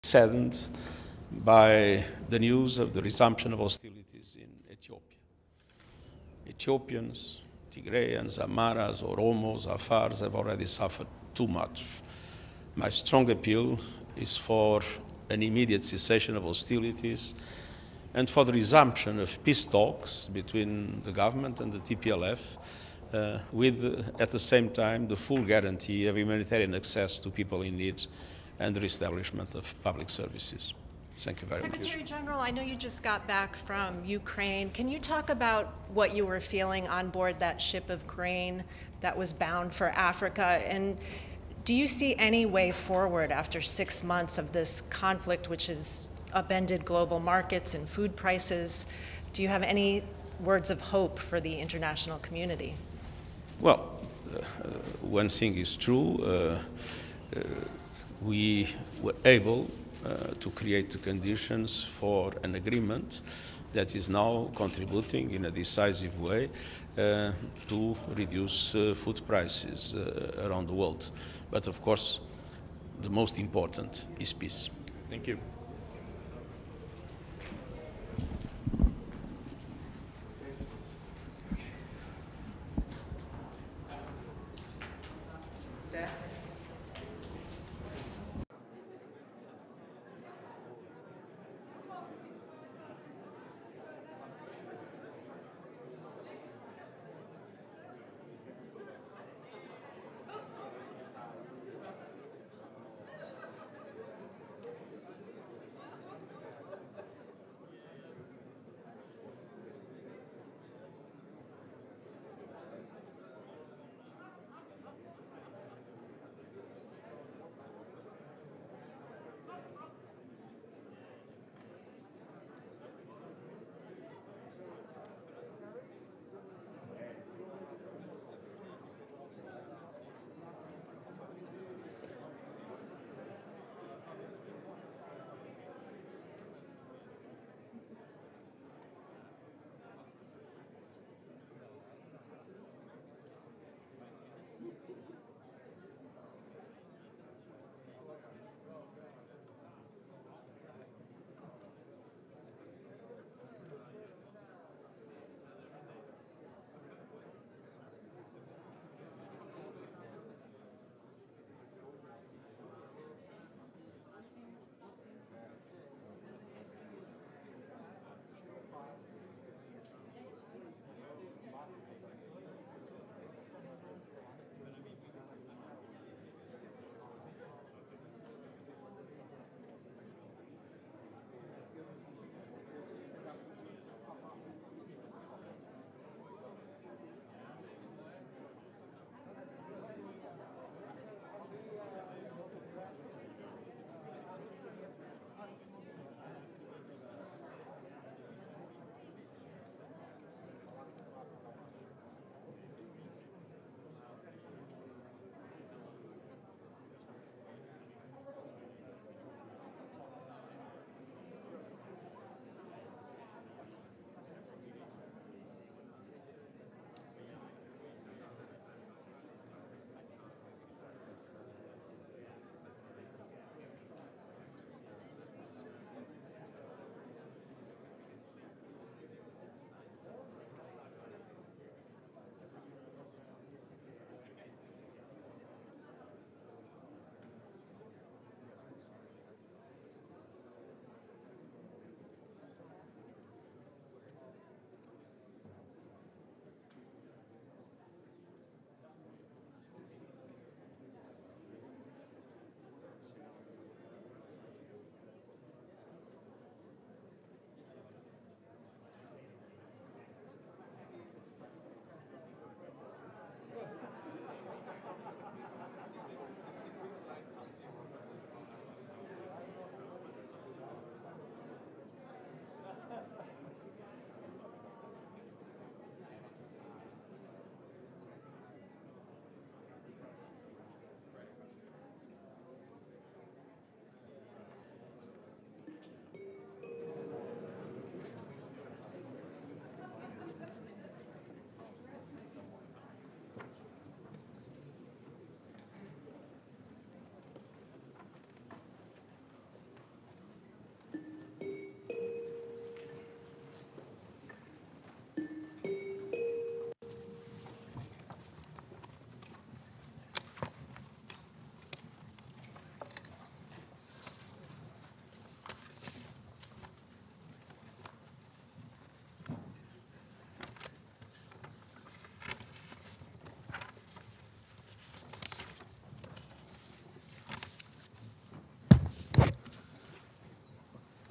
saddened by the news of the resumption of hostilities in Ethiopia. Ethiopians, Tigrayans, Amaras, Oromos, Afars have already suffered too much. My strong appeal is for an immediate cessation of hostilities and for the resumption of peace talks between the government and the TPLF, with, at the same time, the full guarantee of humanitarian access to people in need and the reestablishment of public services. Thank you very much. Secretary General, I know you just got back from Ukraine. Can you talk about what you were feeling on board that ship of grain that was bound for Africa? And do you see any way forward after 6 months of this conflict, which has upended global markets and food prices? Do you have any words of hope for the international community? Well, one thing is true. We were able to create the conditions for an agreement that is now contributing in a decisive way to reduce food prices around the world. But of course, the most important is peace. Thank you.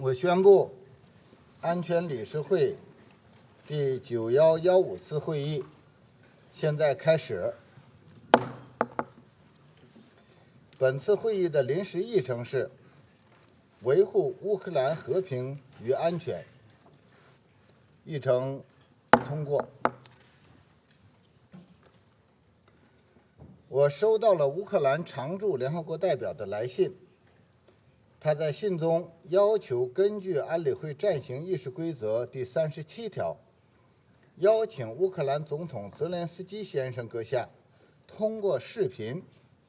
我宣布，安全理事会第9115次会议现在开始。本次会议的临时议程是维护乌克兰和平与安全。议程通过。我收到了乌克兰常驻联合国代表的来信，他在信中要求根据安理会暂行议事规则第37条，邀请乌克兰总统泽连斯基先生阁下通过视频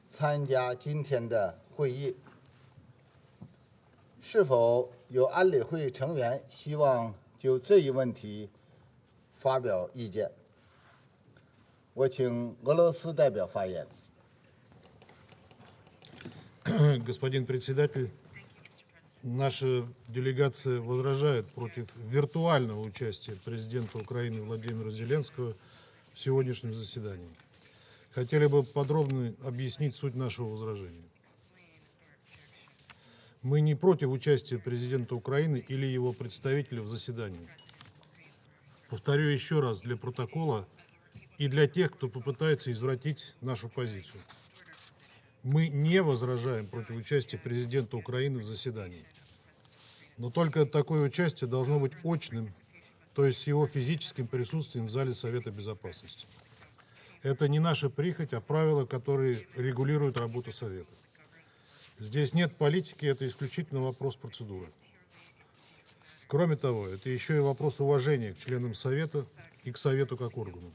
参加今天的会议。是否有安理会成员希望就这一问题发表意见？我请俄罗斯代表发言。Господин председатель, наша делегация возражает против виртуального участия президента Украины Владимира Зеленского в сегодняшнем заседании. Хотели бы подробно объяснить суть нашего возражения. Мы не против участия президента Украины или его представителя в заседании. Повторю еще раз для протокола и для тех, кто попытается извратить нашу позицию. Мы не возражаем против участия президента Украины в заседании. Но только такое участие должно быть очным, то есть с его физическим присутствием в зале Совета Безопасности. Это не наша прихоть, а правила, которые регулируют работу Совета. Здесь нет политики, это исключительно вопрос процедуры. Кроме того, это еще и вопрос уважения к членам Совета и к Совету как органу.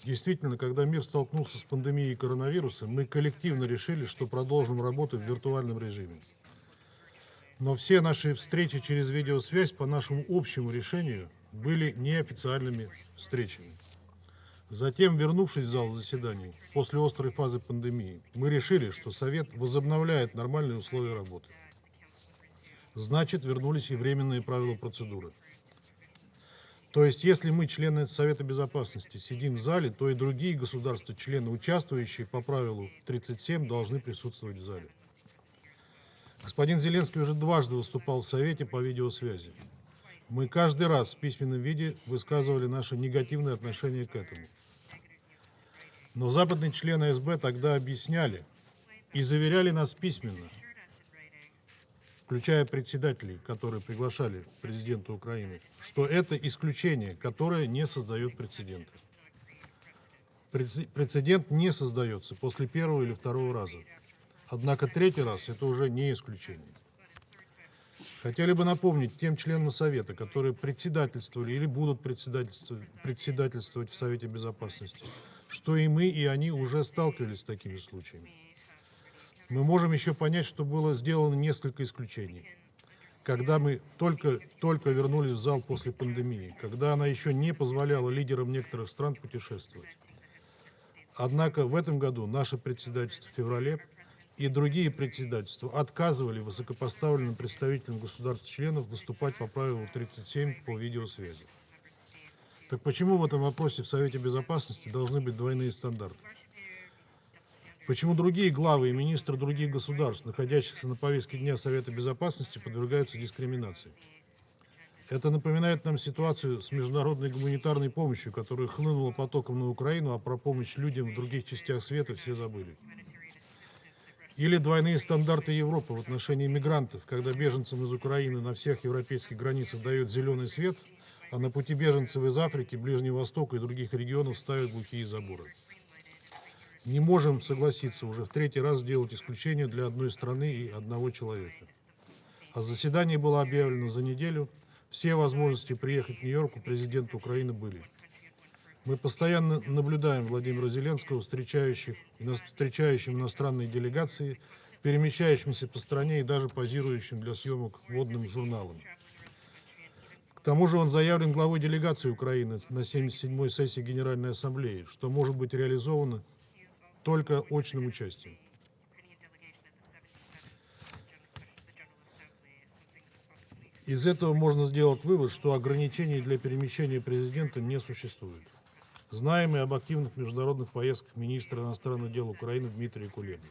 Действительно, когда мир столкнулся с пандемией коронавируса, мы коллективно решили, что продолжим работу в виртуальном режиме. Но все наши встречи через видеосвязь по нашему общему решению были неофициальными встречами. Затем, вернувшись в зал заседаний после острой фазы пандемии, мы решили, что Совет возобновляет нормальные условия работы. Значит, вернулись и временные правила процедуры. То есть, если мы, члены Совета Безопасности, сидим в зале, то и другие государства, члены, участвующие по правилу 37, должны присутствовать в зале. Господин Зеленский уже дважды выступал в Совете по видеосвязи. Мы каждый раз в письменном виде высказывали наше негативное отношение к этому. Но западные члены СБ тогда объясняли и заверяли нас письменно, включая председателей, которые приглашали президента Украины, что это исключение, которое не создает прецедента. Прецедент не создается после первого или второго раза. Однако третий раз это уже не исключение. Хотели бы напомнить тем членам Совета, которые председательствовали или будут председательствовать в Совете Безопасности, что и мы, и они уже сталкивались с такими случаями. Мы можем еще понять, что было сделано несколько исключений. Когда мы только вернулись в зал после пандемии, когда она еще не позволяла лидерам некоторых стран путешествовать. Однако в этом году наше председательство в феврале и другие председательства отказывали высокопоставленным представителям государств-членов выступать по правилу 37 по видеосвязи. Так почему в этом вопросе в Совете Безопасности должны быть двойные стандарты? Почему другие главы и министры других государств, находящихся на повестке дня Совета Безопасности, подвергаются дискриминации? Это напоминает нам ситуацию с международной гуманитарной помощью, которая хлынула потоком на Украину, а про помощь людям в других частях света все забыли. Или двойные стандарты Европы в отношении мигрантов, когда беженцам из Украины на всех европейских границах дают зеленый свет, а на пути беженцев из Африки, Ближнего Востока и других регионов ставят глухие заборы. Не можем согласиться уже в третий раз сделать исключение для одной страны и одного человека. А заседание было объявлено за неделю. Все возможности приехать в Нью-Йорк у президента Украины были. Мы постоянно наблюдаем Владимира Зеленского, встречающим иностранные делегации, перемещающимся по стране и даже позирующим для съемок модным журналам. К тому же он заявлен главой делегации Украины на 77-й сессии Генеральной Ассамблеи, что может быть реализовано только очным участием. Из этого можно сделать вывод, что ограничений для перемещения президента не существует. Знаем и об активных международных поездках министра иностранных дел Украины Дмитрия Кулебы.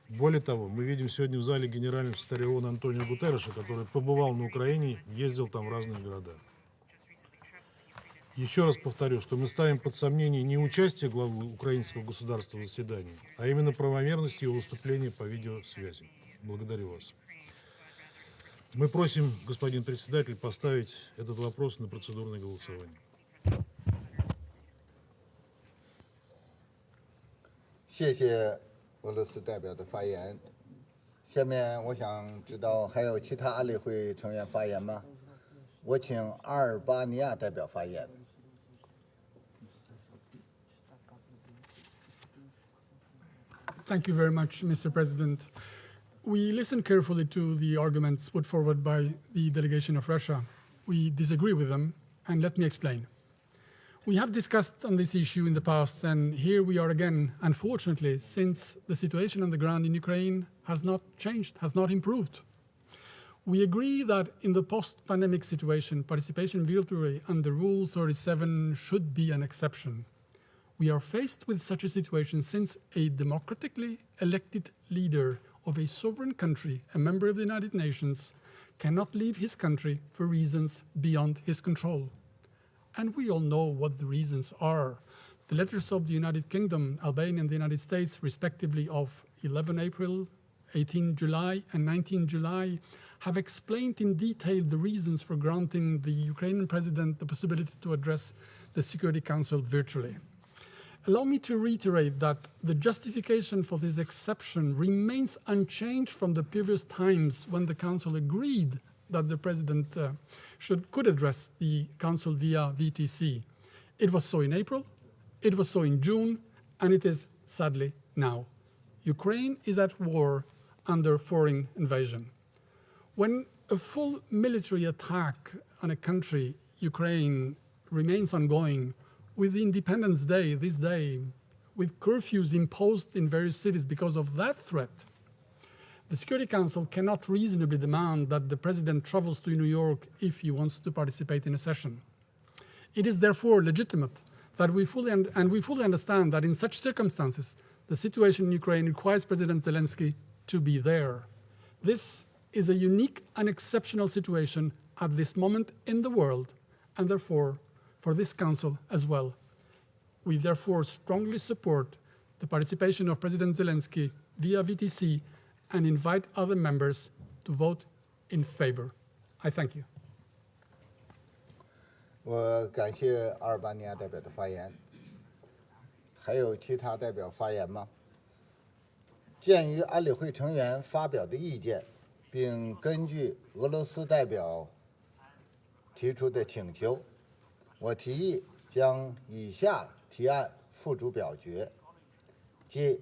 Более того, мы видим сегодня в зале генерального секретаря ООН Антонио Гутерреша, который побывал на Украине, ездил там в разные города. Еще раз повторю, что мы ставим под сомнение не участие главы украинского государства в заседании, а именно правомерность его выступления по видеосвязи. Благодарю вас. Мы просим, господин председатель, поставить этот вопрос на процедурное голосование. 谢谢俄罗斯代表的发言。下面我想知道还有其他安理会成员发言吗？我请阿尔巴尼亚代表发言。Thank you very much, Mr. President. We listened carefully to the arguments put forward by the delegation of Russia. We disagree with them, and let me explain. We have discussed on this issue in the past, and here we are again, unfortunately, since the situation on the ground in Ukraine has not changed, has not improved. We agree that in the post-pandemic situation, participation virtually under Rule 37 should be an exception. We are faced with such a situation since a democratically elected leader of a sovereign country, a member of the United Nations, cannot leave his country for reasons beyond his control. And we all know what the reasons are. The letters of the United Kingdom, Albania, and the United States, respectively of 11 April, 18 July, and 19 July, have explained in detail the reasons for granting the Ukrainian president the possibility to address the Security Council virtually. Allow me to reiterate that the justification for this exception remains unchanged from the previous times when the Council agreed that the President could address the Council via VTC. It was so in April, it was so in June, and it is sadly now. Ukraine is at war under foreign invasion. When a full military attack on a country, Ukraine, remains ongoing, with Independence Day, this day, with curfews imposed in various cities because of that threat, the Security Council cannot reasonably demand that the President travels to New York if he wants to participate in a session. It is therefore legitimate that we fully understand that in such circumstances, the situation in Ukraine requires President Zelenskyy to be there. This is a unique and exceptional situation at this moment in the world, and therefore for this Council as well. We therefore strongly support the participation of President Zelenskyy via VTC and invite other members to vote in favor. I thank you. 我感谢阿尔巴尼亚代表的发言。还有其他代表发言吗？鉴于安理会成员发表的意见，并根据俄罗斯代表提出的请求，我提议将以下提案付诸表决，即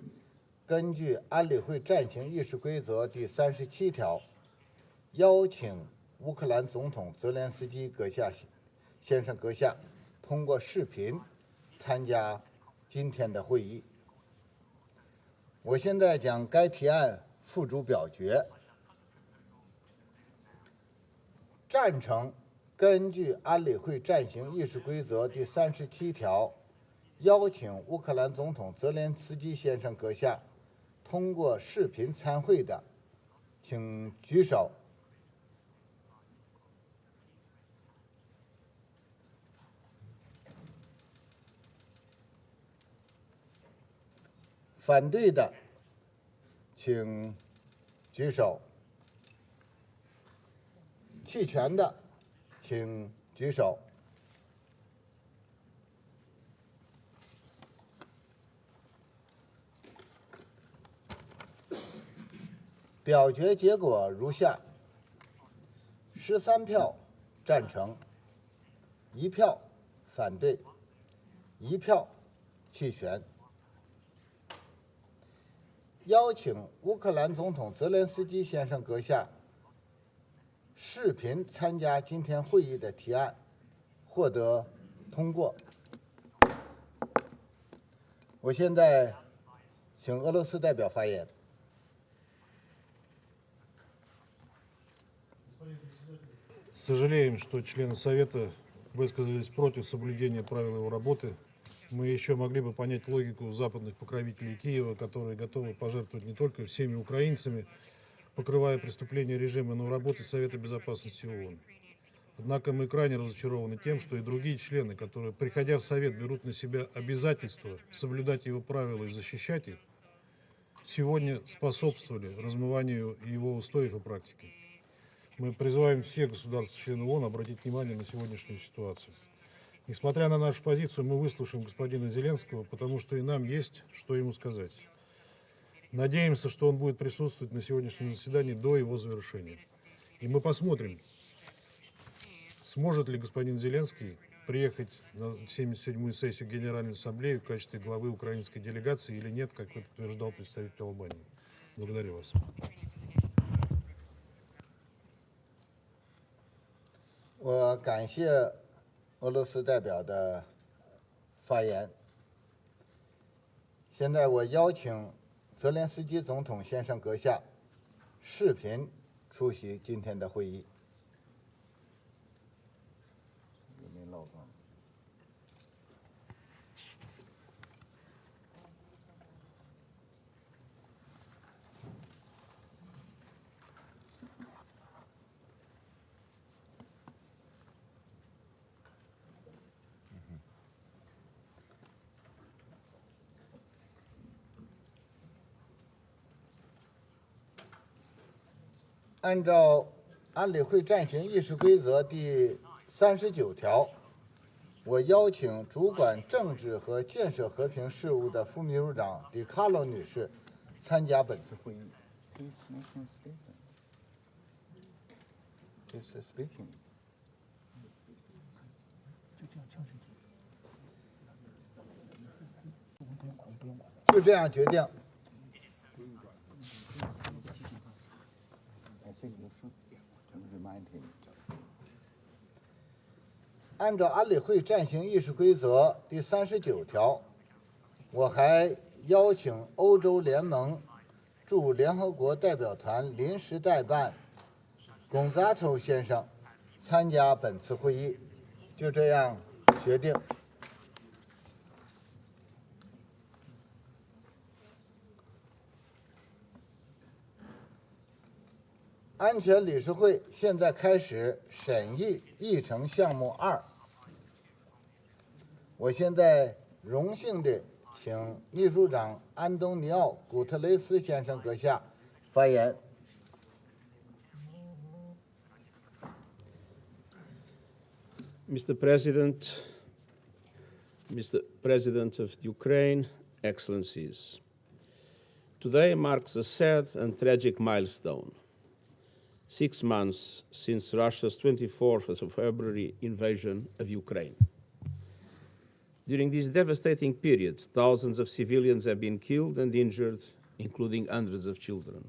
根据安理会暂行议事规则第37条，邀请乌克兰总统泽连斯基先生阁下通过视频参加今天的会议。我现在将该提案付诸表决。赞成根据安理会暂行议事规则第37条，邀请乌克兰总统泽连斯基先生阁下通过视频参会的，请举手。反对的，请举手。弃权的，请举手。表决结果如下：13票赞成，1票反对，1票弃权。邀请乌克兰总统泽连斯基先生阁下视频参加今天会议的提案获得通过。我现在请俄罗斯代表发言。Сожалеем, что члены Совета высказались против соблюдения правил его работы мы еще могли бы понять логику западных покровителей Киева, которые готовы пожертвовать не только всеми украинцами, покрывая преступления режима, но и работой Совета Безопасности ООН. Однако мы крайне разочарованы тем, что и другие члены, которые, приходя в Совет, берут на себя обязательство соблюдать его правила и защищать их, сегодня способствовали размыванию его устоев и практики. Мы призываем всех государств-членов ООН обратить внимание на сегодняшнюю ситуацию. Несмотря на нашу позицию, мы выслушаем господина Зеленского, потому что и нам есть, что ему сказать. Надеемся, что он будет присутствовать на сегодняшнем заседании до его завершения. И мы посмотрим, сможет ли господин Зеленский приехать на 77-ю сессию Генеральной Ассамблеи в качестве главы украинской делегации или нет, как утверждал представитель Албании. Благодарю вас. 我感谢俄罗斯代表的发言。现在我邀请泽连斯基总统先生阁下视频出席今天的会议。按照安理会暂行议事规则第39条，我邀请主管政治和建设和平事务的副秘书长迪卡洛女士参加本次会议。就这样决定。按照安理会暂行议事规则第39条，我还邀请欧洲联盟驻联合国代表团临时代办龚扎头先生参加本次会议，就这样决定。安全理事会现在开始审议议程项目2。我现在荣幸地请秘书长安东尼奥·古特雷斯先生阁下发言。Mr. President of Ukraine, Excellencies, today marks a sad and tragic milestone. 6 months since Russia's 24th of February invasion of Ukraine. During this devastating period, thousands of civilians have been killed and injured, including hundreds of children.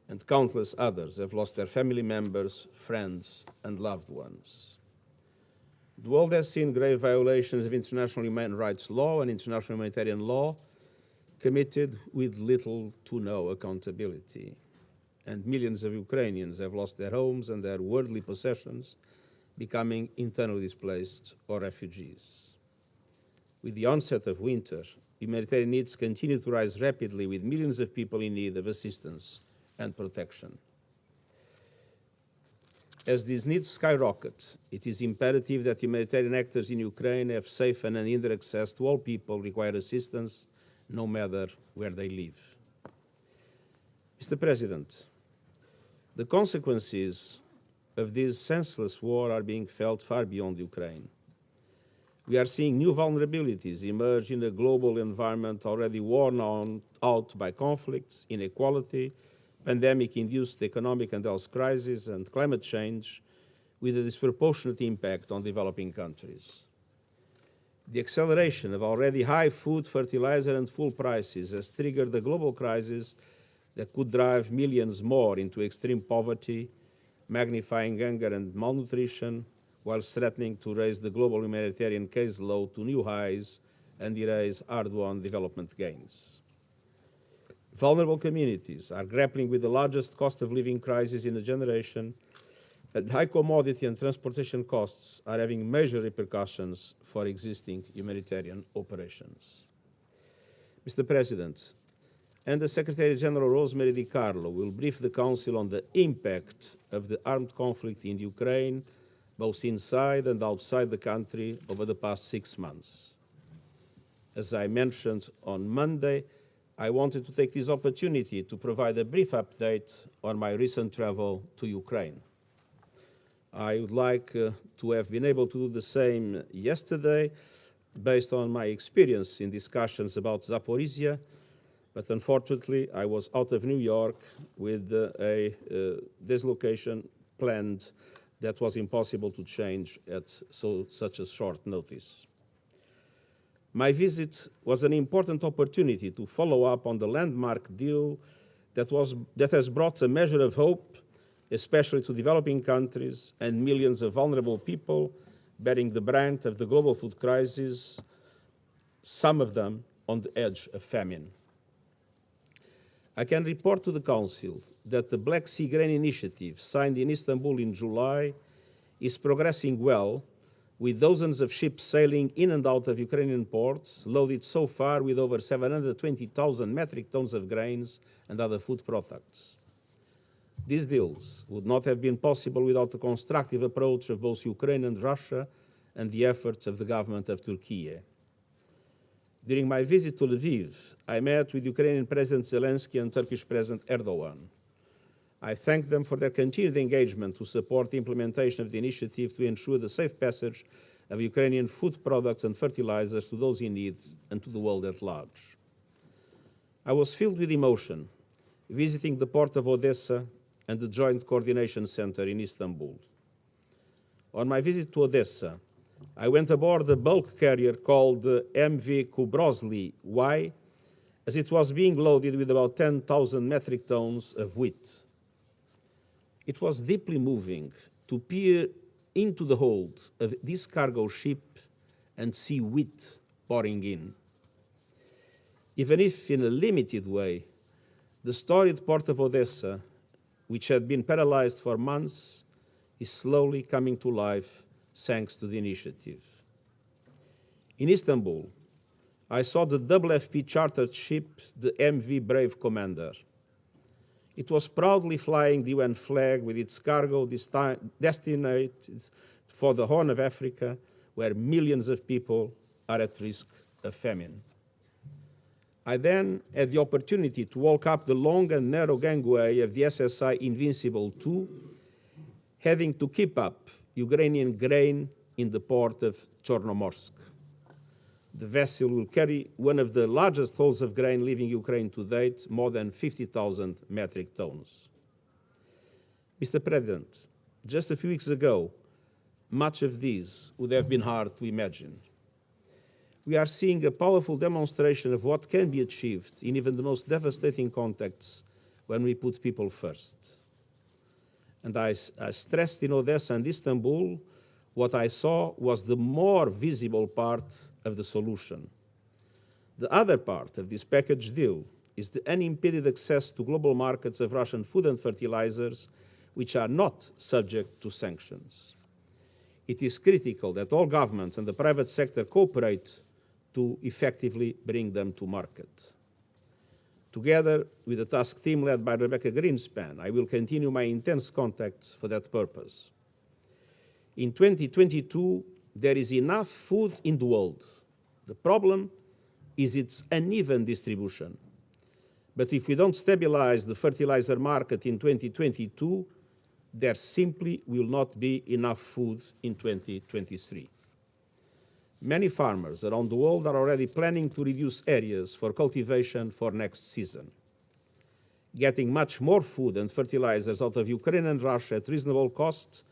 And countless others have lost their family members, friends, and loved ones. The world has seen grave violations of international human rights law and international humanitarian law committed with little to no accountability. And millions of Ukrainians have lost their homes and their worldly possessions, becoming internally displaced or refugees. With the onset of winter, humanitarian needs continue to rise rapidly, with millions of people in need of assistance and protection. As these needs skyrocket, it is imperative that humanitarian actors in Ukraine have safe and unhindered access to all people who require assistance, no matter where they live. Mr. President, the consequences of this senseless war are being felt far beyond Ukraine. We are seeing new vulnerabilities emerge in a global environment already worn out by conflicts, inequality, pandemic-induced economic and health crises, and climate change, with a disproportionate impact on developing countries. The acceleration of already high food, fertilizer, and fuel prices has triggered a global crisis that could drive millions more into extreme poverty, magnifying hunger and malnutrition, while threatening to raise the global humanitarian caseload to new highs and erase hard-won development gains. Vulnerable communities are grappling with the largest cost of living crisis in a generation, high commodity and transportation costs are having major repercussions for existing humanitarian operations. Mr. President, Under Secretary General Rosemary DiCarlo will brief the Council on the impact of the armed conflict in Ukraine, both inside and outside the country, over the past 6 months. As I mentioned on Monday, I wanted to take this opportunity to provide a brief update on my recent travel to Ukraine. I would like to have been able to do the same yesterday, based on my experience in discussions about Zaporizhia, but unfortunately I was out of New York with a dislocation planned that was impossible to change at such a short notice. My visit was an important opportunity to follow up on the landmark deal that has brought a measure of hope, especially to developing countries and millions of vulnerable people bearing the brunt of the global food crisis, some of them on the edge of famine. I can report to the Council that the Black Sea Grain Initiative, signed in Istanbul in July, is progressing well, with dozens of ships sailing in and out of Ukrainian ports, loaded so far with over 720,000 metric tons of grains and other food products. These deals would not have been possible without the constructive approach of both Ukraine and Russia and the efforts of the government of Turkey. During my visit to Lviv, I met with Ukrainian President Zelenskyy and Turkish President Erdogan. I thank them for their continued engagement to support the implementation of the initiative to ensure the safe passage of Ukrainian food products and fertilizers to those in need and to the world at large. I was filled with emotion visiting the port of Odessa and the Joint Coordination Center in Istanbul. On my visit to Odessa, I went aboard a bulk carrier called MV Kubrosly Y, as it was being loaded with about 10,000 metric tons of wheat. It was deeply moving to peer into the hold of this cargo ship and see wheat pouring in. Even if in a limited way, the storied port of Odessa, which had been paralyzed for months, is slowly coming to life thanks to the initiative. In Istanbul, I saw the WFP chartered ship, the MV Brave Commander. It was proudly flying the UN flag with its cargo destined for the Horn of Africa, where millions of people are at risk of famine. I then had the opportunity to walk up the long and narrow gangway of the SSI Invincible II, having to keep up Ukrainian grain in the port of Chornomorsk. The vessel will carry one of the largest hauls of grain leaving Ukraine to date, more than 50,000 metric tons. Mr. President, just a few weeks ago, much of this would have been hard to imagine. We are seeing a powerful demonstration of what can be achieved in even the most devastating contexts when we put people first. And I stressed in Odessa and Istanbul, what I saw was the more visible part of the solution. The other part of this package deal is the unimpeded access to global markets of Russian food and fertilizers, which are not subject to sanctions. It is critical that all governments and the private sector cooperate to effectively bring them to market. Together with the task team led by Rebecca Greenspan, I will continue my intense contacts for that purpose. In 2022, there is enough food in the world. The problem is its uneven distribution. But if we don't stabilize the fertilizer market in 2022, there simply will not be enough food in 2023. Many farmers around the world are already planning to reduce areas for cultivation for next season. Getting much more food and fertilizers out of Ukraine and Russia at reasonable cost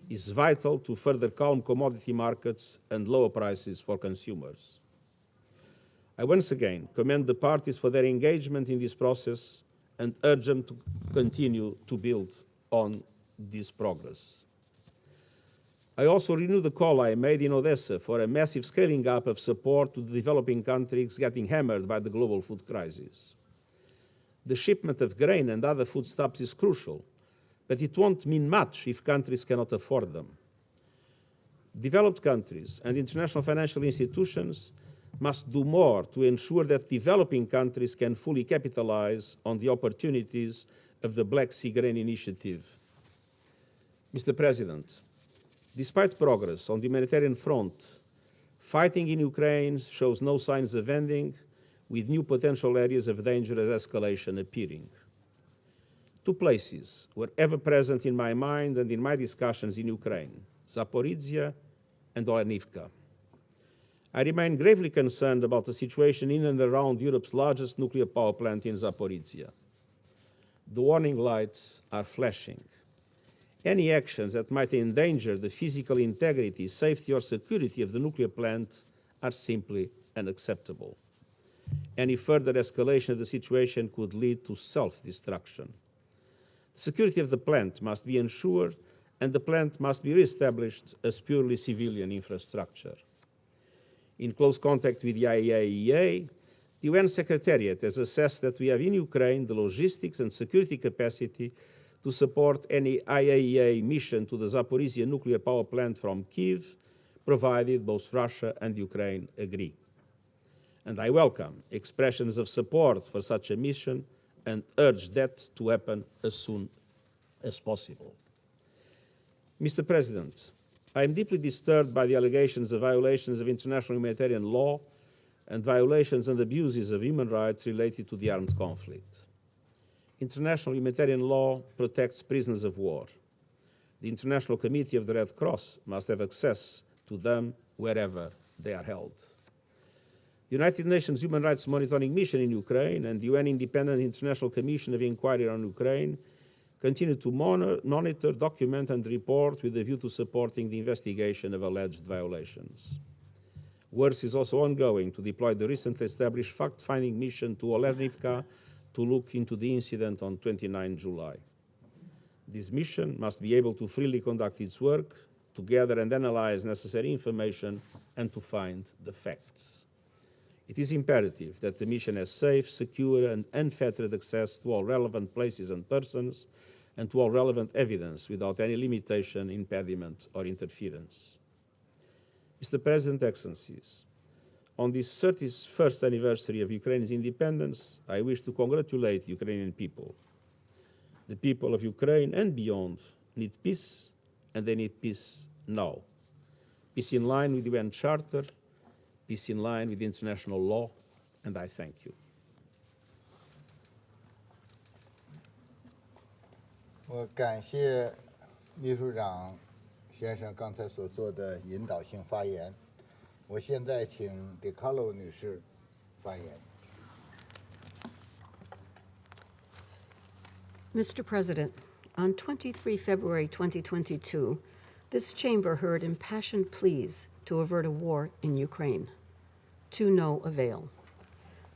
is vital to further calm commodity markets and lower prices for consumers. I once again commend the parties for their engagement in this process and urge them to continue to build on this progress. I also renew the call I made in Odessa for a massive scaling up of support to the developing countries getting hammered by the global food crisis. The shipment of grain and other foodstuffs is crucial, but it won't mean much if countries cannot afford them. Developed countries and international financial institutions must do more to ensure that developing countries can fully capitalize on the opportunities of the Black Sea Grain Initiative. Mr. President, despite progress on the humanitarian front, fighting in Ukraine shows no signs of ending, with new potential areas of dangerous escalation appearing. Two places were ever present in my mind and in my discussions in Ukraine: Zaporizhia and Ornivka. I remain gravely concerned about the situation in and around Europe's largest nuclear power plant in Zaporizhia. The warning lights are flashing. Any actions that might endanger the physical integrity, safety, or security of the nuclear plant are simply unacceptable. Any further escalation of the situation could lead to self-destruction. The security of the plant must be ensured, and the plant must be re-established as purely civilian infrastructure. In close contact with the IAEA, the UN Secretariat has assessed that we have in Ukraine the logistics and security capacity to support any IAEA mission to the Zaporizhia nuclear power plant from Kyiv, provided both Russia and Ukraine agree. And I welcome expressions of support for such a mission and urge that to happen as soon as possible. Mr. President, I am deeply disturbed by the allegations of violations of international humanitarian law and violations and abuses of human rights related to the armed conflict. International humanitarian law protects prisoners of war. The International Committee of the Red Cross must have access to them wherever they are held. The United Nations Human Rights Monitoring Mission in Ukraine and the UN Independent International Commission of Inquiry on Ukraine continue to monitor, document, and report with a view to supporting the investigation of alleged violations. Work is also ongoing to deploy the recently established fact-finding mission to Ornivka to look into the incident on 29 July. This mission must be able to freely conduct its work, to gather and analyze necessary information, and to find the facts. It is imperative that the mission has safe, secure, and unfettered access to all relevant places and persons, and to all relevant evidence without any limitation, impediment, or interference. Mr. President, Excellencies, on this 31st anniversary of Ukraine's independence, I wish to congratulate the Ukrainian people. The people of Ukraine and beyond need peace, and they need peace now. Peace in line with the UN Charter, peace in line with international law, and I thank you. 我感谢秘书长先生刚才所做的引导性发言。我现在请迪卡洛女士发言。Mr. President, on 23 February 2022, this chamber heard impassioned pleas to avert a war in Ukraine, to no avail.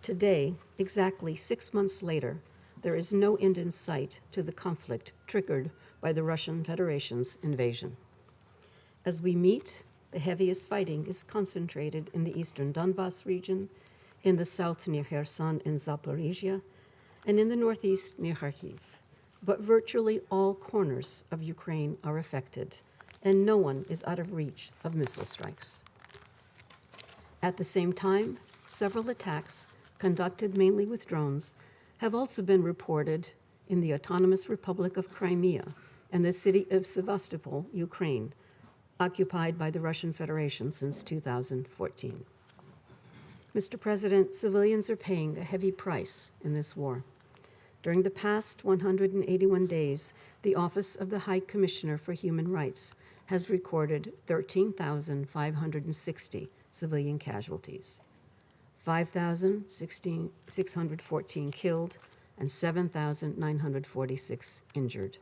Today, exactly 6 months later, there is no end in sight to the conflict triggered by the Russian Federation's invasion. As we meet, the heaviest fighting is concentrated in the eastern Donbas region, in the south near Kherson and Zaporizhia, and in the northeast near Kharkiv. But virtually all corners of Ukraine are affected, and no one is out of reach of missile strikes. At the same time, several attacks, conducted mainly with drones, have also been reported in the Autonomous Republic of Crimea and the city of Sevastopol, Ukraine, occupied by the Russian Federation since 2014. Mr. President, civilians are paying a heavy price in this war. During the past 181 days, the Office of the High Commissioner for Human Rights has recorded 13,560 civilian casualties, 5,614 killed, and 7,946 injured.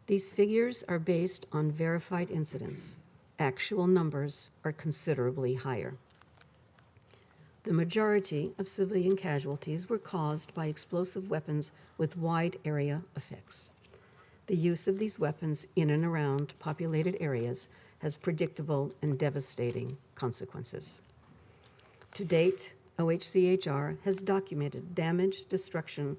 These figures are based on verified incidents. Actual numbers are considerably higher. The majority of civilian casualties were caused by explosive weapons with wide area effects. The use of these weapons in and around populated areas has predictable and devastating consequences. To date, OHCHR has documented damage, destruction,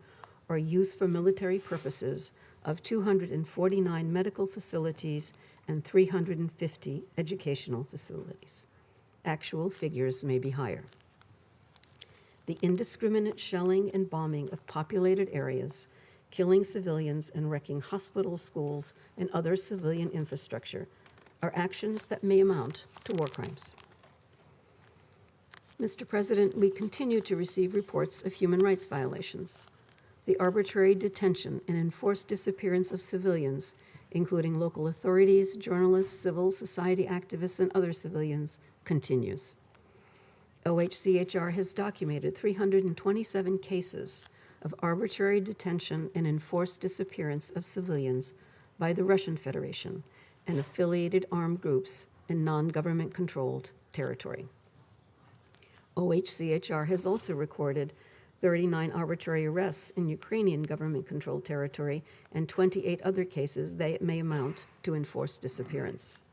or use for military purposes of 249 medical facilities and 350 educational facilities. Actual figures may be higher. The indiscriminate shelling and bombing of populated areas, killing civilians and wrecking hospitals, schools, and other civilian infrastructure are actions that may amount to war crimes. Mr. President, we continue to receive reports of human rights violations. The arbitrary detention and enforced disappearance of civilians, including local authorities, journalists, civil society activists, and other civilians, continues. OHCHR has documented 327 cases of arbitrary detention and enforced disappearance of civilians by the Russian Federation and affiliated armed groups in non-government controlled territory. OHCHR has also recorded 39 arbitrary arrests in Ukrainian government-controlled territory and 28 other cases that may amount to enforced disappearance.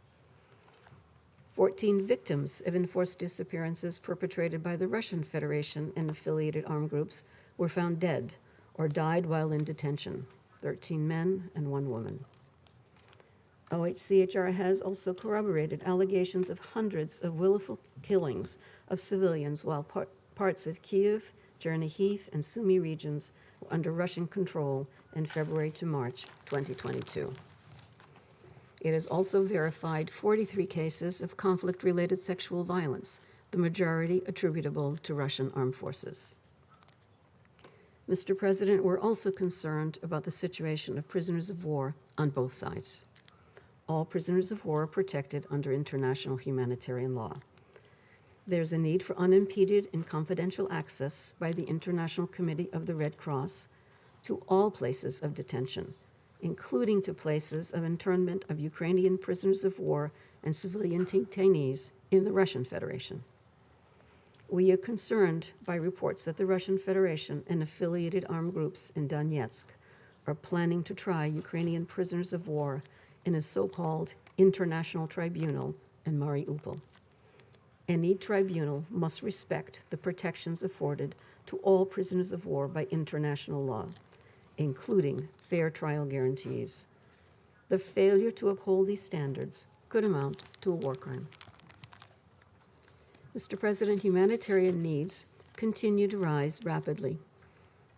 14 victims of enforced disappearances perpetrated by the Russian Federation and affiliated armed groups were found dead or died while in detention, 13 men and 1 woman. OHCHR has also corroborated allegations of hundreds of willful killings of civilians while parts of Kyiv, Chernihiv, and Sumy regions were under Russian control in February to March 2022. It has also verified 43 cases of conflict-related sexual violence, the majority attributable to Russian armed forces. Mr. President, we're also concerned about the situation of prisoners of war on both sides. All prisoners of war are protected under international humanitarian law. There's a need for unimpeded and confidential access by the International Committee of the Red Cross to all places of detention, including to places of internment of Ukrainian prisoners of war and civilian detainees in the Russian Federation. We are concerned by reports that the Russian Federation and affiliated armed groups in Donetsk are planning to try Ukrainian prisoners of war in a so-called international tribunal in Mariupol. Any tribunal must respect the protections afforded to all prisoners of war by international law, including fair trial guarantees. The failure to uphold these standards could amount to a war crime. Mr. President, humanitarian needs continue to rise rapidly.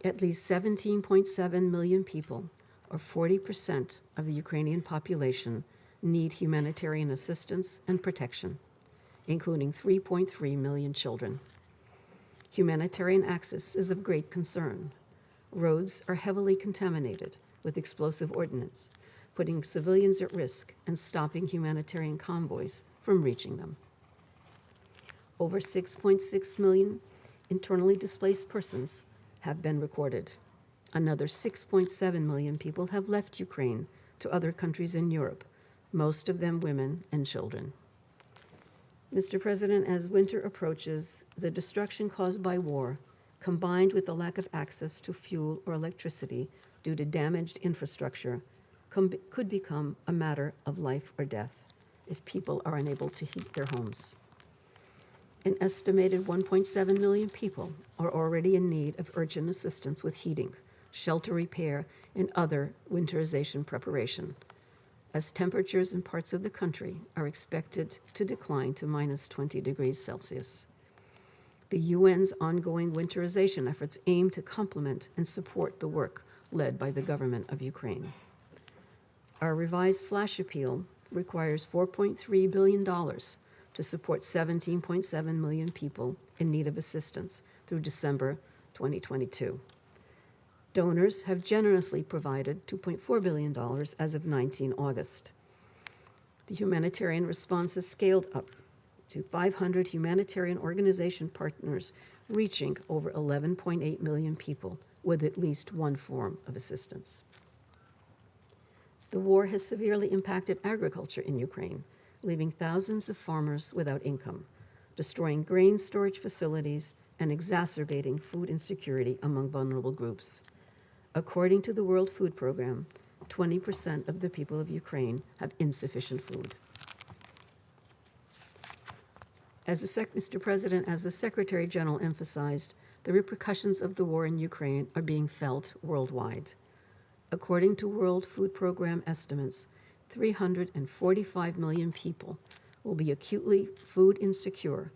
At least 17.7 million people, or 40% of the Ukrainian population, need humanitarian assistance and protection, including 3.3 million children. Humanitarian access is of great concern. Roads are heavily contaminated with explosive ordnance, putting civilians at risk and stopping humanitarian convoys from reaching them. Over 6.6 million internally displaced persons have been recorded. Another 6.7 million people have left Ukraine to other countries in Europe, most of them women and children. Mr. President, as winter approaches, the destruction caused by war, combined with the lack of access to fuel or electricity due to damaged infrastructure, could become a matter of life or death if people are unable to heat their homes. An estimated 1.7 million people are already in need of urgent assistance with heating, shelter repair, and other winterization preparation, as temperatures in parts of the country are expected to decline to minus 20 degrees Celsius. The UN's ongoing winterization efforts aim to complement and support the work led by the government of Ukraine. Our revised flash appeal requires $4.3 billion to support 17.7 million people in need of assistance through December 2022. Donors have generously provided $2.4 billion as of 19 August. The humanitarian response has scaled up to 500 humanitarian organization partners, reaching over 11.8 million people with at least one form of assistance. The war has severely impacted agriculture in Ukraine, leaving thousands of farmers without income, destroying grain storage facilities, and exacerbating food insecurity among vulnerable groups. According to the World Food Program, 20% of the people of Ukraine have insufficient food. Mr. President, as the Secretary General emphasized, the repercussions of the war in Ukraine are being felt worldwide. According to World Food Program estimates, 345 million people will be acutely food insecure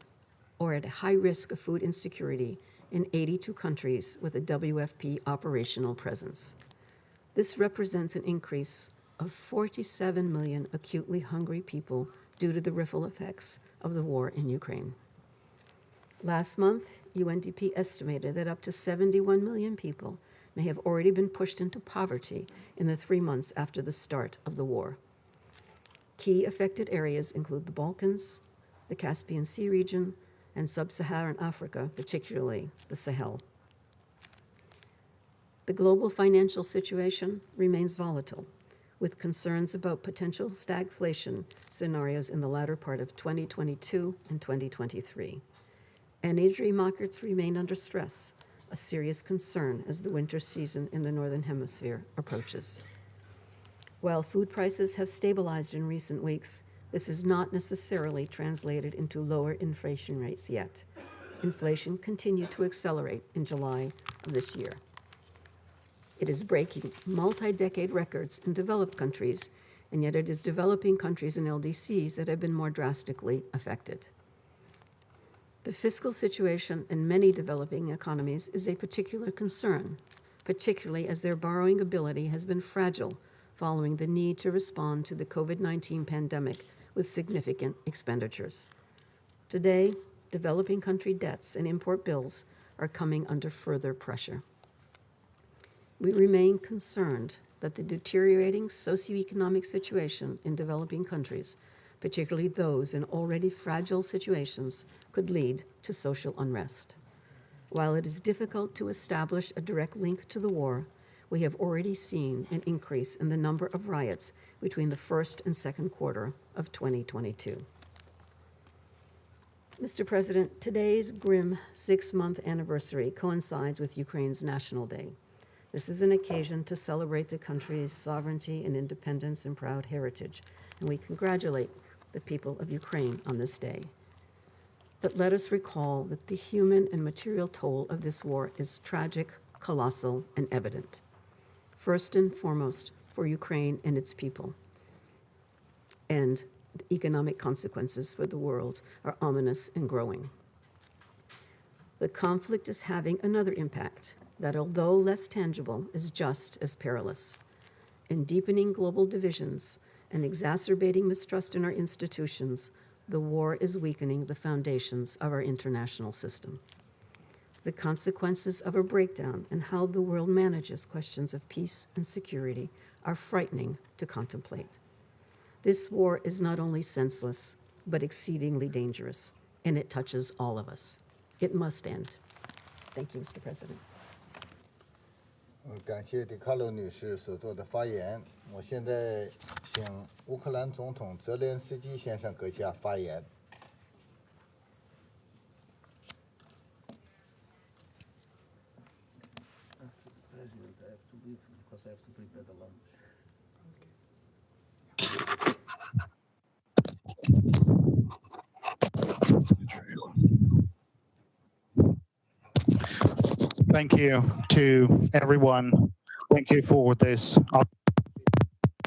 or at high risk of food insecurity in 82 countries with a WFP operational presence. This represents an increase of 47 million acutely hungry people due to the ripple effects of the war in Ukraine. Last month, UNDP estimated that up to 71 million people may have already been pushed into poverty in the 3 months after the start of the war. Key affected areas include the Balkans, the Caspian Sea region, and sub-Saharan Africa, particularly the Sahel. The global financial situation remains volatile, with concerns about potential stagflation scenarios in the latter part of 2022 and 2023. Energy markets remain under stress, a serious concern as the winter season in the Northern Hemisphere approaches. While food prices have stabilized in recent weeks, this is not necessarily translated into lower inflation rates yet. Inflation continued to accelerate in July of this year. It is breaking multi-decade records in developed countries, and yet it is developing countries and LDCs that have been more drastically affected. The fiscal situation in many developing economies is a particular concern, particularly as their borrowing ability has been fragile following the need to respond to the COVID-19 pandemic with significant expenditures. Today, developing country debts and import bills are coming under further pressure. We remain concerned that the deteriorating socioeconomic situation in developing countries, particularly those in already fragile situations, could lead to social unrest. While it is difficult to establish a direct link to the war, we have already seen an increase in the number of riots between the first and second quarter of 2022. Mr. President, today's grim 6-month anniversary coincides with Ukraine's National Day. This is an occasion to celebrate the country's sovereignty and independence and proud heritage, and we congratulate the people of Ukraine on this day. But let us recall that the human and material toll of this war is tragic, colossal, and evident. First and foremost, for Ukraine and its people. And the economic consequences for the world are ominous and growing. The conflict is having another impact that, although less tangible, is just as perilous. In deepening global divisions and exacerbating mistrust in our institutions, the war is weakening the foundations of our international system. The consequences of a breakdown in how the world manages questions of peace and security are frightening to contemplate. This war is not only senseless, but exceedingly dangerous, and it touches all of us. It must end. Thank you, Mr. President. 感谢迪卡罗女士所做的发言。我现在请乌克兰总统泽连斯基先生阁下发言。Thank you to everyone. Thank you for this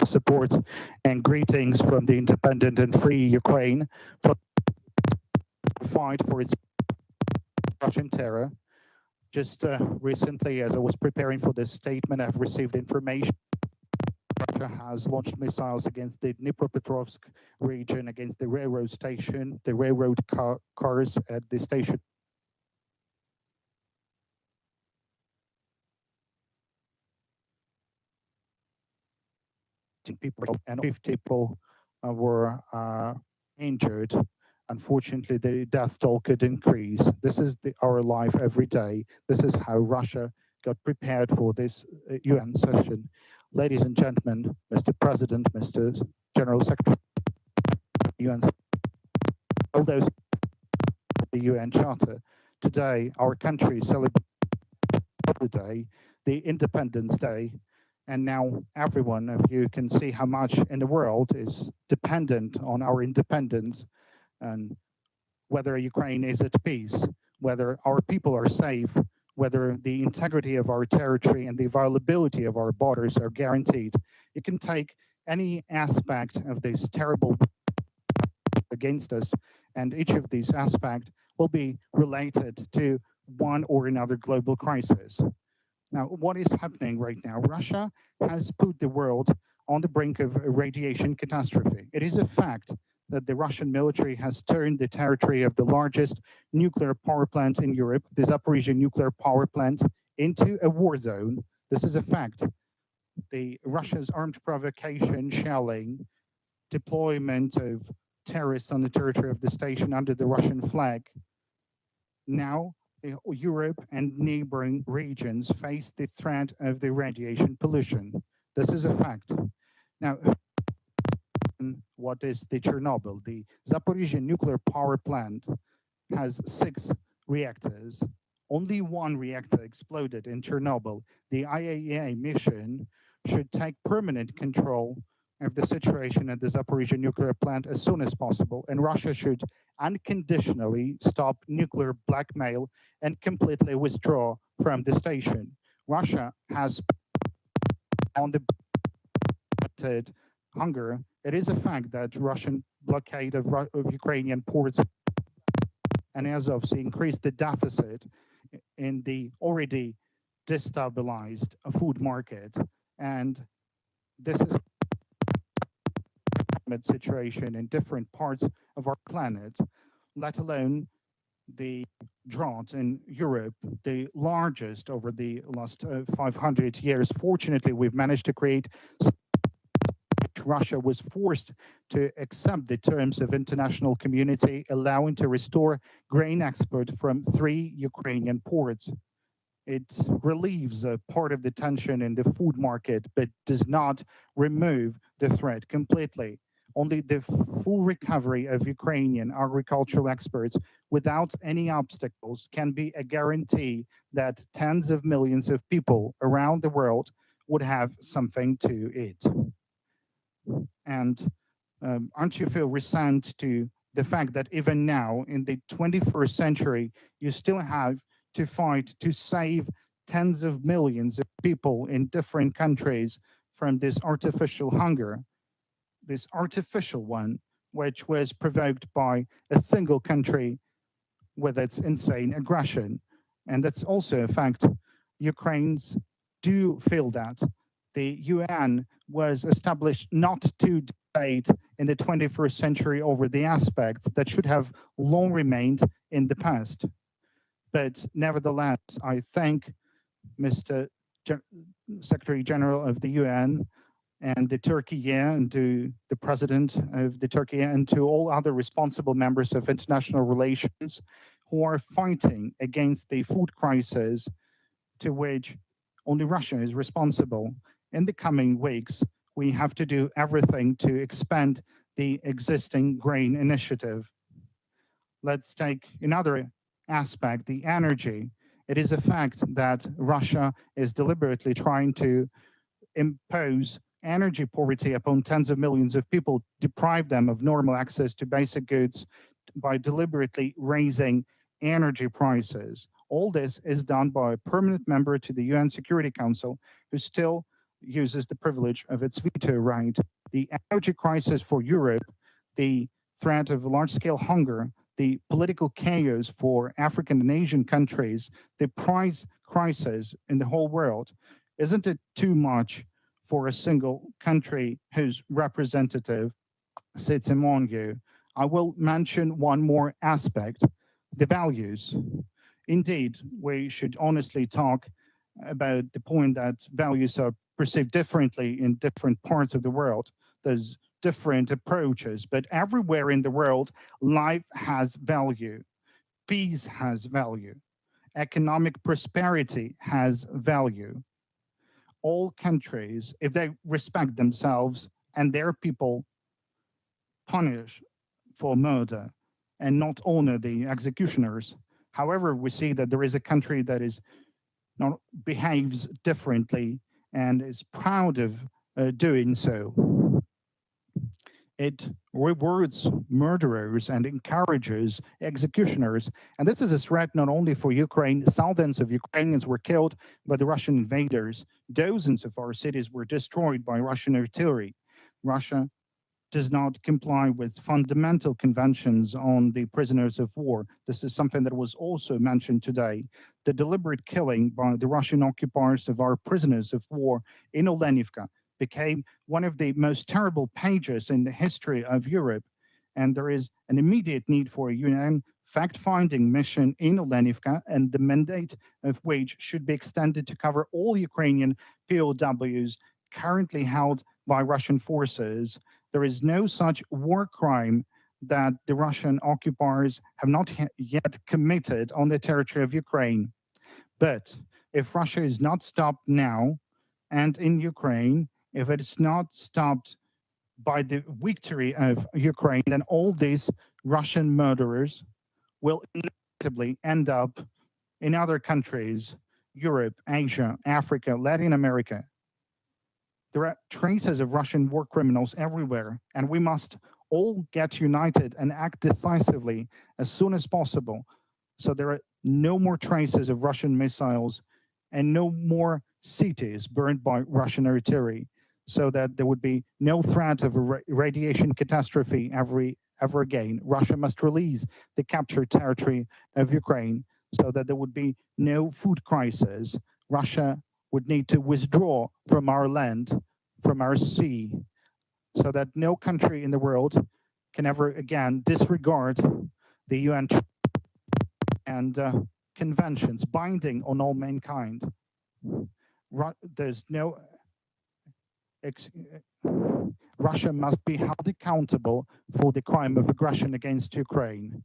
support and greetings from the independent and free Ukraine for the fight for its Russian terror. Just recently, as I was preparing for this statement, I've received information Russia has launched missiles against the Dnipropetrovsk region, against the railroad station, the railroad cars at the station. People and 50 people were injured. Unfortunately, the death toll could increase. This is our life every day. This is how Russia got prepared for this UN session. Ladies and gentlemen, Mr. President, Mr. General Secretary, UN, all those the UN Charter. Today, our country celebrates the day, the Independence Day. And now everyone of you can see how much in the world is dependent on our independence, and whether Ukraine is at peace, whether our people are safe, whether the integrity of our territory and the availability of our borders are guaranteed. You can take any aspect of this terrible against us, and each of these aspects will be related to one or another global crisis. Now, what is happening right now? Russia has put the world on the brink of a radiation catastrophe. It is a fact that the Russian military has turned the territory of the largest nuclear power plant in Europe, the Zaporizhzhia nuclear power plant, into a war zone. This is a fact. The Russia's armed provocation, shelling, deployment of terrorists on the territory of the station under the Russian flag. Now, Europe and neighboring regions face the threat of the radiation pollution. This is a fact. Now, what is the Chernobyl? The Zaporizhzhia nuclear power plant has 6 reactors. Only 1 reactor exploded in Chernobyl. The IAEA mission should take permanent control of the situation at the Zaporizhzhia nuclear plant as soon as possible, and Russia should unconditionally stop nuclear blackmail and completely withdraw from the station. Russia has on the hunger. It is a fact that Russian blockade of Ukrainian ports and Azov Sea increased the deficit in the already destabilized food market, and this is situation in different parts of our planet, let alone the drought in Europe, the largest over the last 500 years. Fortunately, we've managed to create. Russia was forced to accept the terms of international community, allowing to restore grain export from 3 Ukrainian ports. It relieves a part of the tension in the food market, but does not remove the threat completely. Only the full recovery of Ukrainian agricultural exports without any obstacles can be a guarantee that tens of millions of people around the world would have something to eat. And aren't you feel resent to the fact that even now in the 21st century, you still have to fight to save tens of millions of people in different countries from this artificial hunger? This artificial one, which was provoked by a single country with its insane aggression. And that's also a fact. Ukrainians do feel that. The UN was established not to debate in the 21st century over the aspects that should have long remained in the past. But nevertheless, I thank Mr. Secretary General of the UN and the Turkey and to the President of the Turkey and to all other responsible members of international relations who are fighting against the food crisis to which only Russia is responsible. In the coming weeks, we have to do everything to expand the existing grain initiative. Let's take another aspect, the energy. It is a fact that Russia is deliberately trying to impose energy poverty upon tens of millions of people, deprive them of normal access to basic goods by deliberately raising energy prices. All this is done by a permanent member to the UN Security Council who still uses the privilege of its veto right. The energy crisis for Europe, the threat of large-scale hunger, the political chaos for African and Asian countries, the price crisis in the whole world, isn't it too much for a single country whose representative sits among you? I will mention one more aspect, the values. Indeed, we should honestly talk about the point that values are perceived differently in different parts of the world. There's different approaches, but everywhere in the world, life has value, peace has value, economic prosperity has value. All countries, if they respect themselves and their people, punish for murder and not honor the executioners. However, we see that there is a country that is not behaves differently and is proud of doing so. it rewards murderers and encourages executioners. And this is a threat not only for Ukraine. Thousands of Ukrainians were killed by the Russian invaders. Dozens of our cities were destroyed by Russian artillery. Russia does not comply with fundamental conventions on the prisoners of war. This is something that was also mentioned today. The deliberate killing by the Russian occupiers of our prisoners of war in Olenivka became one of the most terrible pages in the history of Europe. And there is an immediate need for a UN fact-finding mission in Olenivka, and the mandate of which should be extended to cover all Ukrainian POWs currently held by Russian forces. There is no such war crime that the Russian occupiers have not yet committed on the territory of Ukraine. But if Russia is not stopped now, and in Ukraine, if it is not stopped by the victory of Ukraine, then all these Russian murderers will inevitably end up in other countries, Europe, Asia, Africa, Latin America. There are traces of Russian war criminals everywhere, and we must all get united and act decisively as soon as possible, so there are no more traces of Russian missiles and no more cities burned by Russian artillery, so that there would be no threat of a radiation catastrophe ever again. Russia must release the captured territory of Ukraine so that there would be no food crisis. Russia would need to withdraw from our land, from our sea, so that no country in the world can ever again disregard the UN and conventions binding on all mankind. There's no Russia must be held accountable for the crime of aggression against Ukraine.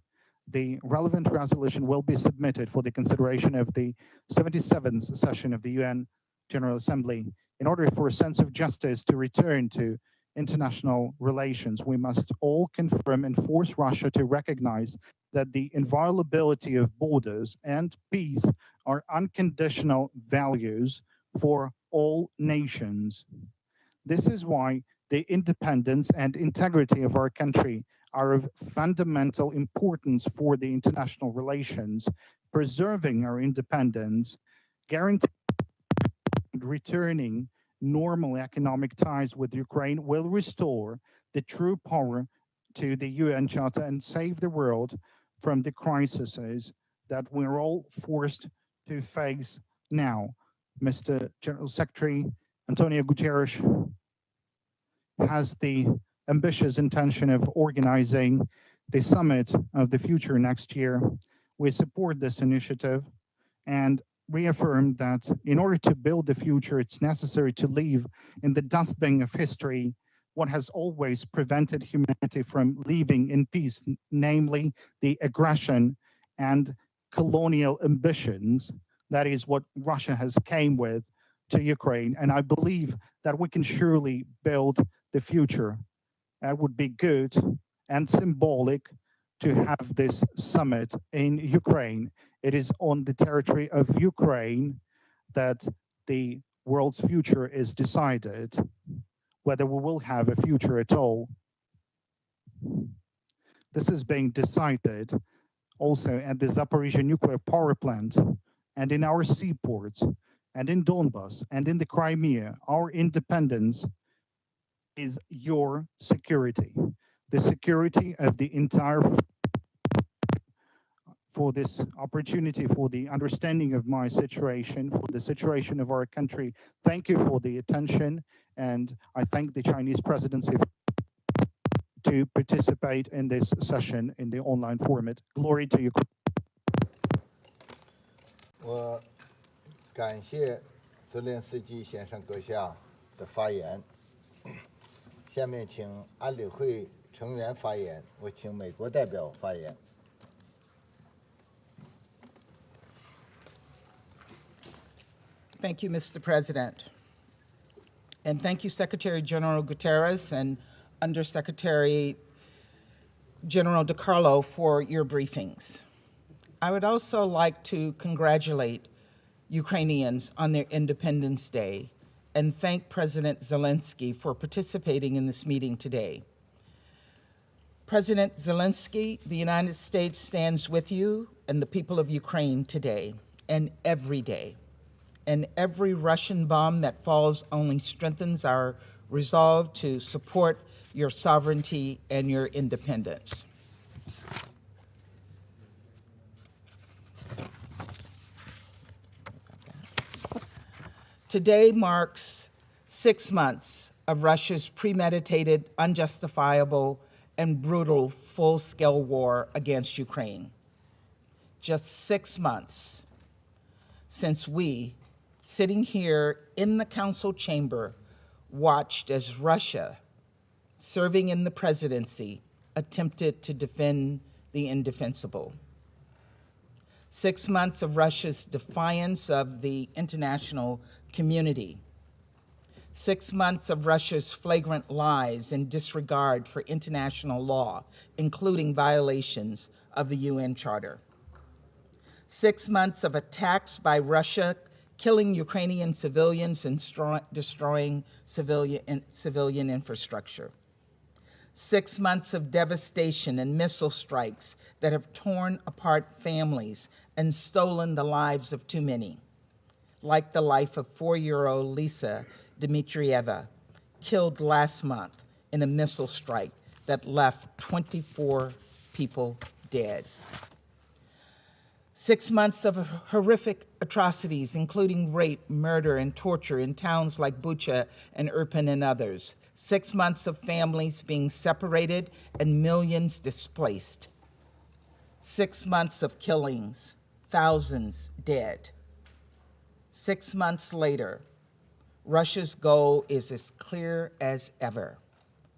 The relevant resolution will be submitted for the consideration of the 77th session of the UN General Assembly. In order for a sense of justice to return to international relations, we must all confirm and force Russia to recognize that the inviolability of borders and peace are unconditional values for all nations. This is why the independence and integrity of our country are of fundamental importance for the international relations. Preserving our independence, guaranteeing returning normal economic ties with Ukraine will restore the true power to the UN Charter and save the world from the crises that we're all forced to face now. Mr. General Secretary Antonio Guterres has the ambitious intention of organizing the summit of the future next year. We support this initiative and reaffirm that in order to build the future, it's necessary to leave in the dustbin of history what has always prevented humanity from living in peace, namely the aggression and colonial ambitions. That is what Russia has came with to Ukraine. And I believe that we can surely build the future. That would be good and symbolic to have this summit in Ukraine. It is on the territory of Ukraine that the world's future is decided, whether we will have a future at all. This is being decided also at the Zaporizhzhia nuclear power plant and in our seaports and in Donbas and in the Crimea. Our independence is your security, the security of the entire. For this opportunity, for the understanding of my situation, for the situation of our country. Thank you for the attention, and I thank the Chinese presidency to participate in this session in the online format. Glory to you. 我感谢泽连斯基先生阁下的发言。下面请安理会成员发言，我请美国代表发言。Thank you, Mr. President. And thank you, Secretary General Guterres and Undersecretary General DiCarlo for your briefings. I would also like to congratulate Ukrainians on their Independence Day and thank President Zelenskyy for participating in this meeting today. President Zelenskyy, the United States stands with you and the people of Ukraine today and every day. And every Russian bomb that falls only strengthens our resolve to support your sovereignty and your independence. Today marks 6 months of Russia's premeditated, unjustifiable, and brutal full-scale war against Ukraine. Just 6 months since we, sitting here in the council chamber, watched as Russia, serving in the presidency, attempted to defend the indefensible. 6 months of Russia's defiance of the international community. 6 months of Russia's flagrant lies and disregard for international law, including violations of the UN Charter. 6 months of attacks by Russia, killing Ukrainian civilians and destroying civilian infrastructure. 6 months of devastation and missile strikes that have torn apart families and stolen the lives of too many, like the life of 4-year-old Lisa Dmitrieva, killed last month in a missile strike that left 24 people dead. 6 months of horrific atrocities, including rape, murder, and torture in towns like Bucha and Irpin and others. 6 months of families being separated and millions displaced. 6 months of killings, thousands dead. 6 months later, Russia's goal is as clear as ever: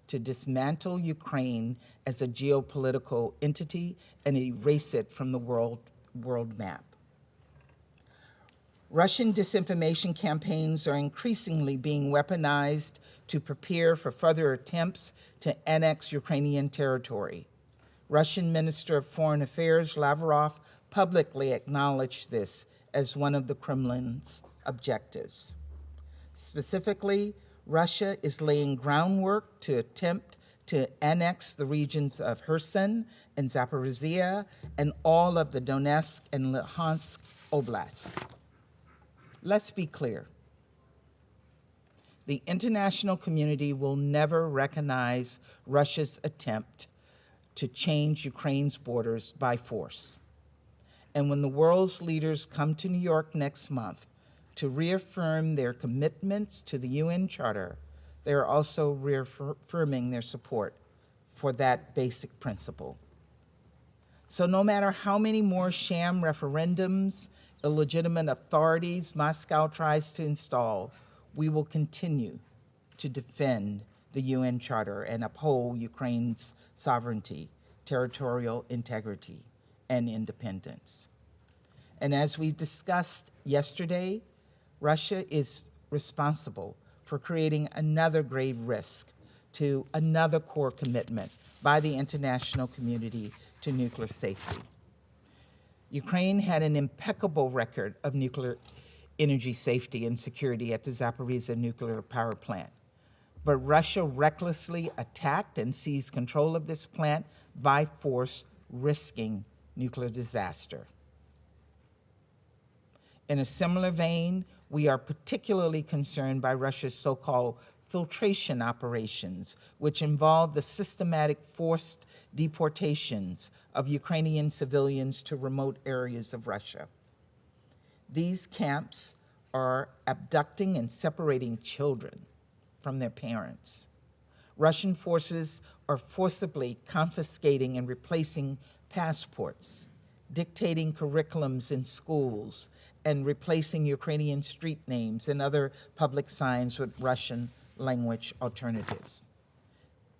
to dismantle Ukraine as a geopolitical entity and erase it from the world map. Russian disinformation campaigns are increasingly being weaponized to prepare for further attempts to annex Ukrainian territory. Russian Minister of Foreign Affairs Lavrov publicly acknowledged this as one of the Kremlin's objectives. Specifically, Russia is laying groundwork to attempt to annex the regions of Kherson and Zaporizhia and all of the Donetsk and Luhansk oblasts. Let's be clear. The international community will never recognize Russia's attempt to change Ukraine's borders by force. And when the world's leaders come to New York next month to reaffirm their commitments to the UN Charter, they are also reaffirming their support for that basic principle. So no matter how many more sham referendums, illegitimate authorities Moscow tries to install, we will continue to defend the UN Charter and uphold Ukraine's sovereignty, territorial integrity, and independence. And as we discussed yesterday, Russia is responsible for creating another grave risk to another core commitment by the international community to nuclear safety. Ukraine had an impeccable record of nuclear energy safety and security at the Zaporizhzhia nuclear power plant. But Russia recklessly attacked and seized control of this plant by force, risking nuclear disaster. In a similar vein, we are particularly concerned by Russia's so-called filtration operations, which involve the systematic forced deportations of Ukrainian civilians to remote areas of Russia. These camps are abducting and separating children from their parents. Russian forces are forcibly confiscating and replacing passports, dictating curriculums in schools, and replacing Ukrainian street names and other public signs with Russian language alternatives.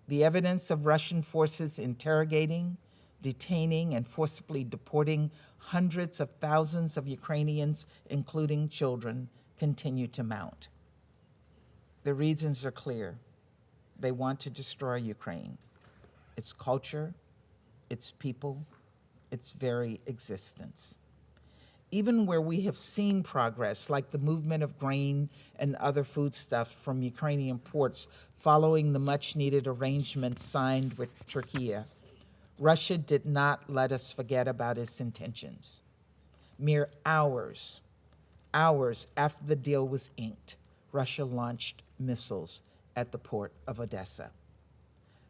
The evidence of Russian forces interrogating, detaining, and forcibly deporting hundreds of thousands of Ukrainians, including children, continue to mount. The reasons are clear. They want to destroy Ukraine, its culture, its people, its very existence. Even where we have seen progress, like the movement of grain and other foodstuffs from Ukrainian ports following the much-needed arrangement signed with Turkey, Russia did not let us forget about its intentions. Mere hours after the deal was inked, Russia launched missiles at the port of Odessa.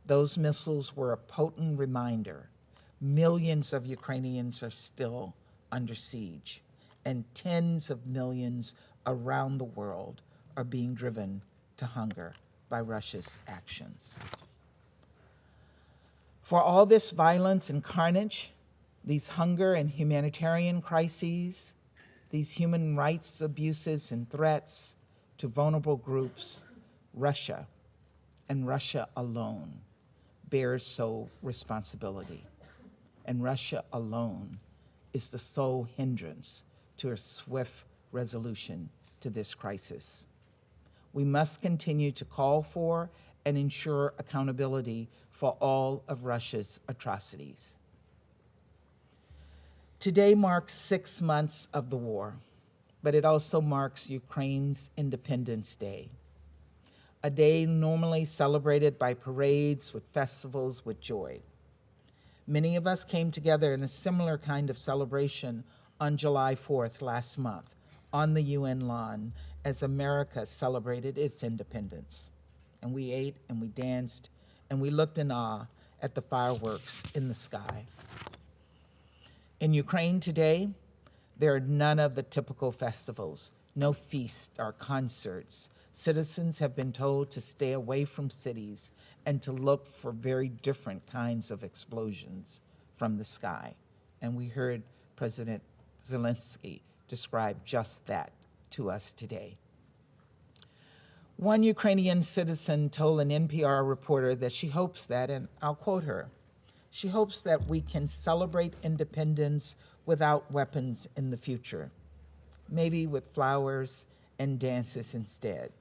Those missiles were a potent reminder millions of Ukrainians are still under siege, and tens of millions around the world are being driven to hunger by Russia's actions. For all this violence and carnage, these hunger and humanitarian crises, these human rights abuses and threats to vulnerable groups, Russia, and Russia alone, bears sole responsibility. And Russia alone is the sole hindrance to a swift resolution to this crisis. We must continue to call for and ensure accountability for all of Russia's atrocities. Today marks 6 months of the war, but it also marks Ukraine's Independence Day, a day normally celebrated by parades with festivals with joy. Many of us came together in a similar kind of celebration on July 4th last month on the UN lawn as America celebrated its independence. And we ate and we danced and we looked in awe at the fireworks in the sky. In Ukraine today, there are none of the typical festivals, no feasts or concerts. Citizens have been told to stay away from cities and to look for very different kinds of explosions from the sky. And we heard President Zelenskyy describe just that to us today. One Ukrainian citizen told an NPR reporter that she hopes that, and I'll quote her, she hopes that we can celebrate independence without weapons in the future, maybe with flowers and dances instead.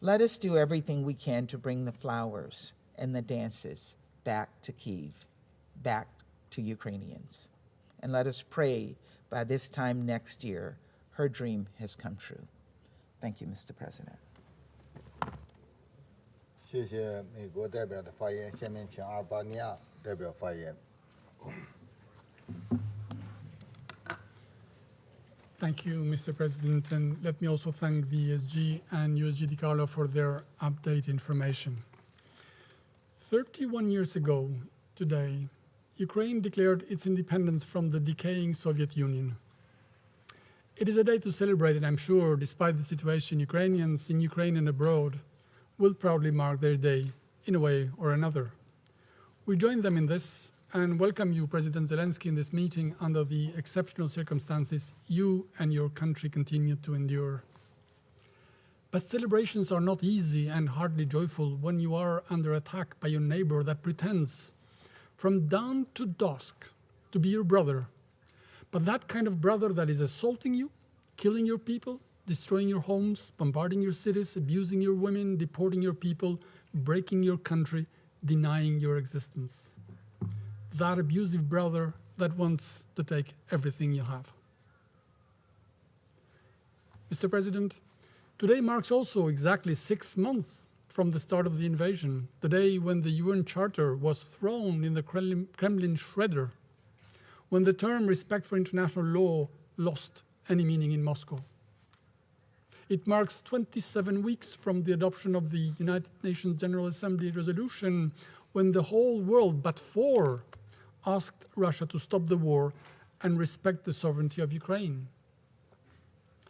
Let us do everything we can to bring the flowers and the dances back to Kyiv, back to Ukrainians. And let us pray by this time next year, her dream has come true. Thank you, Mr. President. 谢谢美国代表的发言，下面请阿尔巴尼亚代表发言。Thank you, Mr. President, and let me also thank the ESG and USG DiCarlo for their update information. 31 years ago today, Ukraine declared its independence from the decaying Soviet Union. It is a day to celebrate, and I'm sure, despite the situation, Ukrainians in Ukraine and abroad will proudly mark their day in a way or another. We join them in this and welcome you, President Zelenskyy, in this meeting under the exceptional circumstances you and your country continue to endure. But celebrations are not easy and hardly joyful when you are under attack by your neighbor that pretends from dawn to dusk to be your brother, but that kind of brother that is assaulting you, killing your people, destroying your homes, bombarding your cities, abusing your women, deporting your people, breaking your country, denying your existence. That abusive brother that wants to take everything you have. Mr. President, today marks also exactly 6 months from the start of the invasion, the day when the UN Charter was thrown in the Kremlin shredder, when the term respect for international law lost any meaning in Moscow. It marks 27 weeks from the adoption of the United Nations General Assembly resolution when the whole world but 4 asked Russia to stop the war and respect the sovereignty of Ukraine.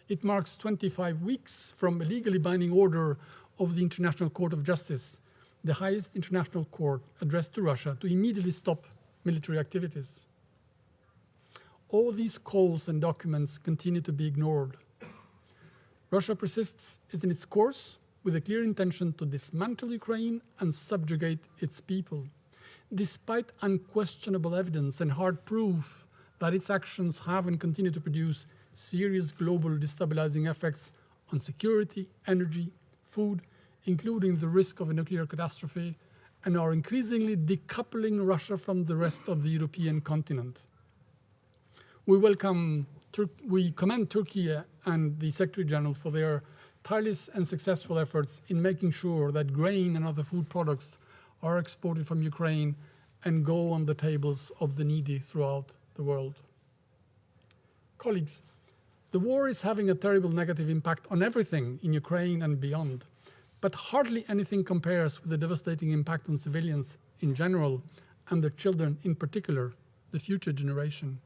It marks 25 weeks from a legally binding order of the International Court of Justice, the highest international court addressed to Russia to immediately stop military activities. All these calls and documents continue to be ignored. Russia persists in its course with a clear intention to dismantle Ukraine and subjugate its people, despite unquestionable evidence and hard proof that its actions have and continue to produce serious global destabilizing effects on security, energy, food, including the risk of a nuclear catastrophe, and are increasingly decoupling Russia from the rest of the European continent. We commend Turkey and the Secretary General for their tireless and successful efforts in making sure that grain and other food products are exported from Ukraine and go on the tables of the needy throughout the world. Colleagues, the war is having a terrible negative impact on everything in Ukraine and beyond, but hardly anything compares with the devastating impact on civilians in general and their children in particular, the future generation.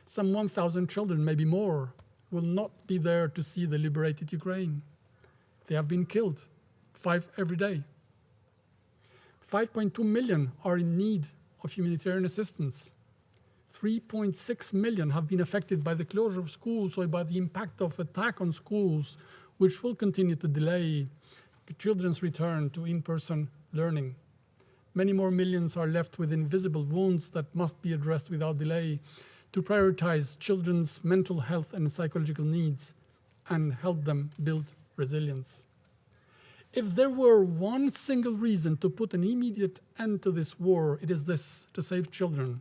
Some 1,000 children, maybe more, will not be there to see the liberated Ukraine. They have been killed, 5 every day. 5.2 million are in need of humanitarian assistance. 3.6 million have been affected by the closure of schools or by the impact of attack on schools, which will continue to delay children's return to in-person learning. Many more millions are left with invisible wounds that must be addressed without delay to prioritize children's mental health and psychological needs and help them build resilience. If there were one single reason to put an immediate end to this war, it is this: to save children,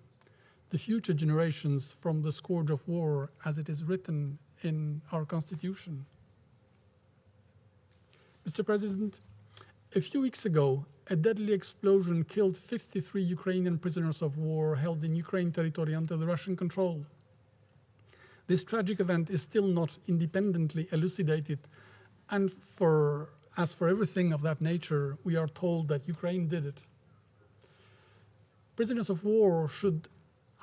the future generations, from the scourge of war, as it is written in our Constitution. Mr. President, a few weeks ago, a deadly explosion killed 53 Ukrainian prisoners of war held in Ukraine territory under the Russian control. This tragic event is still not independently elucidated, and as for everything of that nature, we are told that Ukraine did it. Prisoners of war should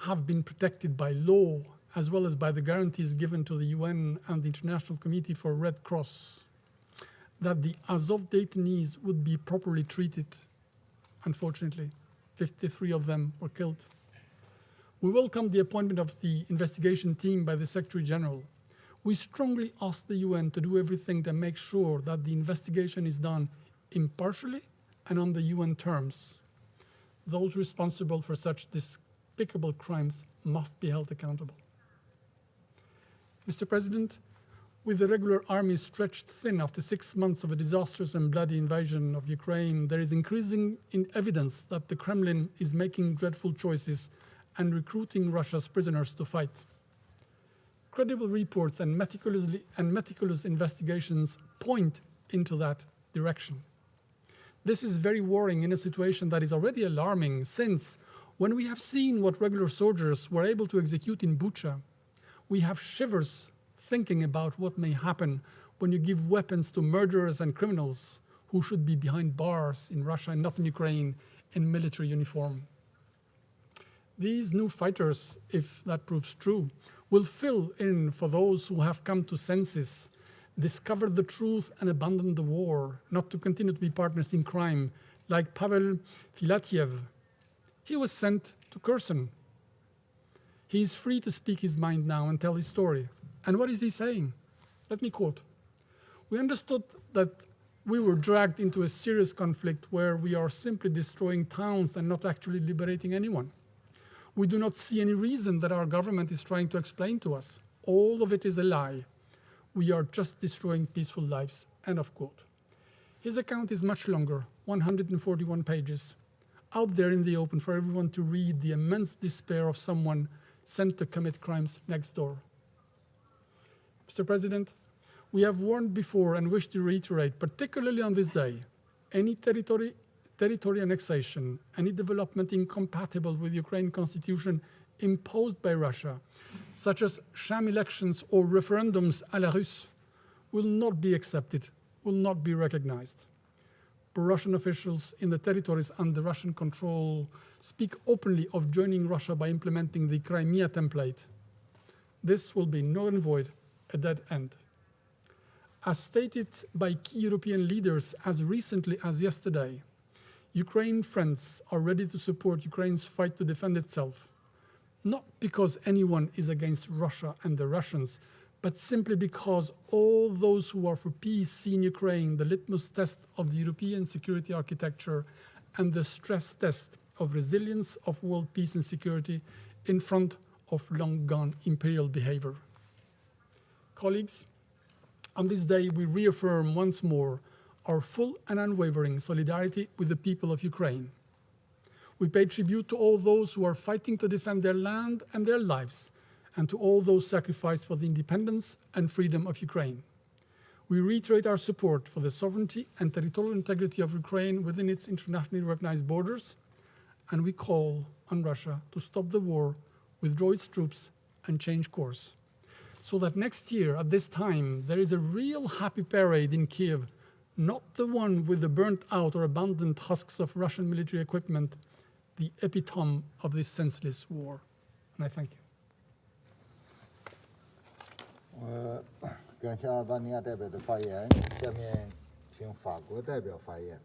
have been protected by law, as well as by the guarantees given to the UN and the International Committee for Red Cross, that the Azov detainees would be properly treated. Unfortunately, 53 of them were killed. We welcome the appointment of the investigation team by the Secretary General. We strongly ask the UN to do everything to make sure that the investigation is done impartially and on the UN terms. Those responsible for such despicable crimes must be held accountable. Mr. President, with the regular army stretched thin after 6 months of a disastrous and bloody invasion of Ukraine, there is increasing evidence that the Kremlin is making dreadful choices and recruiting Russia's prisoners to fight. Credible reports and meticulous investigations point into that direction. This is very worrying in a situation that is already alarming, since when we have seen what regular soldiers were able to execute in Bucha, we have shivers thinking about what may happen when you give weapons to murderers and criminals who should be behind bars in Russia and not in Ukraine in military uniform. These new fighters, if that proves true, will fill in for those who have come to senses, discovered the truth and abandoned the war, not to continue to be partners in crime, like Pavel Filatiev. He was sent to Kherson. He is free to speak his mind now and tell his story. And what is he saying? Let me quote. "We understood that we were dragged into a serious conflict where we are simply destroying towns and not actually liberating anyone. We do not see any reason that our government is trying to explain to us. All of it is a lie. We are just destroying peaceful lives." End of quote. His account is much longer, 141 pages, out there in the open for everyone to read, the immense despair of someone sent to commit crimes next door. Mr. President, we have warned before and wish to reiterate, particularly on this day, any territory annexation, any development incompatible with the Ukraine constitution imposed by Russia, such as sham elections or referendums à la Russe, will not be accepted, will not be recognized. Pro-Russian officials in the territories under Russian control speak openly of joining Russia by implementing the Crimea template. This will be null and void, a dead end. As stated by key European leaders as recently as yesterday, Ukraine friends are ready to support Ukraine's fight to defend itself, not because anyone is against Russia and the Russians, but simply because all those who are for peace see in Ukraine the litmus test of the European security architecture and the stress test of resilience of world peace and security in front of long-gone imperial behavior. Colleagues, on this day we reaffirm once more our full and unwavering solidarity with the people of Ukraine. We pay tribute to all those who are fighting to defend their land and their lives, and to all those sacrificed for the independence and freedom of Ukraine. We reiterate our support for the sovereignty and territorial integrity of Ukraine within its internationally recognized borders, and we call on Russia to stop the war, withdraw its troops, and change course, so that next year at this time there is a real happy parade in Kiev, not the one with the burnt out or abandoned husks of Russian military equipment, the epitome of this senseless war. And I thank you. 感谢阿尔巴尼亚代表的发言，下面请法国代表发言。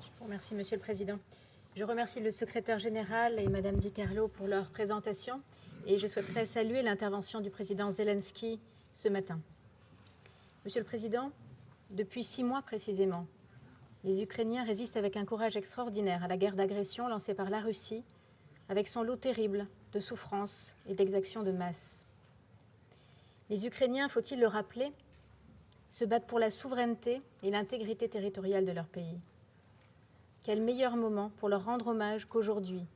Je vous remercie, Monsieur le Président. Je remercie le secrétaire général et Madame Di Carlo pour leur présentation et je souhaiterais saluer l'intervention du président Zelenskyy ce matin. Monsieur le Président, depuis 6 mois précisément, les Ukrainiens résistent avec un courage extraordinaire à la guerre d'agression lancée par la Russie, avec son lot terrible de souffrances et d'exactions de masse. Les Ukrainiens, faut-il le rappeler, se battent pour la souveraineté et l'intégrité territoriale de leur pays. Quel meilleur moment pour leur rendre hommage qu'aujourd'hui,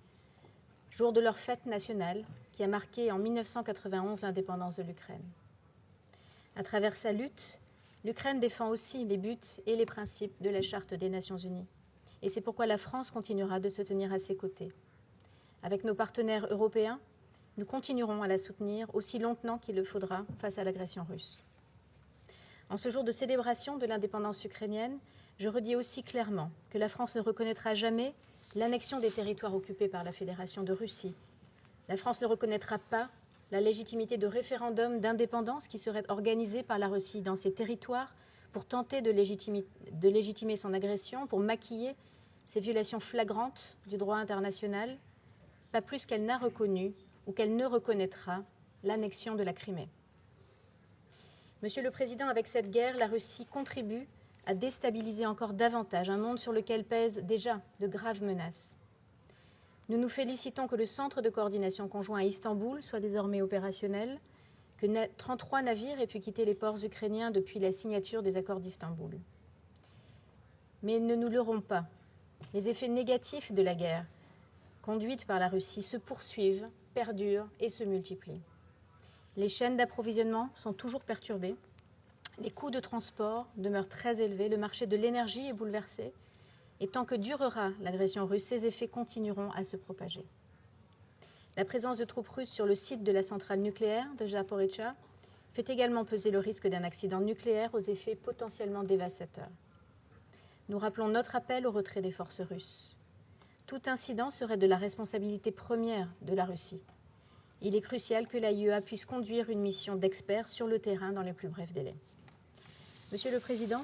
jour de leur fête nationale qui a marqué en 1991 l'indépendance de l'Ukraine. À travers sa lutte, l'Ukraine défend aussi les buts et les principes de la Charte des Nations Unies. Et c'est pourquoi la France continuera de se tenir à ses côtés. Avec nos partenaires européens, nous continuerons à la soutenir aussi longtemps qu'il le faudra face à l'agression russe. En ce jour de célébration de l'indépendance ukrainienne, je redis aussi clairement que la France ne reconnaîtra jamais l'annexion des territoires occupés par la Fédération de Russie. La France ne reconnaîtra pas la légitimité de référendums d'indépendance qui seraient organisés par la Russie dans ces territoires pour tenter de légitimer son agression, pour maquiller ces violations flagrantes du droit international, pas plus qu'elle n'a reconnu ou qu'elle ne reconnaîtra l'annexion de la Crimée. Monsieur le Président, avec cette guerre, la Russie contribue à déstabiliser encore davantage un monde sur lequel pèsent déjà de graves menaces. Nous nous félicitons que le centre de coordination conjoint à Istanbul soit désormais opérationnel, que 33 navires aient pu quitter les ports ukrainiens depuis la signature des accords d'Istanbul. Mais ne nous leurrons pas, les effets négatifs de la guerre conduite par la Russie se poursuivent, perdurent et se multiplient. Les chaînes d'approvisionnement sont toujours perturbées, les coûts de transport demeurent très élevés, le marché de l'énergie est bouleversé, et tant que durera l'agression russe, ces effets continueront à se propager. La présence de troupes russes sur le site de la centrale nucléaire de Zaporijjia fait également peser le risque d'un accident nucléaire aux effets potentiellement dévastateurs. Nous rappelons notre appel au retrait des forces russes. Tout incident serait de la responsabilité première de la Russie. Il est crucial que l'AIEA puisse conduire une mission d'experts sur le terrain dans les plus brefs délais. Monsieur le Président,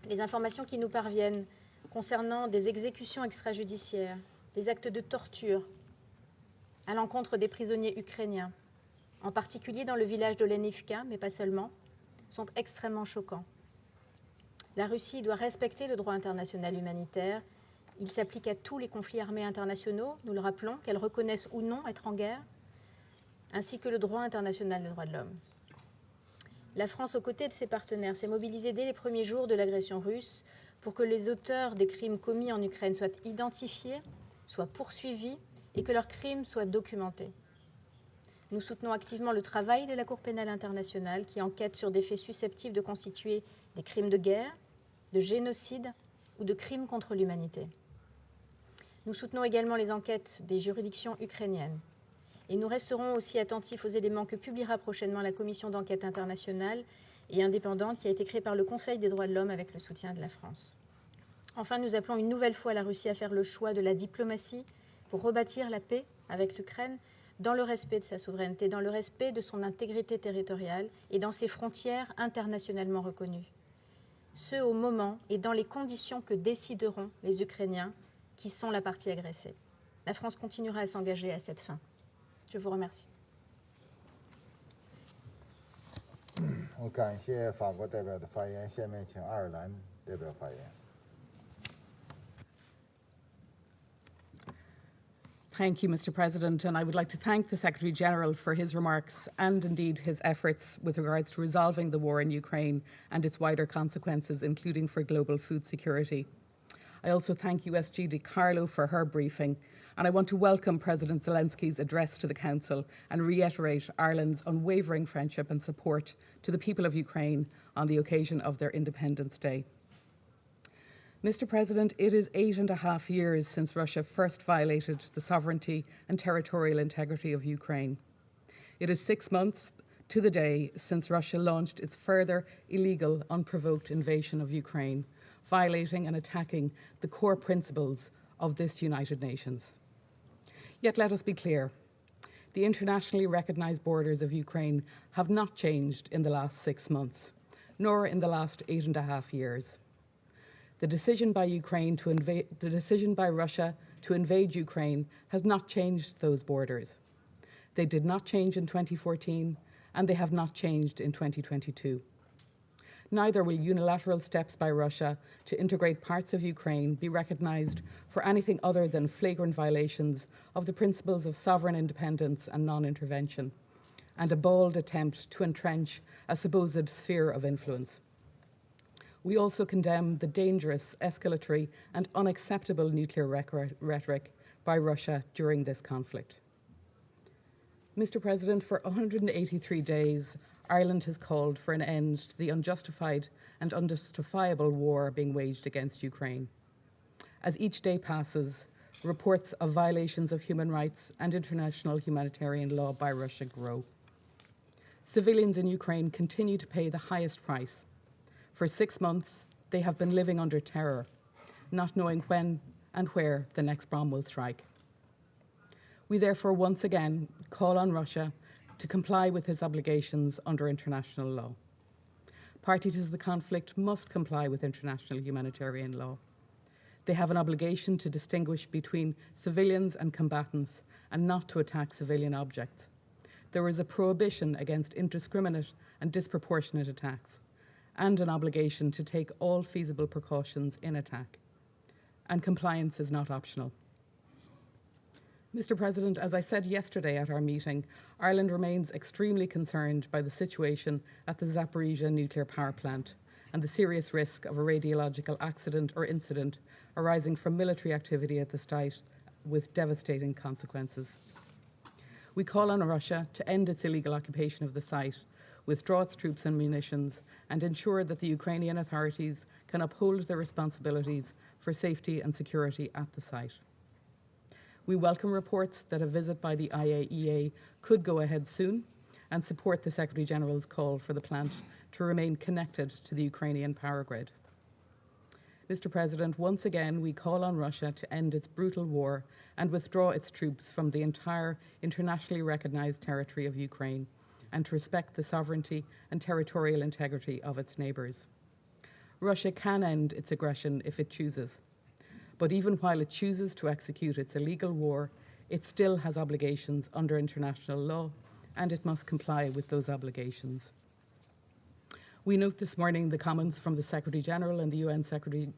les informations qui nous parviennent concernant des exécutions extrajudiciaires, des actes de torture à l'encontre des prisonniers ukrainiens, en particulier dans le village de Lenivka, mais pas seulement, sont extrêmement choquants. La Russie doit respecter le droit international humanitaire. Il s'applique à tous les conflits armés internationaux, nous le rappelons, qu'elles reconnaissent ou non être en guerre, ainsi que le droit international des droits de l'homme. La France, aux côtés de ses partenaires, s'est mobilisée dès les premiers jours de l'agression russe pour que les auteurs des crimes commis en Ukraine soient identifiés, soient poursuivis et que leurs crimes soient documentés. Nous soutenons activement le travail de la Cour pénale internationale qui enquête sur des faits susceptibles de constituer des crimes de guerre, de génocide ou de crimes contre l'humanité. Nous soutenons également les enquêtes des juridictions ukrainiennes. Et nous resterons aussi attentifs aux éléments que publiera prochainement la commission d'enquête internationale et indépendante qui a été créée par le Conseil des droits de l'homme avec le soutien de la France. Enfin, nous appelons une nouvelle fois la Russie à faire le choix de la diplomatie pour rebâtir la paix avec l'Ukraine dans le respect de sa souveraineté, dans le respect de son intégrité territoriale et dans ses frontières internationalement reconnues. Ce au moment et dans les conditions que décideront les Ukrainiens qui sont la partie agressée. La France continuera à s'engager à cette fin. Je vous remercie. 我感谢法国代表的发言，下面请爱尔兰代表发言。Thank you, Mr. President, and I would like to thank the Secretary-General for his remarks and indeed his efforts with regards to resolving the war in Ukraine and its wider consequences, including for global food security. I also thank USG DiCarlo for her briefing, and I want to welcome President Zelensky's address to the Council and reiterate Ireland's unwavering friendship and support to the people of Ukraine on the occasion of their Independence Day. Mr. President, it is 8.5 years since Russia first violated the sovereignty and territorial integrity of Ukraine. It is 6 months to the day since Russia launched its further illegal, unprovoked invasion of Ukraine, violating and attacking the core principles of this United Nations. Yet let us be clear, the internationally recognised borders of Ukraine have not changed in the last 6 months, nor in the last 8.5 years. The decision by Russia to invade Ukraine has not changed those borders. They did not change in 2014, and they have not changed in 2022. Neither will unilateral steps by Russia to integrate parts of Ukraine be recognised for anything other than flagrant violations of the principles of sovereign independence and non-intervention, and a bold attempt to entrench a supposed sphere of influence. We also condemn the dangerous, escalatory and unacceptable nuclear rhetoric by Russia during this conflict. Mr. President, for 183 days, Ireland has called for an end to the unjustified and unjustifiable war being waged against Ukraine. As each day passes, reports of violations of human rights and international humanitarian law by Russia grow. Civilians in Ukraine continue to pay the highest price. For 6 months, they have been living under terror, not knowing when and where the next bomb will strike. We therefore once again call on Russia to comply with its obligations under international law. Parties to the conflict must comply with international humanitarian law. They have an obligation to distinguish between civilians and combatants and not to attack civilian objects. There is a prohibition against indiscriminate and disproportionate attacks, and an obligation to take all feasible precautions in attack. And compliance is not optional. Mr. President, as I said yesterday at our meeting, Ireland remains extremely concerned by the situation at the Zaporizhzhia nuclear power plant and the serious risk of a radiological accident or incident arising from military activity at the site with devastating consequences. We call on Russia to end its illegal occupation of the site, withdraw its troops and munitions, and ensure that the Ukrainian authorities can uphold their responsibilities for safety and security at the site. We welcome reports that a visit by the IAEA could go ahead soon and support the Secretary-General's call for the plant to remain connected to the Ukrainian power grid. Mr. President, once again, we call on Russia to end its brutal war and withdraw its troops from the entire internationally recognised territory of Ukraine and to respect the sovereignty and territorial integrity of its neighbours. Russia can end its aggression if it chooses. But even while it chooses to execute its illegal war, it still has obligations under international law, and it must comply with those obligations. We note this morning the comments from the Secretary-General and the UN Secretary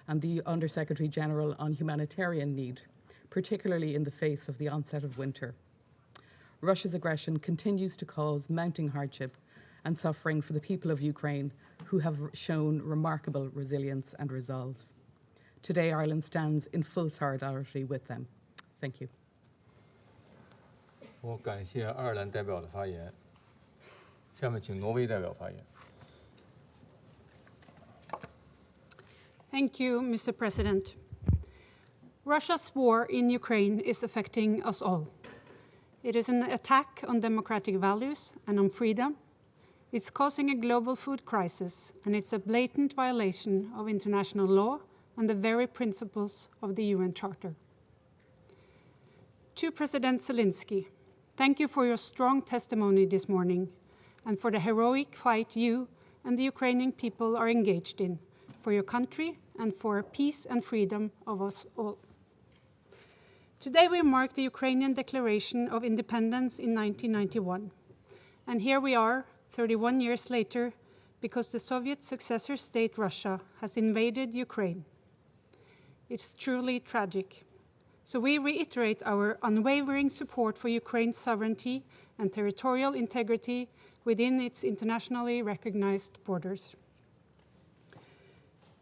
and the Under-Secretary-General on humanitarian need, particularly in the face of the onset of winter. Russia's aggression continues to cause mounting hardship and suffering for the people of Ukraine, who have shown remarkable resilience and resolve. Today, Ireland stands in full solidarity with them. Thank you. 我感谢爱尔兰代表的发言。下面请挪威代表发言。Thank you, Mr. President. Russia's war in Ukraine is affecting us all. It is an attack on democratic values and on freedom. It's causing a global food crisis, and it's a blatant violation of international law and the very principles of the UN Charter. To President Zelenskyy, thank you for your strong testimony this morning and for the heroic fight you and the Ukrainian people are engaged in for your country and for peace and freedom of us all. Today we mark the Ukrainian Declaration of Independence in 1991, and here we are 31 years later because the Soviet successor state Russia has invaded Ukraine. It's truly tragic. So we reiterate our unwavering support for Ukraine's sovereignty and territorial integrity within its internationally recognized borders.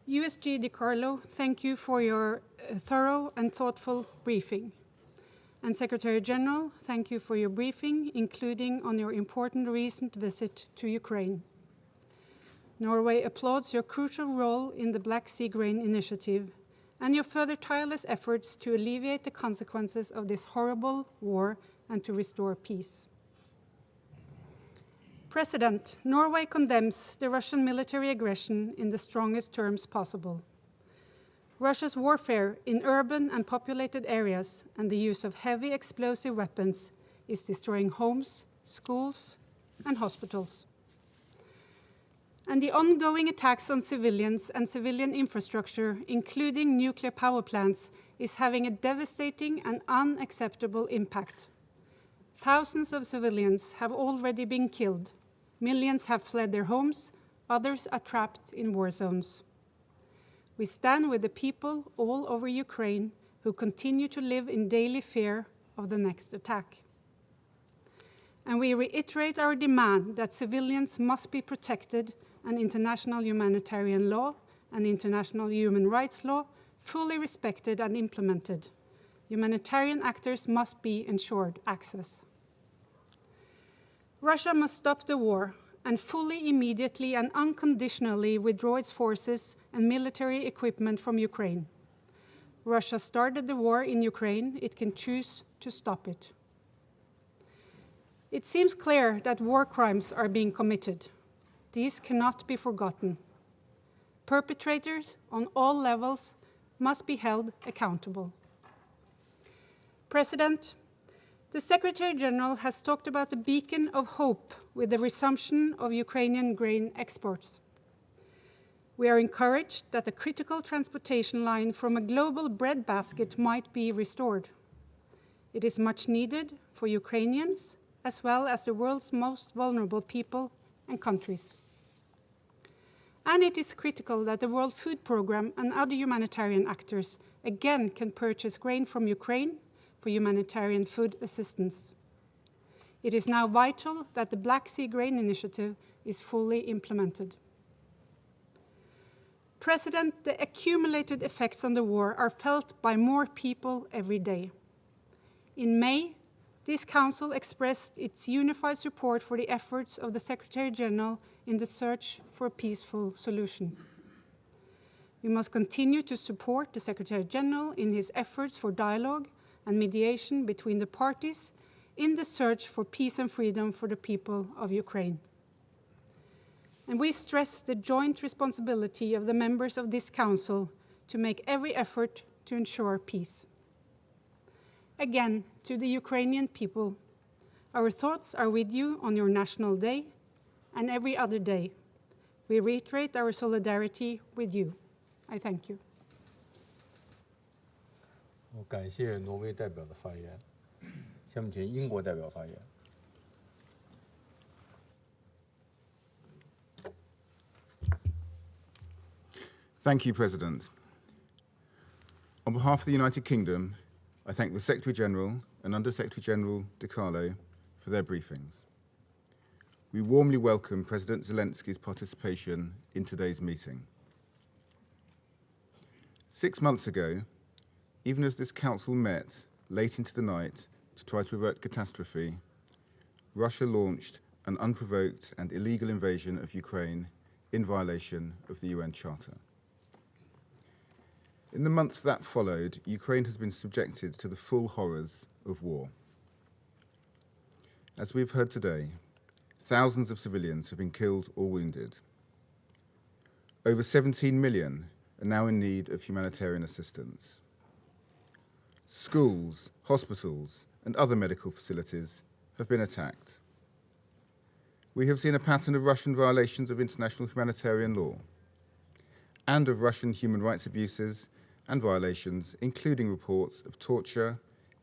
USG DiCarlo, thank you for your thorough and thoughtful briefing. And Secretary General, thank you for your briefing, including on your important recent visit to Ukraine. Norway applauds your crucial role in the Black Sea Grain Initiative and your further tireless efforts to alleviate the consequences of this horrible war and to restore peace. President, Norway condemns the Russian military aggression in the strongest terms possible. Russia's warfare in urban and populated areas and the use of heavy explosive weapons is destroying homes, schools, and hospitals. And the ongoing attacks on civilians and civilian infrastructure, including nuclear power plants, is having a devastating and unacceptable impact. Thousands of civilians have already been killed. Millions have fled their homes. Others are trapped in war zones. We stand with the people all over Ukraine who continue to live in daily fear of the next attack. And we reiterate our demand that civilians must be protected and international humanitarian law and international human rights law fully respected and implemented. Humanitarian actors must be ensured access. Russia must stop the war and fully, immediately, and unconditionally withdraw its forces and military equipment from Ukraine. Russia started the war in Ukraine. It can choose to stop it. It seems clear that war crimes are being committed. These cannot be forgotten. Perpetrators on all levels must be held accountable. President, the Secretary General has talked about the beacon of hope with the resumption of Ukrainian grain exports. We are encouraged that the critical transportation line from a global breadbasket might be restored. It is much needed for Ukrainians as well as the world's most vulnerable people and countries. And it is critical that the World Food Programme and other humanitarian actors again can purchase grain from Ukraine for humanitarian food assistance. It is now vital that the Black Sea Grain Initiative is fully implemented. President, the accumulated effects on the war are felt by more people every day. In May, this Council expressed its unified support for the efforts of the Secretary General in the search for a peaceful solution. We must continue to support the Secretary General in his efforts for dialogue and mediation between the parties in the search for peace and freedom for the people of Ukraine. And we stress the joint responsibility of the members of this Council to make every effort to ensure peace. Again, to the Ukrainian people, our thoughts are with you on your National Day and every other day. We reiterate our solidarity with you. I thank you. 我感谢挪威代表的发言，下面请英国代表发言。Thank you, President. On behalf of the United Kingdom, I thank the Secretary-General and Under-Secretary-General DiCarlo for their briefings. We warmly welcome President Zelensky's participation in today's meeting. 6 months ago, even as this Council met late into the night to try to avert catastrophe, Russia launched an unprovoked and illegal invasion of Ukraine in violation of the UN Charter. In the months that followed, Ukraine has been subjected to the full horrors of war. As we've heard today, thousands of civilians have been killed or wounded. Over 17 million are now in need of humanitarian assistance. Schools, hospitals, and other medical facilities have been attacked. We have seen a pattern of Russian violations of international humanitarian law and of Russian human rights abuses and violations, including reports of torture,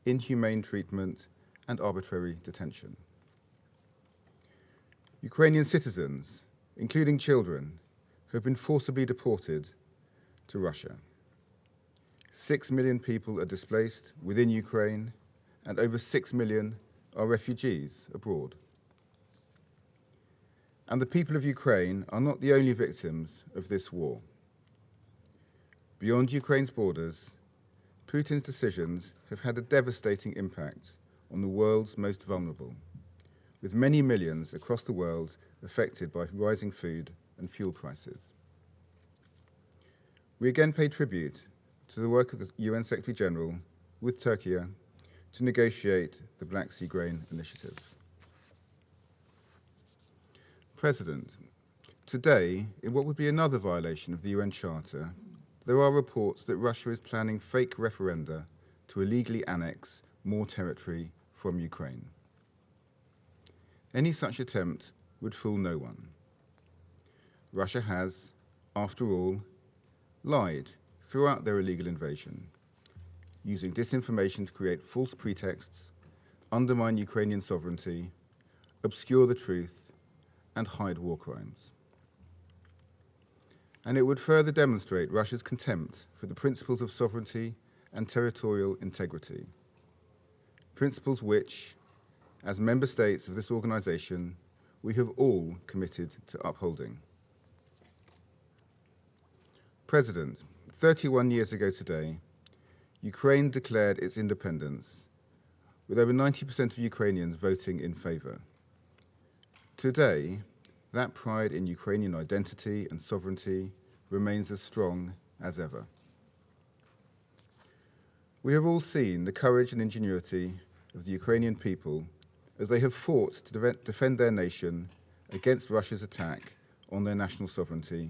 inhumane treatment, and arbitrary detention. Ukrainian citizens, including children, have been forcibly deported to Russia. 6 million people are displaced within Ukraine, and over 6 million are refugees abroad. And the people of Ukraine are not the only victims of this war. Beyond Ukraine's borders, Putin's decisions have had a devastating impact on the world's most vulnerable, with many millions across the world affected by rising food and fuel prices. We again pay tribute to the work of the UN Secretary General with Turkey to negotiate the Black Sea Grain Initiative. President, today, in what would be another violation of the UN Charter, there are reports that Russia is planning fake referenda to illegally annex more territory from Ukraine. Any such attempt would fool no one. Russia has, after all, lied throughout their illegal invasion, using disinformation to create false pretexts, undermine Ukrainian sovereignty, obscure the truth, and hide war crimes. And it would further demonstrate Russia's contempt for the principles of sovereignty and territorial integrity, principles which, as member states of this organization, we have all committed to upholding. President, 31 years ago today, Ukraine declared its independence, with over 90% of Ukrainians voting in favor. Today, that pride in Ukrainian identity and sovereignty remains as strong as ever. We have all seen the courage and ingenuity of the Ukrainian people as they have fought to defend their nation against Russia's attack on their national sovereignty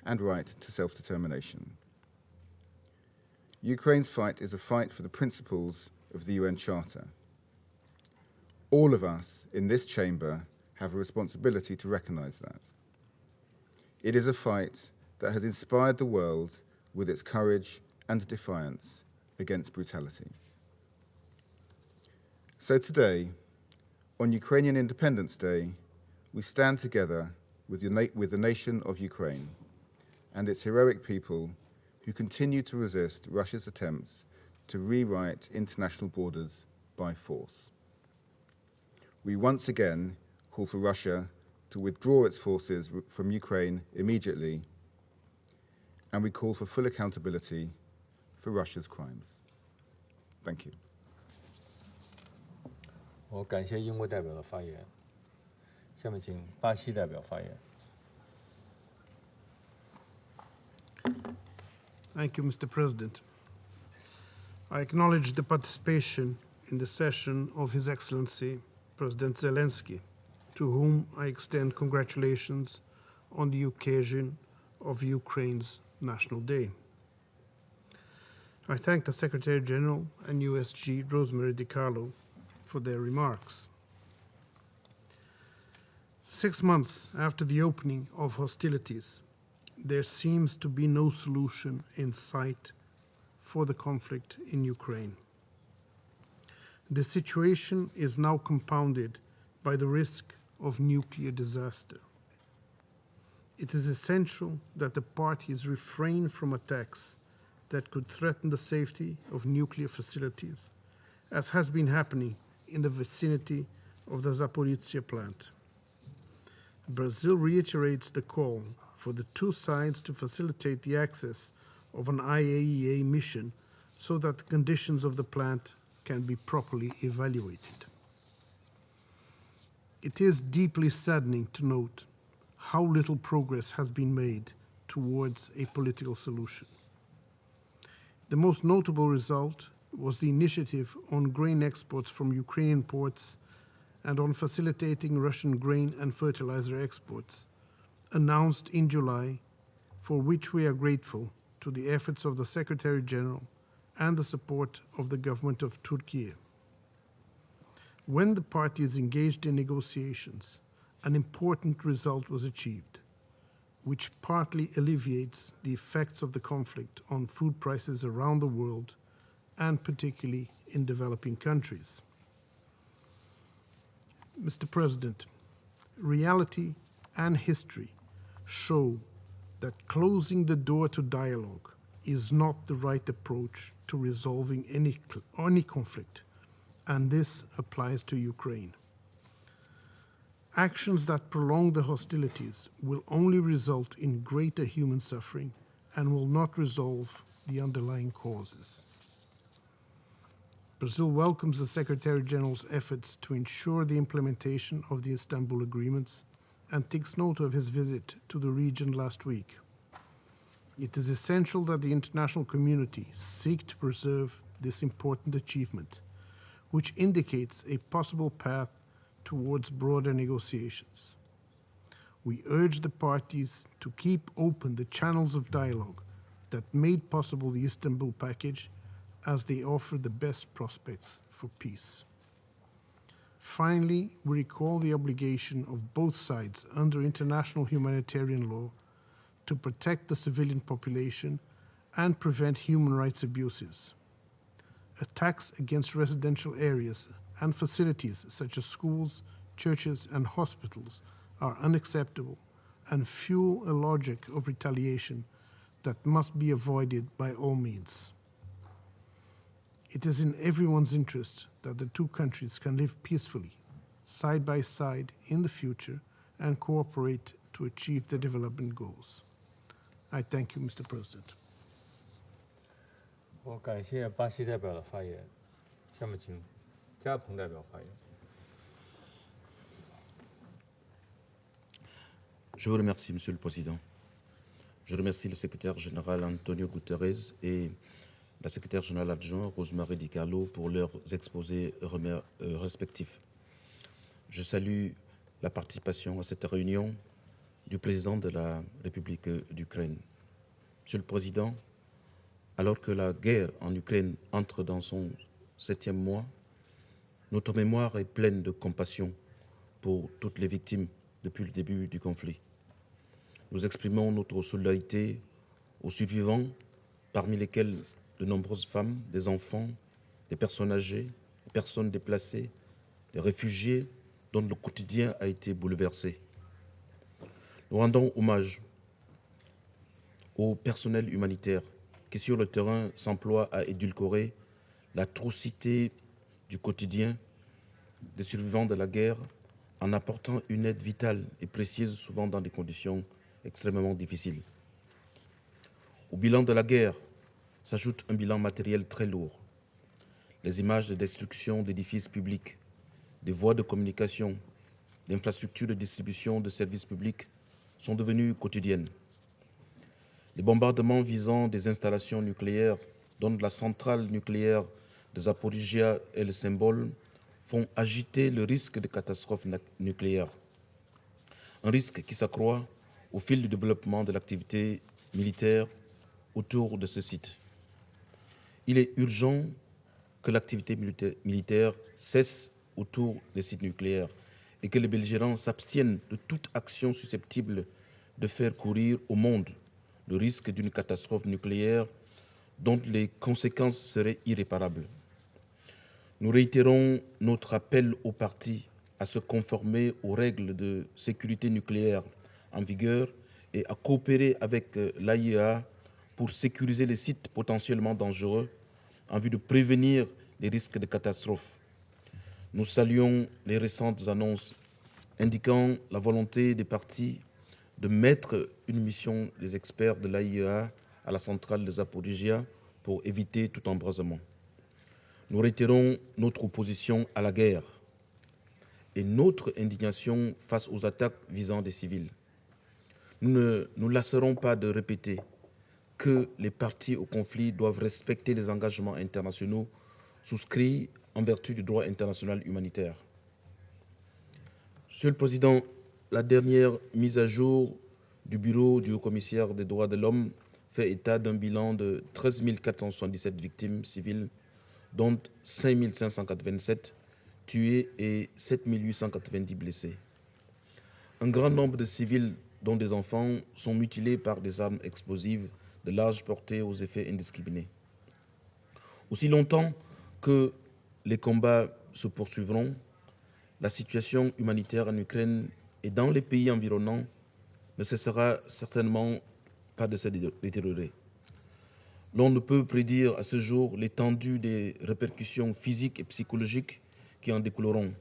and right to self-determination. Ukraine's fight is a fight for the principles of the UN Charter. All of us in this chamber have a responsibility to recognize that. It is a fight that has inspired the world with its courage and defiance against brutality. So today, on Ukrainian Independence Day, we stand together with the nation of Ukraine and its heroic people who continue to resist Russia's attempts to rewrite international borders by force. We once again call for Russia to withdraw its forces from Ukraine immediately, and we call for full accountability for Russia's crimes. Thank you. 我感谢英国代表的发言。下面请巴西代表发言。Thank you, Mr. President. I acknowledge the participation in the session of His Excellency President Zelenskyy, to whom I extend congratulations on the occasion of Ukraine's National Day. I thank the Secretary General and USG Rosemary DiCarlo for their remarks. 6 months after the opening of hostilities, there seems to be no solution in sight for the conflict in Ukraine. The situation is now compounded by the risk of nuclear disaster. It is essential that the parties refrain from attacks that could threaten the safety of nuclear facilities, as has been happening in the vicinity of the Zaporizhzhia plant. Brazil reiterates the call for the two sides to facilitate the access of an IAEA mission so that the conditions of the plant can be properly evaluated. It is deeply saddening to note how little progress has been made towards a political solution. The most notable result was the initiative on grain exports from Ukrainian ports and on facilitating Russian grain and fertilizer exports, announced in July, for which we are grateful to the efforts of the Secretary General and the support of the government of Turkey. When the parties engaged in negotiations, an important result was achieved, which partly alleviates the effects of the conflict on food prices around the world, and particularly in developing countries. Mr. President, reality and history show that closing the door to dialogue is not the right approach to resolving any conflict, and this applies to Ukraine. Actions that prolong the hostilities will only result in greater human suffering and will not resolve the underlying causes. Brazil welcomes the Secretary General's efforts to ensure the implementation of the Istanbul agreements and takes note of his visit to the region last week. It is essential that the international community seek to preserve this important achievement, which indicates a possible path towards broader negotiations. We urge the parties to keep open the channels of dialogue that made possible the Istanbul package, as they offer the best prospects for peace. Finally, we recall the obligation of both sides under international humanitarian law to protect the civilian population and prevent human rights abuses. Attacks against residential areas and facilities such as schools, churches, and hospitals are unacceptable and fuel a logic of retaliation that must be avoided by all means. It is in everyone's interest that the two countries can live peacefully, side by side in the future, and cooperate to achieve the development goals. I thank you, Mr. President. 我感谢巴西代表的发言，下面请加蓬代表发言。Je vous remercie, Monsieur le Président. Je remercie le secrétaire général Antonio Guterres et la secrétaire générale adjointe Rosemary Di Carlo pour leurs exposés respectifs. Je salue la participation à cette réunion du président de la République d'Ukraine. Monsieur le Président, alors que la guerre en Ukraine entre dans son 7e mois, notre mémoire est pleine de compassion pour toutes les victimes depuis le début du conflit. Nous exprimons notre solidarité aux survivants, parmi lesquels de nombreuses femmes, des enfants, des personnes âgées, des personnes déplacées, des réfugiés dont le quotidien a été bouleversé. Nous rendons hommage au personnel humanitaire qui, sur le terrain, s'emploie à édulcorer l'atrocité du quotidien des survivants de la guerre en apportant une aide vitale et précieuse, souvent dans des conditions extrêmement difficiles. Au bilan de la guerre s'ajoute un bilan matériel très lourd. Les images de destruction d'édifices publics, des voies de communication, d'infrastructures de distribution de services publics sont devenues quotidiennes. Les bombardements visant des installations nucléaires, dont la centrale nucléaire de Zaporizhia est le symbole, font agiter le risque de catastrophe nucléaire. Un risque qui s'accroît au fil du développement de l'activité militaire autour de ce site. Il est urgent que l'activité militaire cesse autour des sites nucléaires et que les belligérants s'abstiennent de toute action susceptible de faire courir au monde le risque d'une catastrophe nucléaire dont les conséquences seraient irréparables. Nous réitérons notre appel aux parties à se conformer aux règles de sécurité nucléaire en vigueur et à coopérer avec l'AIEA pour sécuriser les sites potentiellement dangereux en vue de prévenir les risques de catastrophe. Nous saluons les récentes annonces indiquant la volonté des parties de mettre une mission des experts de l'AIEA à la centrale de Zaporizhia pour éviter tout embrasement. Nous réitérons notre opposition à la guerre et notre indignation face aux attaques visant des civils. Nous ne nous lasserons pas de répéter que les parties au conflit doivent respecter les engagements internationaux souscrits en vertu du droit international humanitaire. Monsieur le Président, la dernière mise à jour du Bureau du Haut-Commissaire des droits de l'homme fait état d'un bilan de 13 477 victimes civiles, dont 5 587 tués et 7 890 blessés. Un grand nombre de civils, dont des enfants, sont mutilés par des armes explosives de large portée aux effets indiscriminés. Aussi longtemps que les combats se poursuivront, la situation humanitaire en Ukraine et dans les pays environnants ne cessera certainement pas de se détériorer. L'on ne peut prédire à ce jour l'étendue des répercussions physiques et psychologiques qui en découleront,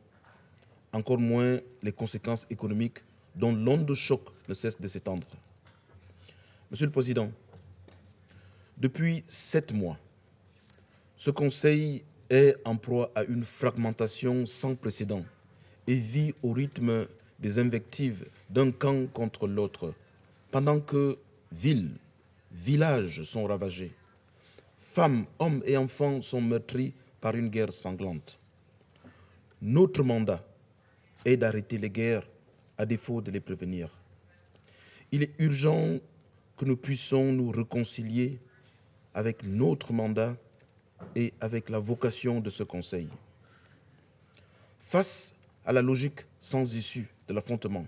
encore moins les conséquences économiques dont l'onde de choc ne cesse de s'étendre. Monsieur le Président, Depuis 7 mois, ce Conseil est en proie à une fragmentation sans précédent et vit au rythme des invectives d'un camp contre l'autre, pendant que villes, villages sont ravagés. Femmes, hommes et enfants sont meurtris par une guerre sanglante. Notre mandat est d'arrêter les guerres à défaut de les prévenir. Il est urgent que nous puissions nous réconcilier avec notre mandat et avec la vocation de ce Conseil. Face à la logique sans issue de l'affrontement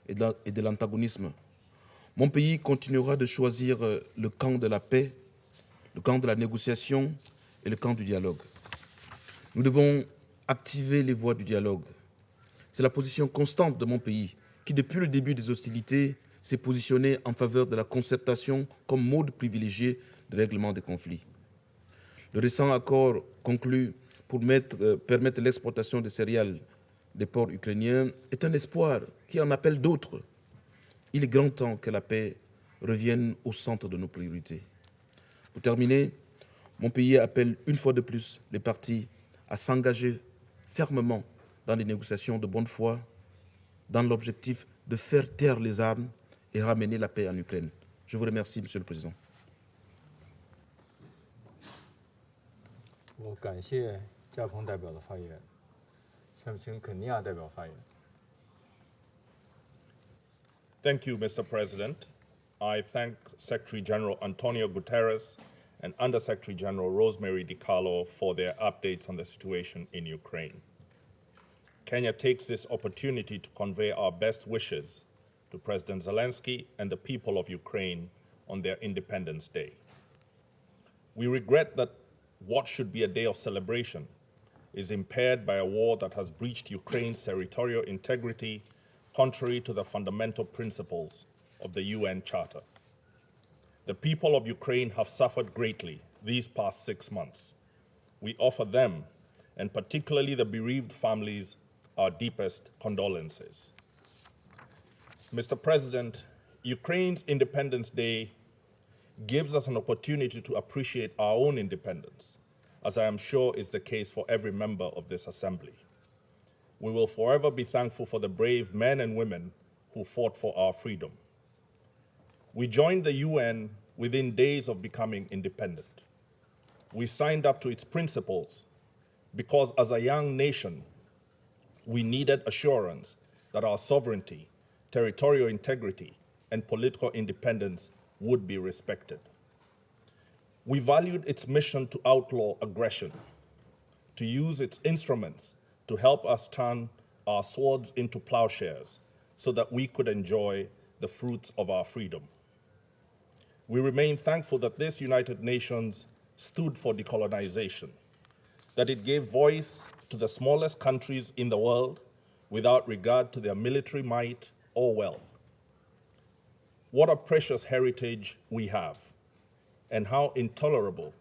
et de l'antagonisme, mon pays continuera de choisir le camp de la paix, le camp de la négociation et le camp du dialogue. Nous devons activer les voies du dialogue. C'est la position constante de mon pays qui, depuis le début des hostilités, s'est positionné en faveur de la concertation comme mode privilégié de règlement des conflits. Le récent accord conclu pour permettre l'exportation de céréales des ports ukrainiens est un espoir qui en appelle d'autres. Il est grand temps que la paix revienne au centre de nos priorités. Pour terminer, mon pays appelle une fois de plus les parties à s'engager fermement dans les négociations de bonne foi, dans l'objectif de faire taire les armes et ramener la paix en Ukraine. Je vous remercie, Monsieur le Président. 我感谢加蓬代表的发言，下面请肯尼亚代表发言。 Thank you, Mr. President. I thank Secretary General Antonio Guterres and Undersecretary General Rosemary DiCarlo for their updates on the situation in Ukraine. Kenya takes this opportunity to convey our best wishes to President Zelenskyy and the people of Ukraine on their Independence Day. We regret that what should be a day of celebration is impaired by a war that has breached Ukraine's territorial integrity, contrary to the fundamental principles of the UN Charter. The people of Ukraine have suffered greatly these past 6 months. We offer them, and particularly the bereaved families, our deepest condolences. Mr. President, Ukraine's Independence Day gives us an opportunity to appreciate our own independence, as I am sure is the case for every member of this assembly. We will forever be thankful for the brave men and women who fought for our freedom. We joined the UN within days of becoming independent. We signed up to its principles because as a young nation, we needed assurance that our sovereignty, territorial integrity, and political independence would be respected. We valued its mission to outlaw aggression, to use its instruments to help us turn our swords into plowshares so that we could enjoy the fruits of our freedom. We remain thankful that this United Nations stood for decolonization, that it gave voice to the smallest countries in the world without regard to their military might or wealth. What a precious heritage we have, and how intolerable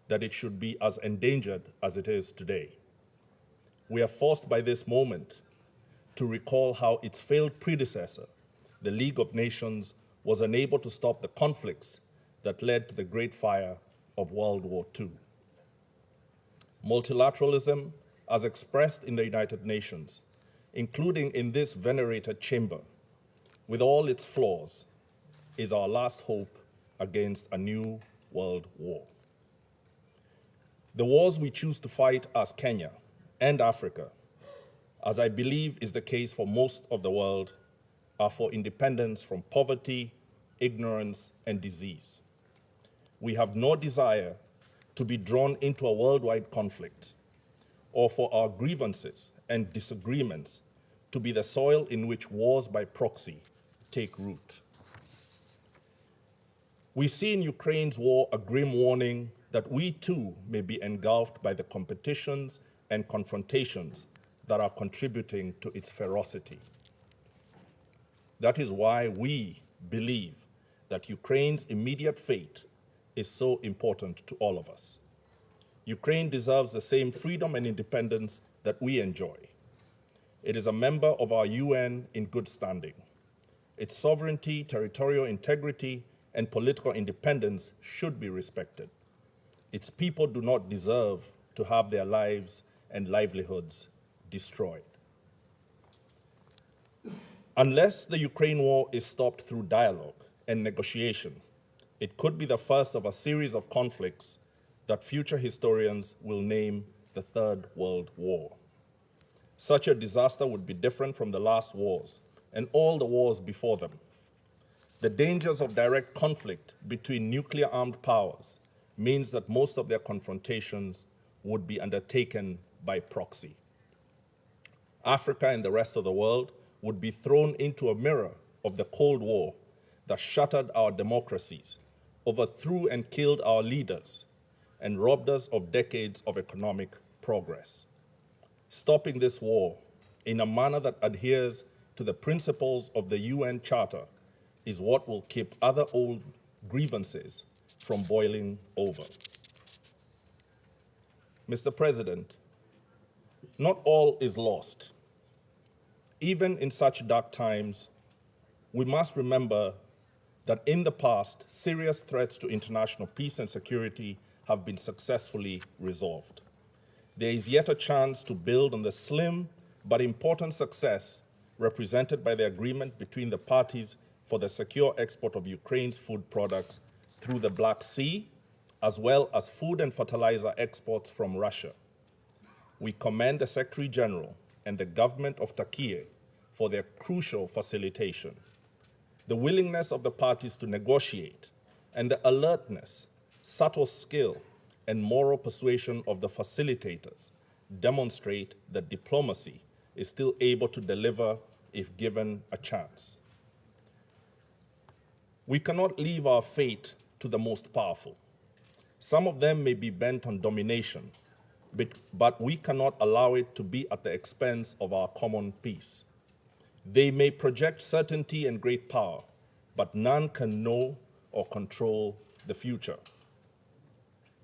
that it should be as endangered as it is today. We are forced by this moment to recall how its failed predecessor, the League of Nations, was unable to stop the conflicts that led to the Great Fire of World War II. Multilateralism, as expressed in the United Nations, including in this venerated chamber, with all its flaws, is our last hope against a new world war. The wars we choose to fight as Kenya and Africa, as I believe is the case for most of the world, are for independence from poverty, ignorance, and disease. We have no desire to be drawn into a worldwide conflict or for our grievances and disagreements to be the soil in which wars by proxy take root. We see in Ukraine's war a grim warning that we too may be engulfed by the competitions and confrontations that are contributing to its ferocity. That is why we believe that Ukraine's immediate fate is so important to all of us. Ukraine deserves the same freedom and independence that we enjoy. It is a member of our UN in good standing. Its sovereignty, territorial integrity, and political independence should be respected. Its people do not deserve to have their lives and livelihoods destroyed. Unless the Ukraine war is stopped through dialogue and negotiation, it could be the first of a series of conflicts that future historians will name the Third World War. Such a disaster would be different from the last wars and all the wars before them. The dangers of direct conflict between nuclear-armed powers means that most of their confrontations would be undertaken by proxy. Africa and the rest of the world would be thrown into a mirror of the Cold War that shattered our democracies, overthrew and killed our leaders, and robbed us of decades of economic progress. Stopping this war in a manner that adheres to the principles of the UN Charter is what will keep other old grievances from boiling over. Mr. President, not all is lost. Even in such dark times, we must remember that in the past, serious threats to international peace and security have been successfully resolved. There is yet a chance to build on the slim but important success represented by the agreement between the parties for the secure export of Ukraine's food products through the Black Sea, as well as food and fertilizer exports from Russia. We commend the Secretary General and the government of Turkey for their crucial facilitation. The willingness of the parties to negotiate and the alertness, subtle skill, and moral persuasion of the facilitators demonstrate that diplomacy is still able to deliver if given a chance. We cannot leave our fate to the most powerful. Some of them may be bent on domination, but we cannot allow it to be at the expense of our common peace. They may project certainty and great power, but none can know or control the future.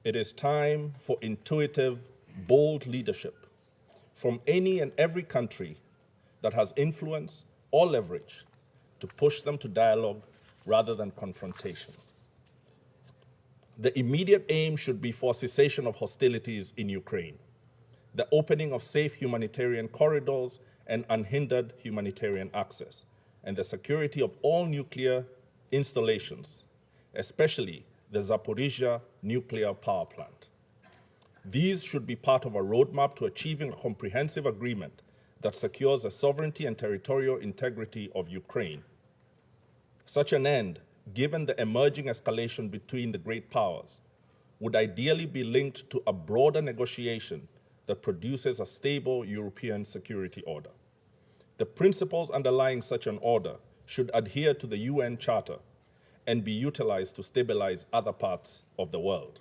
It is time for intuitive, bold leadership from any and every country that has influence or leverage to push them to dialogue rather than confrontation. The immediate aim should be for cessation of hostilities in Ukraine, the opening of safe humanitarian corridors and unhindered humanitarian access, and the security of all nuclear installations, especially the Zaporizhzhia nuclear power plant. These should be part of a roadmap to achieving a comprehensive agreement that secures the sovereignty and territorial integrity of Ukraine. Such an end, given the emerging escalation between the great powers, would ideally be linked to a broader negotiation that produces a stable European security order. The principles underlying such an order should adhere to the UN Charter and be utilized to stabilize other parts of the world.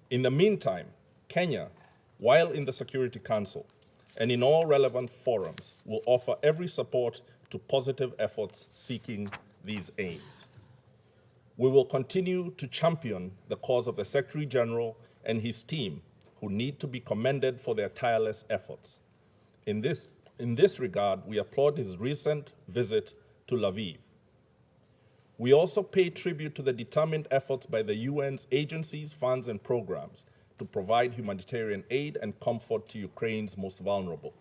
In the meantime, Kenya, while in the Security Council and in all relevant forums, will offer every support to positive efforts seeking these aims. We will continue to champion the cause of the Secretary General and his team, who need to be commended for their tireless efforts. In this regard, we applaud his recent visit to Lviv. We also pay tribute to the determined efforts by the UN's agencies, funds, and programs to provide humanitarian aid and comfort to Ukraine's most vulnerable.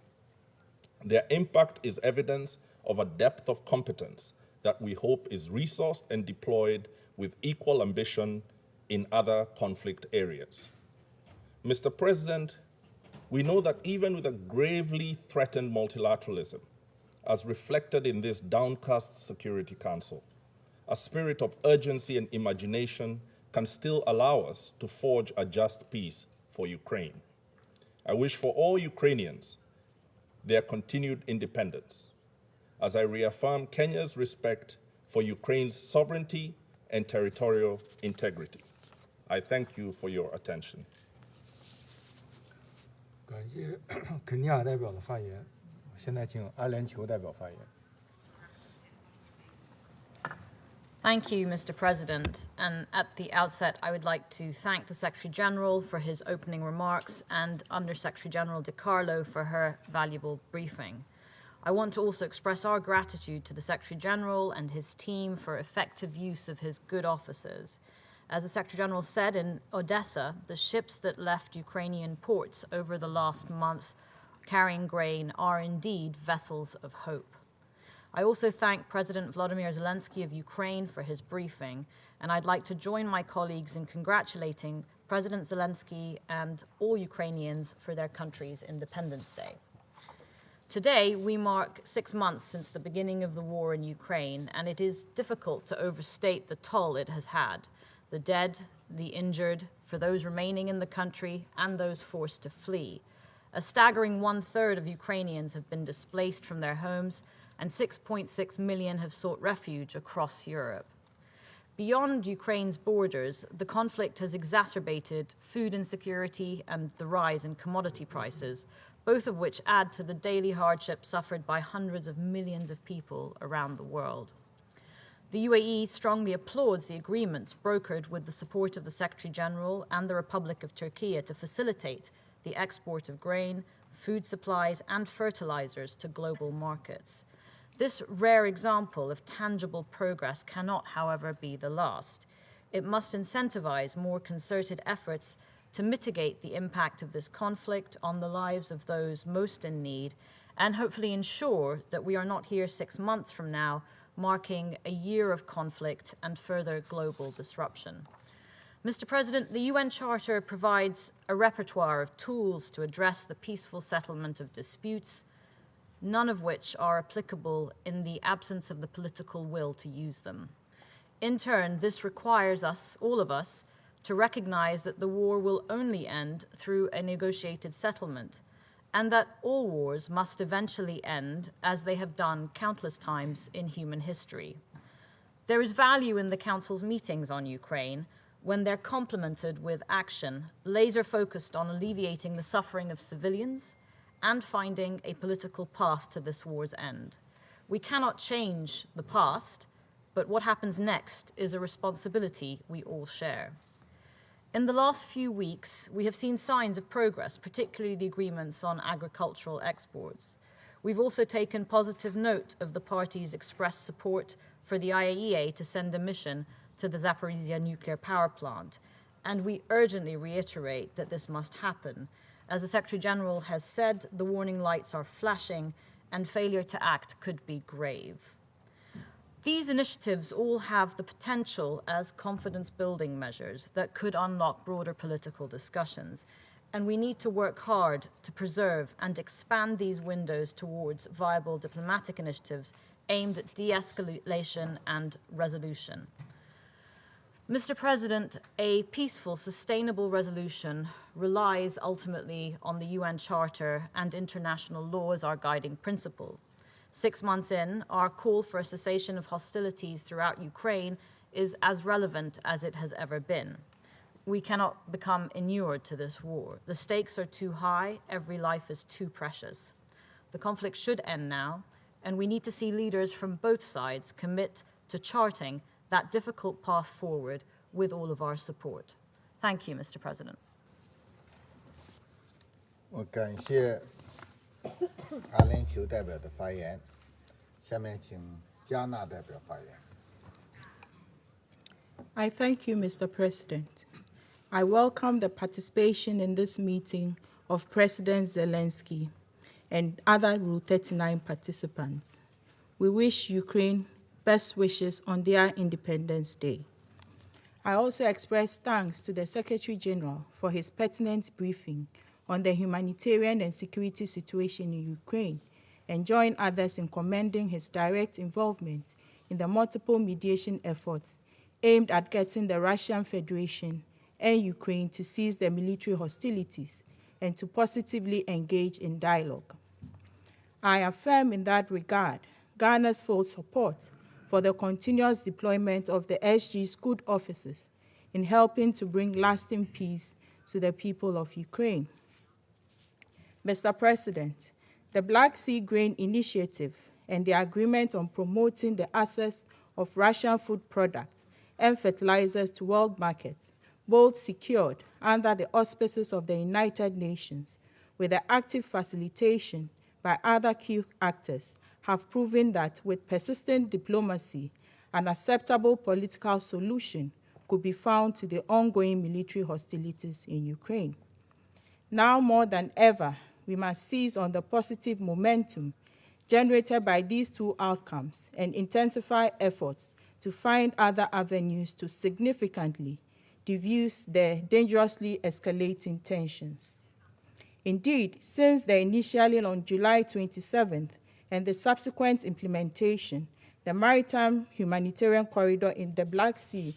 Their impact is evidence of a depth of competence that we hope is resourced and deployed with equal ambition in other conflict areas. Mr. President, we know that even with a gravely threatened multilateralism, as reflected in this downcast Security Council, a spirit of urgency and imagination can still allow us to forge a just peace for Ukraine. I wish for all Ukrainians their continued independence, as I reaffirm Kenya's respect for Ukraine's sovereignty and territorial integrity. I thank you for your attention. 感谢肯尼亚代表的发言，现在请阿联酋代表发言。 Thank you, Mr. President. And at the outset, I would like to thank the Secretary General for his opening remarks and Under Secretary General De Carlo for her valuable briefing. I want to also express our gratitude to the Secretary General and his team for effective use of his good offices. As the Secretary General said in Odessa, the ships that left Ukrainian ports over the last month carrying grain are indeed vessels of hope. I also thank President Volodymyr Zelenskyy of Ukraine for his briefing, and I'd like to join my colleagues in congratulating President Zelenskyy and all Ukrainians for their country's Independence Day. Today, we mark 6 months since the beginning of the war in Ukraine, and it is difficult to overstate the toll it has had. The dead, the injured, for those remaining in the country, and those forced to flee. A staggering 1/3 of Ukrainians have been displaced from their homes, and 6.6 million have sought refuge across Europe. Beyond Ukraine's borders, the conflict has exacerbated food insecurity and the rise in commodity prices, both of which add to the daily hardship suffered by hundreds of millions of people around the world. The UAE strongly applauds the agreements brokered with the support of the Secretary General and the Republic of Turkey to facilitate the export of grain, food supplies, and fertilizers to global markets. This rare example of tangible progress cannot, however, be the last. It must incentivize more concerted efforts to mitigate the impact of this conflict on the lives of those most in need, and hopefully ensure that we are not here 6 months from now, marking a year of conflict and further global disruption. Mr. President, the UN Charter provides a repertoire of tools to address the peaceful settlement of disputes, none of which are applicable in the absence of the political will to use them. In turn, this requires us, all of us, to recognize that the war will only end through a negotiated settlement, and that all wars must eventually end, as they have done countless times in human history. There is value in the Council's meetings on Ukraine when they're complemented with action, laser-focused on alleviating the suffering of civilians and finding a political path to this war's end. We cannot change the past, but what happens next is a responsibility we all share. In the last few weeks, we have seen signs of progress, particularly the agreements on agricultural exports. We've also taken positive note of the parties' expressed support for the IAEA to send a mission to the Zaporizhzhia nuclear power plant, and we urgently reiterate that this must happen. As the Secretary General has said, the warning lights are flashing, and failure to act could be grave. These initiatives all have the potential as confidence-building measures that could unlock broader political discussions, and we need to work hard to preserve and expand these windows towards viable diplomatic initiatives aimed at de-escalation and resolution. Mr. President, a peaceful, sustainable resolution relies ultimately on the UN Charter and international law as our guiding principle. 6 months in, our call for a cessation of hostilities throughout Ukraine is as relevant as it has ever been. We cannot become inured to this war. The stakes are too high, every life is too precious. The conflict should end now, and we need to see leaders from both sides commit to charting that difficult path forward with all of our support. Thank you, Mr. President. 我感谢阿联酋代表的发言，下面请加纳代表发言。 I thank you, Mr. President. I welcome the participation in this meeting of President Zelenskyy and other Rule 39 participants. We wish Ukraine best wishes on their Independence Day. I also express thanks to the Secretary General for his pertinent briefing on the humanitarian and security situation in Ukraine, and join others in commending his direct involvement in the multiple mediation efforts aimed at getting the Russian Federation and Ukraine to cease their military hostilities and to positively engage in dialogue. I affirm in that regard Ghana's full support for the continuous deployment of the SG's good officers in helping to bring lasting peace to the people of Ukraine. Mr. President, the Black Sea Grain Initiative and the agreement on promoting the access of Russian food products and fertilizers to world markets, both secured under the auspices of the United Nations, with the active facilitation, by other key actors have proven that with persistent diplomacy, an acceptable political solution could be found to the ongoing military hostilities in Ukraine. Now more than ever, we must seize on the positive momentum generated by these two outcomes and intensify efforts to find other avenues to significantly diffuse the dangerously escalating tensions. Indeed, since the initial on July 27th and the subsequent implementation, the maritime humanitarian corridor in the Black Sea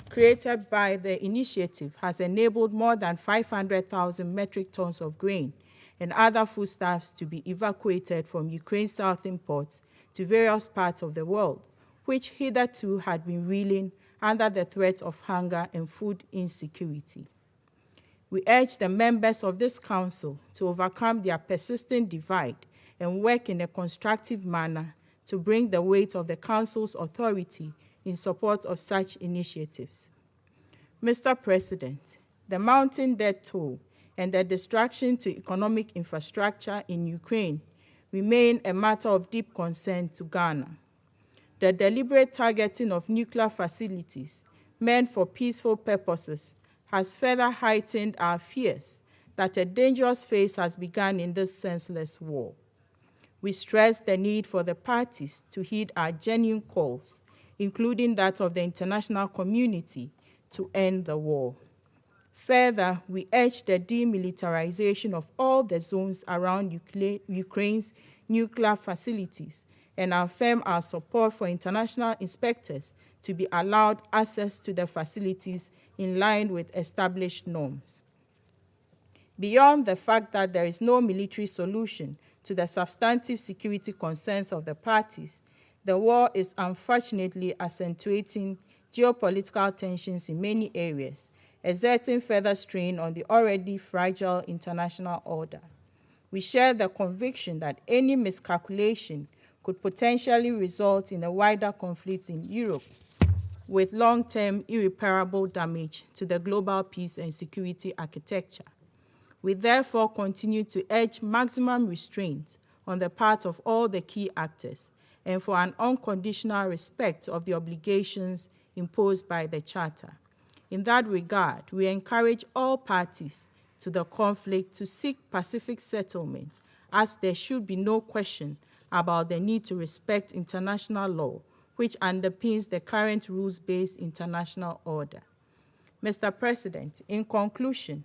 created by the initiative has enabled more than 500,000 metric tons of grain and other foodstuffs to be evacuated from Ukraine's southern ports to various parts of the world, which hitherto had been reeling under the threat of hunger and food insecurity. We urge the members of this council to overcome their persistent divide and work in a constructive manner to bring the weight of the council's authority in support of such initiatives. Mr. President, the mounting death toll and the destruction to economic infrastructure in Ukraine remain a matter of deep concern to Ghana. The deliberate targeting of nuclear facilities meant for peaceful purposes has further heightened our fears that a dangerous phase has begun in this senseless war. We stress the need for the parties to heed our genuine calls, including that of the international community, to end the war. Further, we urge the demilitarization of all the zones around Ukraine's nuclear facilities and affirm our support for international inspectors to be allowed access to the facilities in line with established norms. Beyond the fact that there is no military solution to the substantive security concerns of the parties, the war is unfortunately accentuating geopolitical tensions in many areas, exerting further strain on the already fragile international order. We share the conviction that any miscalculation could potentially result in a wider conflict in Europe, with long-term irreparable damage to the global peace and security architecture. We therefore continue to urge maximum restraint on the part of all the key actors and for an unconditional respect of the obligations imposed by the Charter. In that regard, we encourage all parties to the conflict to seek pacific settlement, as there should be no question about the need to respect international law, which underpins the current rules-based international order. Mr. President, in conclusion,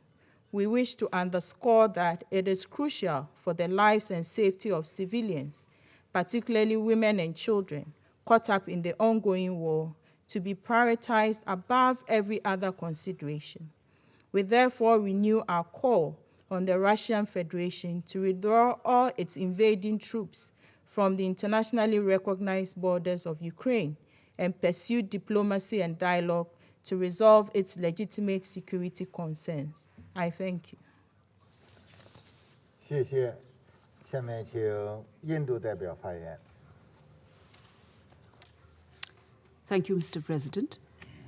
we wish to underscore that it is crucial for the lives and safety of civilians, particularly women and children, caught up in the ongoing war, to be prioritized above every other consideration. We therefore renew our call on the Russian Federation to withdraw all its invading troops from the internationally recognized borders of Ukraine and pursue diplomacy and dialogue to resolve its legitimate security concerns. I thank you. 谢谢。下面请印度代表发言。 Thank you, Mr. President.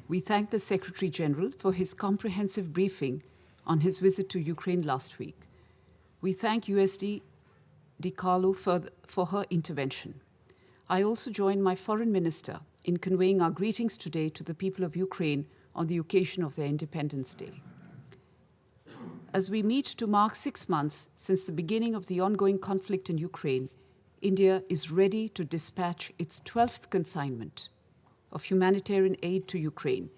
We thank the Secretary General for his comprehensive briefing on his visit to Ukraine last week. We thank USD DiCarlo for her intervention. I also join my foreign minister in conveying our greetings today to the people of Ukraine on the occasion of their Independence Day. As we meet to mark 6 months since the beginning of the ongoing conflict in Ukraine, India is ready to dispatch its 12th consignment of humanitarian aid to Ukraine,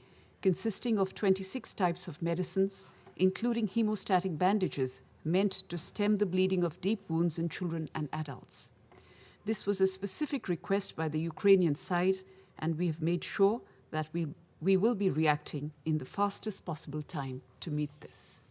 consisting of 26 types of medicines, including hemostatic bandages meant to stem the bleeding of deep wounds in children and adults. This was a specific request by the Ukrainian side, and we have made sure that we will be reacting in the fastest possible time to meet this.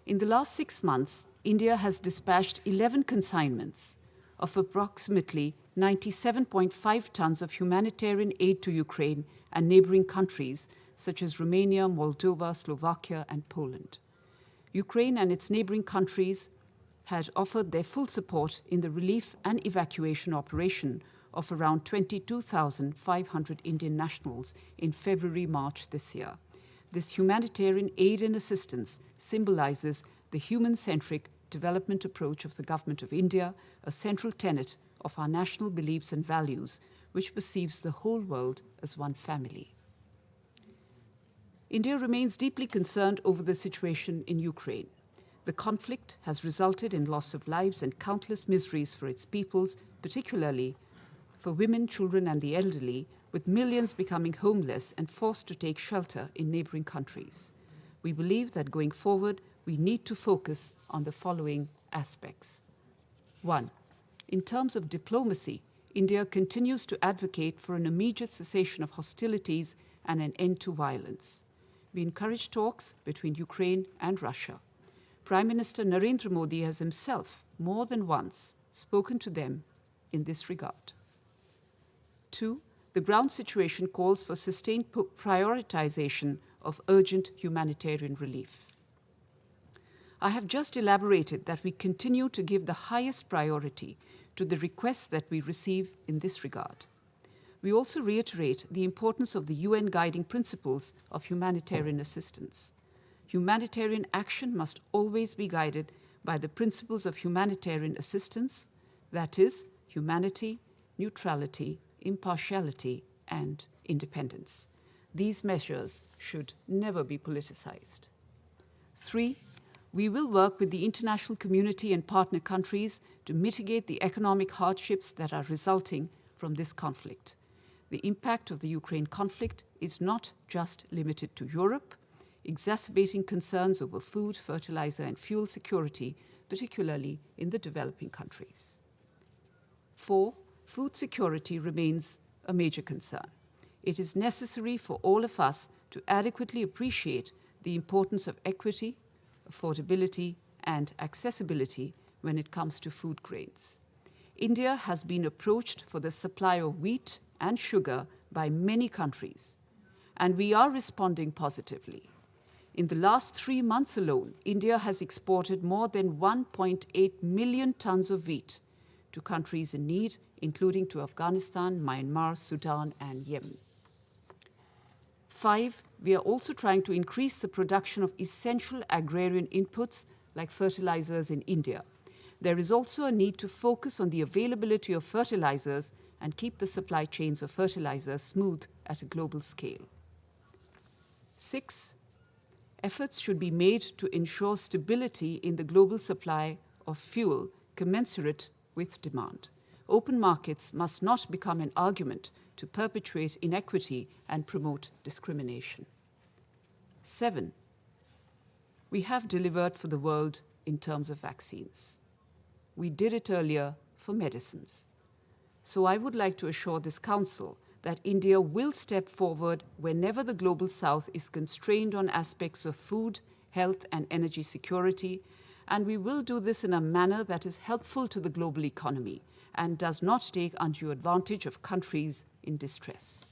In the last 6 months, India has dispatched 11 consignments of approximately 97.5 tons of humanitarian aid to Ukraine and neighboring countries such as Romania, Moldova, Slovakia, and Poland. Ukraine and its neighboring countries had offered their full support in the relief and evacuation operation of around 22,500 Indian nationals in February-March this year. This humanitarian aid and assistance symbolizes the human-centric development approach of the Government of India, a central tenet of our national beliefs and values, which perceives the whole world as one family. India remains deeply concerned over the situation in Ukraine. The conflict has resulted in loss of lives and countless miseries for its peoples, particularly for women, children, and the elderly, with millions becoming homeless and forced to take shelter in neighboring countries. We believe that going forward, we need to focus on the following aspects. 1. In terms of diplomacy, India continues to advocate for an immediate cessation of hostilities and an end to violence. We encourage talks between Ukraine and Russia. Prime Minister Narendra Modi has himself more than once spoken to them in this regard. 2. The ground situation calls for sustained prioritization of urgent humanitarian relief. I have just elaborated that we continue to give the highest priority to the requests that we receive in this regard. We also reiterate the importance of the UN guiding principles of humanitarian assistance. Humanitarian action must always be guided by the principles of humanitarian assistance, that is, humanity, neutrality, impartiality, and independence. These measures should never be politicized. 3. We will work with the international community and partner countries to mitigate the economic hardships that are resulting from this conflict. The impact of the Ukraine conflict is not just limited to Europe, exacerbating concerns over food, fertilizer, and fuel security, particularly in the developing countries. 4. Food security remains a major concern. It is necessary for all of us to adequately appreciate the importance of equity, affordability, and accessibility when it comes to food grains. India has been approached for the supply of wheat and sugar by many countries, and we are responding positively. In the last 3 months alone, India has exported more than 1.8 million tons of wheat to countries in need, including to Afghanistan, Myanmar, Sudan, and Yemen. 5, we are also trying to increase the production of essential agrarian inputs like fertilizers in India. There is also a need to focus on the availability of fertilizers and keep the supply chains of fertilizers smooth at a global scale. 6, efforts should be made to ensure stability in the global supply of fuel commensurate with demand. Open markets must not become an argument to perpetuate inequity and promote discrimination. 7, we have delivered for the world in terms of vaccines. We did it earlier for medicines. So I would like to assure this Council that India will step forward whenever the Global South is constrained on aspects of food, health, and energy security, and we will do this in a manner that is helpful to the global economy and does not take undue advantage of countries in distress.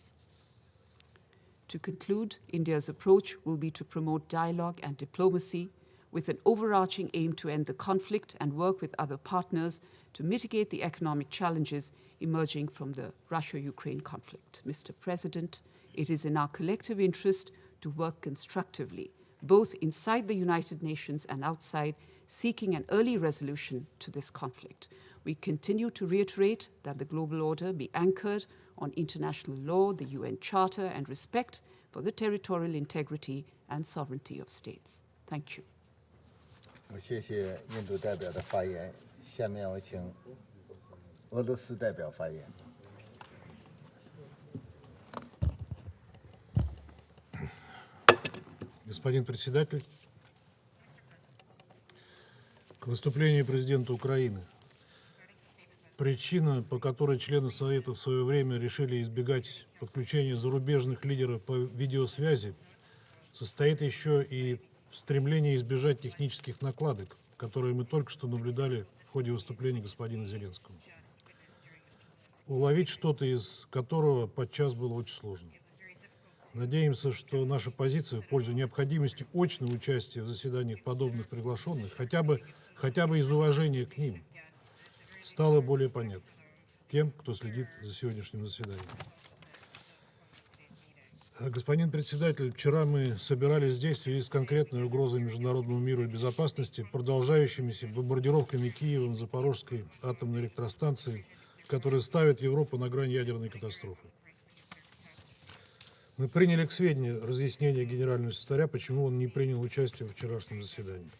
To conclude, India's approach will be to promote dialogue and diplomacy with an overarching aim to end the conflict and work with other partners to mitigate the economic challenges emerging from the Russia-Ukraine conflict. Mr. President, it is in our collective interest to work constructively, both inside the United Nations and outside, seeking an early resolution to this conflict. We continue to reiterate that the global order be anchored on international law, the UN Charter, and respect for the territorial integrity and sovereignty of states. Thank you. 谢谢印度代表的发言。下面我请俄罗斯代表发言。Господин председатель, к выступлению президента Украины. Причина, по которой члены Совета в свое время решили избегать подключения зарубежных лидеров по видеосвязи, состоит еще и в стремлении избежать технических накладок, которые мы только что наблюдали в ходе выступления господина Зеленского. Уловить что-то из которого подчас было очень сложно. Надеемся, что наша позиция в пользу необходимости очного участия в заседаниях подобных приглашенных, хотя бы из уважения к ним, стала более понятна тем, кто следит за сегодняшним заседанием. Господин председатель, вчера мы собирались здесь в связи с конкретной угрозой международному миру и безопасности, продолжающимися бомбардировками Киевом Запорожской атомной электростанции, которые ставят Европу на грань ядерной катастрофы. Мы приняли к сведению разъяснение генерального секретаря, почему он не принял участие в вчерашнем заседании.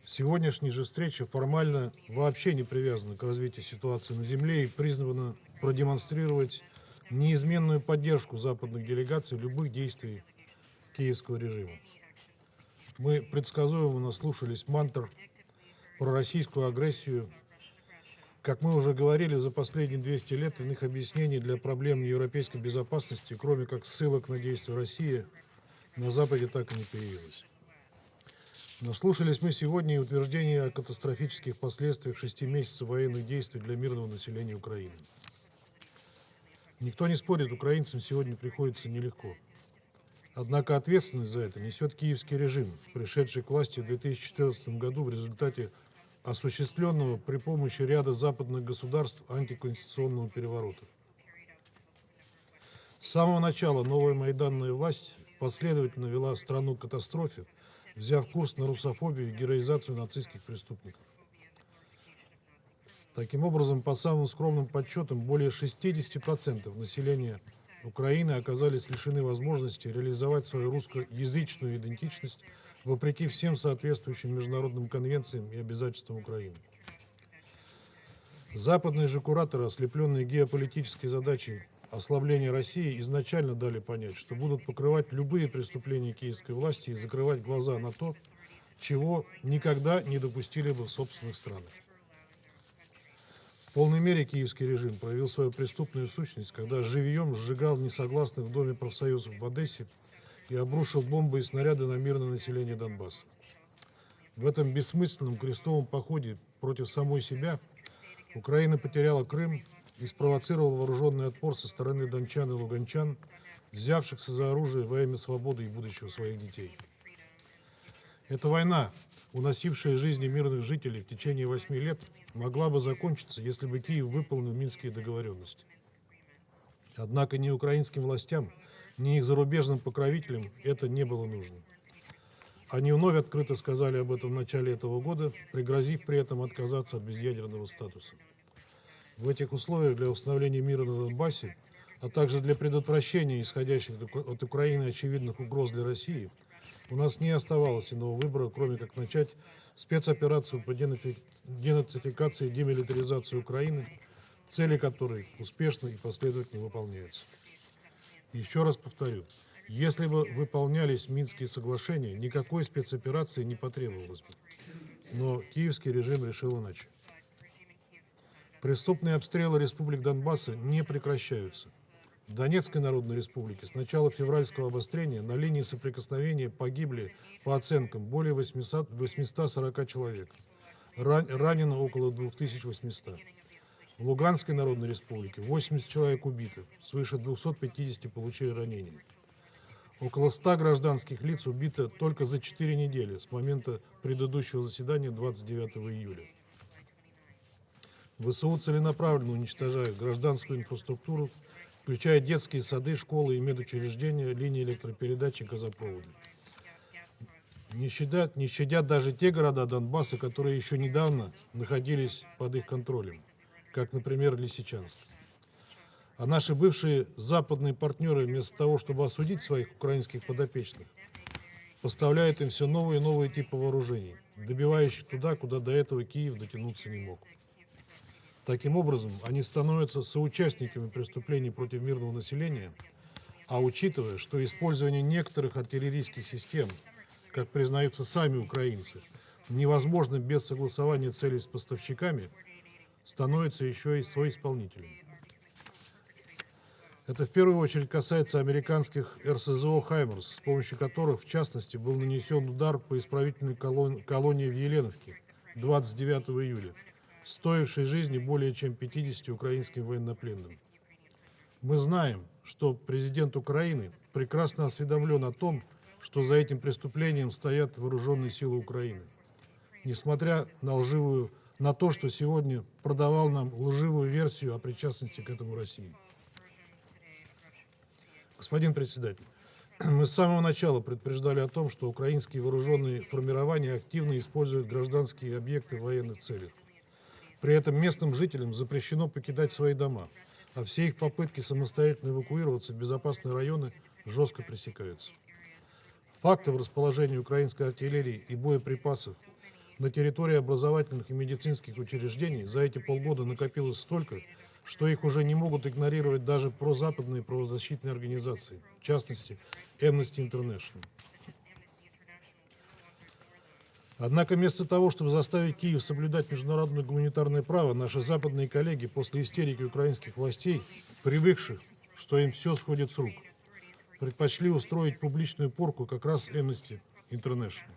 Сегодняшняя же встреча формально вообще не привязана к развитию ситуации на Земле и призвана продемонстрировать неизменную поддержку западных делегаций любых действий киевского режима. Мы предсказуемо наслушались мантр про российскую агрессию. Как мы уже говорили, за последние 200 лет иных объяснений для проблем европейской безопасности, кроме как ссылок на действия России, на Западе так и не появилось. Наслушались мы сегодня и утверждения о катастрофических последствиях 6 месяцев военных действий для мирного населения Украины. Никто не спорит, украинцам сегодня приходится нелегко. Однако ответственность за это несет киевский режим, пришедший к власти в 2014 году в результате осуществленного при помощи ряда западных государств антиконституционного переворота. С самого начала новая майданная власть последовательно вела страну к катастрофе, взяв курс на русофобию и героизацию нацистских преступников. Таким образом, по самым скромным подсчетам, более 60% населения Украины оказались лишены возможности реализовать свою русскоязычную идентичность вопреки всем соответствующим международным конвенциям и обязательствам Украины. Западные же кураторы, ослепленные геополитической задачей ослабления России, изначально дали понять, что будут покрывать любые преступления киевской власти и закрывать глаза на то, чего никогда не допустили бы в собственных странах. В полной мере киевский режим проявил свою преступную сущность, когда живьем сжигал несогласных в Доме профсоюзов в Одессе и обрушил бомбы и снаряды на мирное население Донбасса. В этом бессмысленном крестовом походе против самой себя Украина потеряла Крым и спровоцировала вооруженный отпор со стороны дончан и луганчан, взявшихся за оружие во имя свободы и будущего своих детей. Эта война, уносившая жизни мирных жителей в течение 8 лет, могла бы закончиться, если бы Киев выполнил Минские договоренности. Однако ни украинским властям, ни их зарубежным покровителям это не было нужно. Они вновь открыто сказали об этом в начале этого года, пригрозив при этом отказаться от безъядерного статуса. В этих условиях для установления мира на Донбассе, а также для предотвращения исходящих от Украины очевидных угроз для России, у нас не оставалось иного выбора, кроме как начать спецоперацию по денацификации и демилитаризации Украины, цели которой успешно и последовательно выполняются. Еще раз повторю, если бы выполнялись Минские соглашения, никакой спецоперации не потребовалось бы. Но киевский режим решил иначе. Преступные обстрелы республик Донбасса не прекращаются. В Донецкой Народной Республике с начала февральского обострения на линии соприкосновения погибли, по оценкам, более 840 человек. Ранено около 2800. В Луганской Народной Республике 80 человек убиты, свыше 250 получили ранения. Около 100 гражданских лиц убито только за 4 недели с момента предыдущего заседания 29 июля. ВСУ целенаправленно уничтожают гражданскую инфраструктуру, включая детские сады, школы и медучреждения, линии электропередач и газопроводы. Не щадят даже те города Донбасса, которые еще недавно находились под их контролем, как, например, Лисичанск. А наши бывшие западные партнеры, вместо того, чтобы осудить своих украинских подопечных, поставляют им все новые и новые типы вооружений, добивающих туда, куда до этого Киев дотянуться не мог. Таким образом, они становятся соучастниками преступлений против мирного населения, а учитывая, что использование некоторых артиллерийских систем, как признаются сами украинцы, невозможно без согласования целей с поставщиками, становится еще и соисполнителем. Это в первую очередь касается американских РСЗО «Хаймерс», с помощью которых, в частности, был нанесен удар по исправительной колонии в Еленовке 29 июля, стоившей жизни более чем 50 украинским военнопленным. Мы знаем, что президент Украины прекрасно осведомлен о том, что за этим преступлением стоят вооруженные силы Украины, несмотря на то, что сегодня продавал нам лживую версию о причастности к этому России. Господин председатель, мы с самого начала предупреждали о том, что украинские вооруженные формирования активно используют гражданские объекты в военных целях. При этом местным жителям запрещено покидать свои дома, а все их попытки самостоятельно эвакуироваться в безопасные районы жестко пресекаются. Фактов расположения украинской артиллерии и боеприпасов на территории образовательных и медицинских учреждений за эти полгода накопилось столько, что их уже не могут игнорировать даже прозападные правозащитные организации, в частности, Amnesty International. Однако вместо того, чтобы заставить Киев соблюдать международное гуманитарное право, наши западные коллеги после истерики украинских властей, привыкших, что им все сходит с рук, предпочли устроить публичную порку как раз Amnesty International.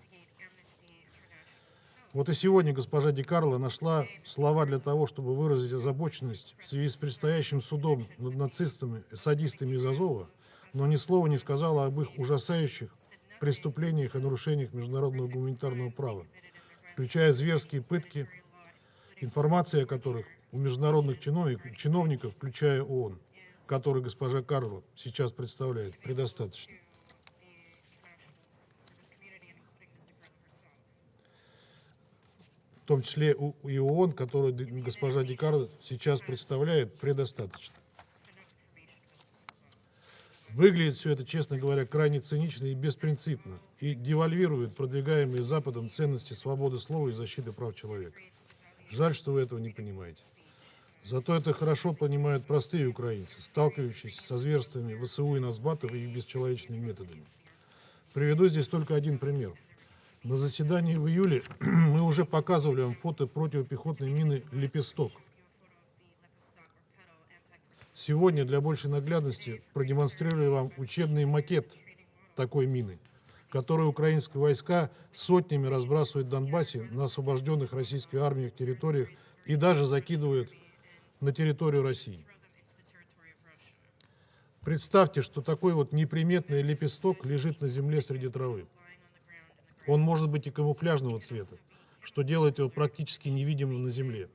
Вот и сегодня госпожа Ди Карло нашла слова для того, чтобы выразить озабоченность в связи с предстоящим судом над нацистами и садистами из Азова, но ни слова не сказала об их ужасающих преступлениях и нарушениях международного гуманитарного права, включая зверские пытки, информация о которых у международных чиновников, включая ООН, который госпожа Карло сейчас представляет, предостаточно. В том числе и ООН, который госпожа Ди Карло сейчас представляет, предостаточно. Выглядит все это, честно говоря, крайне цинично и беспринципно и девальвирует продвигаемые Западом ценности свободы слова и защиты прав человека. Жаль, что вы этого не понимаете. Зато это хорошо понимают простые украинцы, сталкивающиеся со зверствами ВСУ и Нацбатов и их бесчеловечными методами. Приведу здесь только один пример. На заседании в июле мы уже показывали вам фото противопехотной мины «Лепесток». Сегодня для большей наглядности продемонстрирую вам учебный макет такой мины, которую украинские войска сотнями разбрасывают в Донбассе на освобожденных российской армией территориях и даже закидывают на территорию России. Представьте, что такой вот неприметный лепесток лежит на земле среди травы. Он может быть и камуфляжного цвета, что делает его практически невидимым на земле.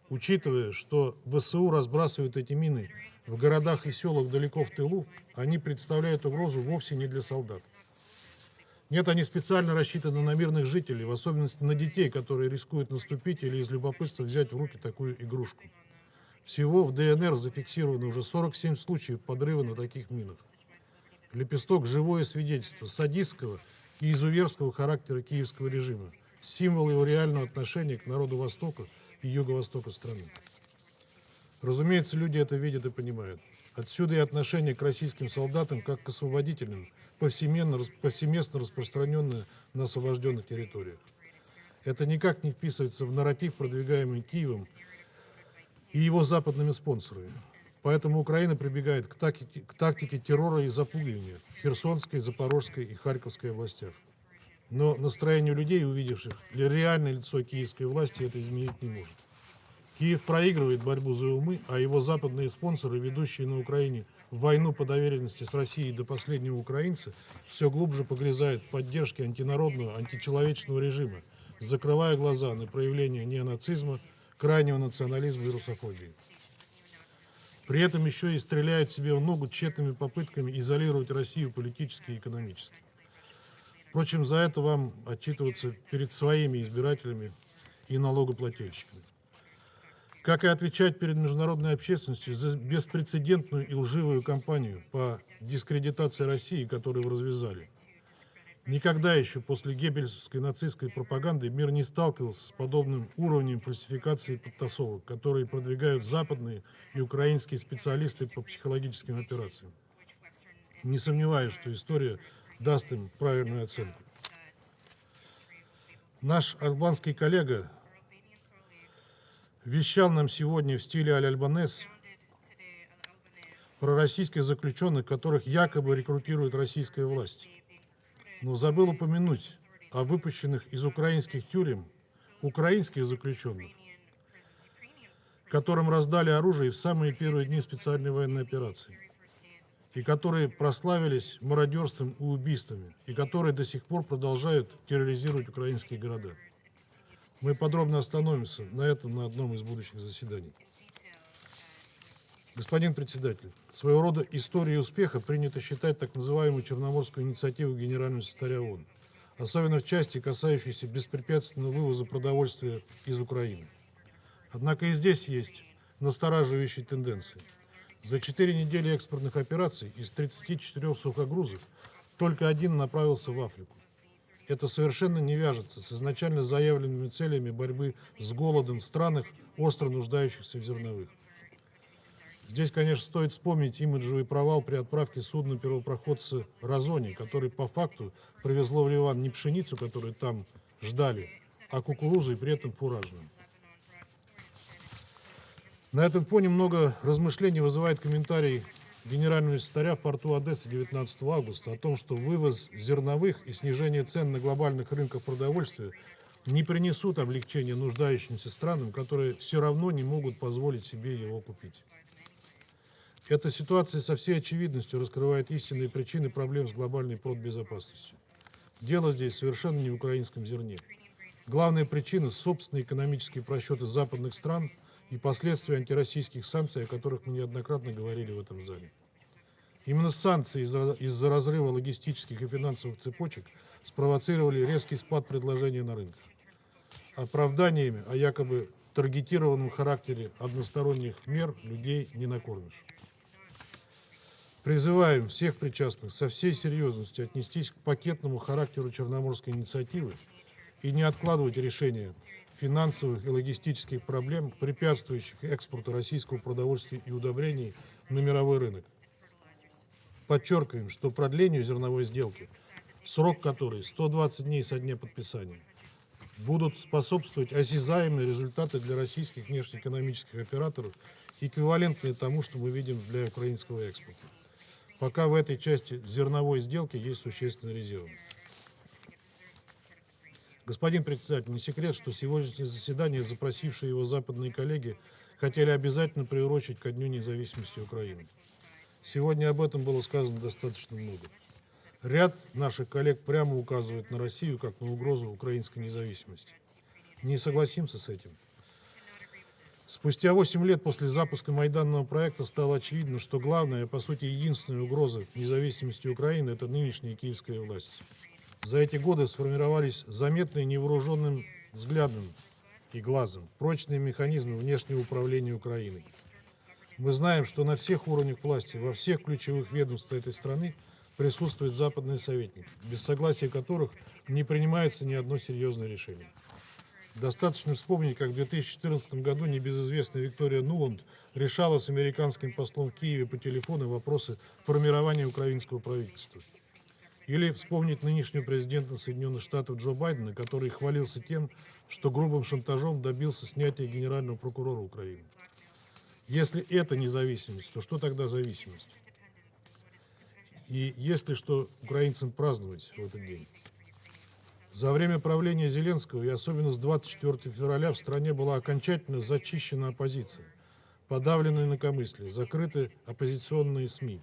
Учитывая, что ВСУ разбрасывают эти мины в городах и селах далеко в тылу, они представляют угрозу вовсе не для солдат. Нет, они специально рассчитаны на мирных жителей, в особенности на детей, которые рискуют наступить или из любопытства взять в руки такую игрушку. Всего в ДНР зафиксировано уже 47 случаев подрыва на таких минах. Лепесток – живое свидетельство садистского и изуверского характера киевского режима, символ его реального отношения к народу Востока и Юго-Востока страны. Разумеется, люди это видят и понимают. Отсюда и отношение к российским солдатам как к освободителям, повсеместно распространенное на освобожденных территориях. Это никак не вписывается в нарратив, продвигаемый Киевом и его западными спонсорами. Поэтому Украина прибегает к тактике террора и запугивания в Херсонской, Запорожской и Харьковской областях. Но настроение людей, увидевших реальное лицо киевской власти, это изменить не может. Киев проигрывает борьбу за умы, а его западные спонсоры, ведущие на Украине войну по доверенности с Россией до последнего украинца, все глубже погрязают в поддержке антинародного, античеловечного режима, закрывая глаза на проявление неонацизма, крайнего национализма и русофобии. При этом еще и стреляют себе в ногу тщетными попытками изолировать Россию политически и экономически. Впрочем, за это вам отчитываться перед своими избирателями и налогоплательщиками. Как и отвечать перед международной общественностью за беспрецедентную и лживую кампанию по дискредитации России, которую вы развязали. Никогда еще после геббельсовской нацистской пропаганды мир не сталкивался с подобным уровнем фальсификации и подтасовок, которые продвигают западные и украинские специалисты по психологическим операциям. Не сомневаюсь, что история даст им правильную оценку. Наш албанский коллега вещал нам сегодня в стиле аль-Альбанес про российских заключенных, которых якобы рекрутирует российская власть. Но забыл упомянуть о выпущенных из украинских тюрем украинских заключенных, которым раздали оружие в самые первые дни специальной военной операции, и которые прославились мародерством и убийствами, и которые до сих пор продолжают терроризировать украинские города. Мы подробно остановимся на этом на одном из будущих заседаний. Господин председатель, своего рода историей успеха принято считать так называемую Черноморскую инициативу Генерального секретаря ООН, особенно в части, касающейся беспрепятственного вывоза продовольствия из Украины. Однако и здесь есть настораживающие тенденции. За 4 недели экспортных операций из 34 сухогрузов только один направился в Африку. Это совершенно не вяжется с изначально заявленными целями борьбы с голодом в странах, остро нуждающихся в зерновых. Здесь, конечно, стоит вспомнить имиджевый провал при отправке судна первопроходца «Разони», который по факту привезло в Ливан не пшеницу, которую там ждали, а кукурузу и при этом фуражную. На этом фоне много размышлений вызывает комментарий генерального секретаря в порту Одессы 19 августа о том, что вывоз зерновых и снижение цен на глобальных рынках продовольствия не принесут облегчения нуждающимся странам, которые все равно не могут позволить себе его купить. Эта ситуация со всей очевидностью раскрывает истинные причины проблем с глобальной продбезопасностью. Дело здесь совершенно не в украинском зерне. Главная причина – собственные экономические просчеты западных стран и последствия антироссийских санкций, о которых мы неоднократно говорили в этом зале. Именно санкции из-за разрыва логистических и финансовых цепочек спровоцировали резкий спад предложения на рынках. Оправданиями о якобы таргетированном характере односторонних мер людей не накормишь. Призываем всех причастных со всей серьезностью отнестись к пакетному характеру Черноморской инициативы и не откладывать решение финансовых и логистических проблем, препятствующих экспорту российского продовольствия и удобрений на мировой рынок. Подчеркиваем, что продлению зерновой сделки, срок которой 120 дней со дня подписания, будут способствовать осязаемые результаты для российских внешнеэкономических операторов, эквивалентные тому, что мы видим для украинского экспорта. Пока в этой части зерновой сделки есть существенный резерв. Господин председатель, не секрет, что сегодняшнее заседание, запросившие его западные коллеги, хотели обязательно приурочить ко Дню независимости Украины. Сегодня об этом было сказано достаточно много. Ряд наших коллег прямо указывает на Россию как на угрозу украинской независимости. Не согласимся с этим. Спустя 8 лет после запуска Майданного проекта стало очевидно, что главная, по сути, единственная угроза независимости Украины – это нынешняя киевская власть. За эти годы сформировались заметные невооруженным взглядом и глазом прочные механизмы внешнего управления Украиной. Мы знаем, что на всех уровнях власти, во всех ключевых ведомствах этой страны присутствуют западные советники, без согласия которых не принимается ни одно серьезное решение. Достаточно вспомнить, как в 2014 году небезызвестная Виктория Нуланд решала с американским послом в Киеве по телефону вопросы формирования украинского правительства. Или вспомнить нынешнего президента Соединенных Штатов Джо Байдена, который хвалился тем, что грубым шантажом добился снятия генерального прокурора Украины. Если это независимость, то что тогда зависимость? И есть ли что украинцам праздновать в этот день? За время правления Зеленского и особенно с 24 февраля в стране была окончательно зачищена оппозиция, подавлены инакомыслие, закрыты оппозиционные СМИ.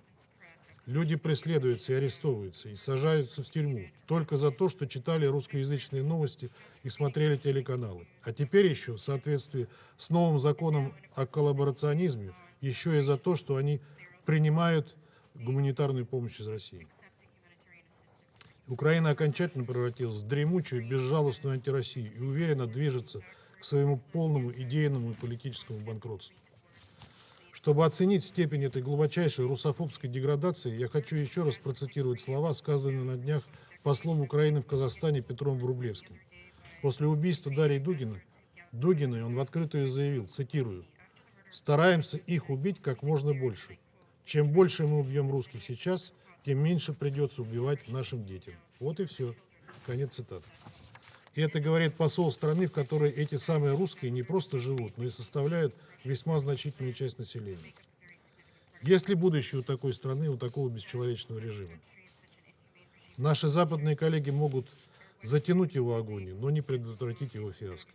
Люди преследуются и арестовываются, и сажаются в тюрьму только за то, что читали русскоязычные новости и смотрели телеканалы. А теперь еще, в соответствии с новым законом о коллаборационизме, еще и за то, что они принимают гуманитарную помощь из России. Украина окончательно превратилась в дремучую, безжалостную антироссию и уверенно движется к своему полному идейному и политическому банкротству. Чтобы оценить степень этой глубочайшей русофобской деградации, я хочу еще раз процитировать слова, сказанные на днях послом Украины в Казахстане Петром Врублевским. После убийства Дарьи Дугиной он в открытую заявил, цитирую, «Стараемся их убить как можно больше. Чем больше мы убьем русских сейчас, тем меньше придется убивать нашим детям». Вот и все. Конец цитаты. И это говорит посол страны, в которой эти самые русские не просто живут, но и составляют весьма значительную часть населения. Есть ли будущее у такой страны, у такого бесчеловечного режима? Наши западные коллеги могут затянуть его агонию, но не предотвратить его фиаско.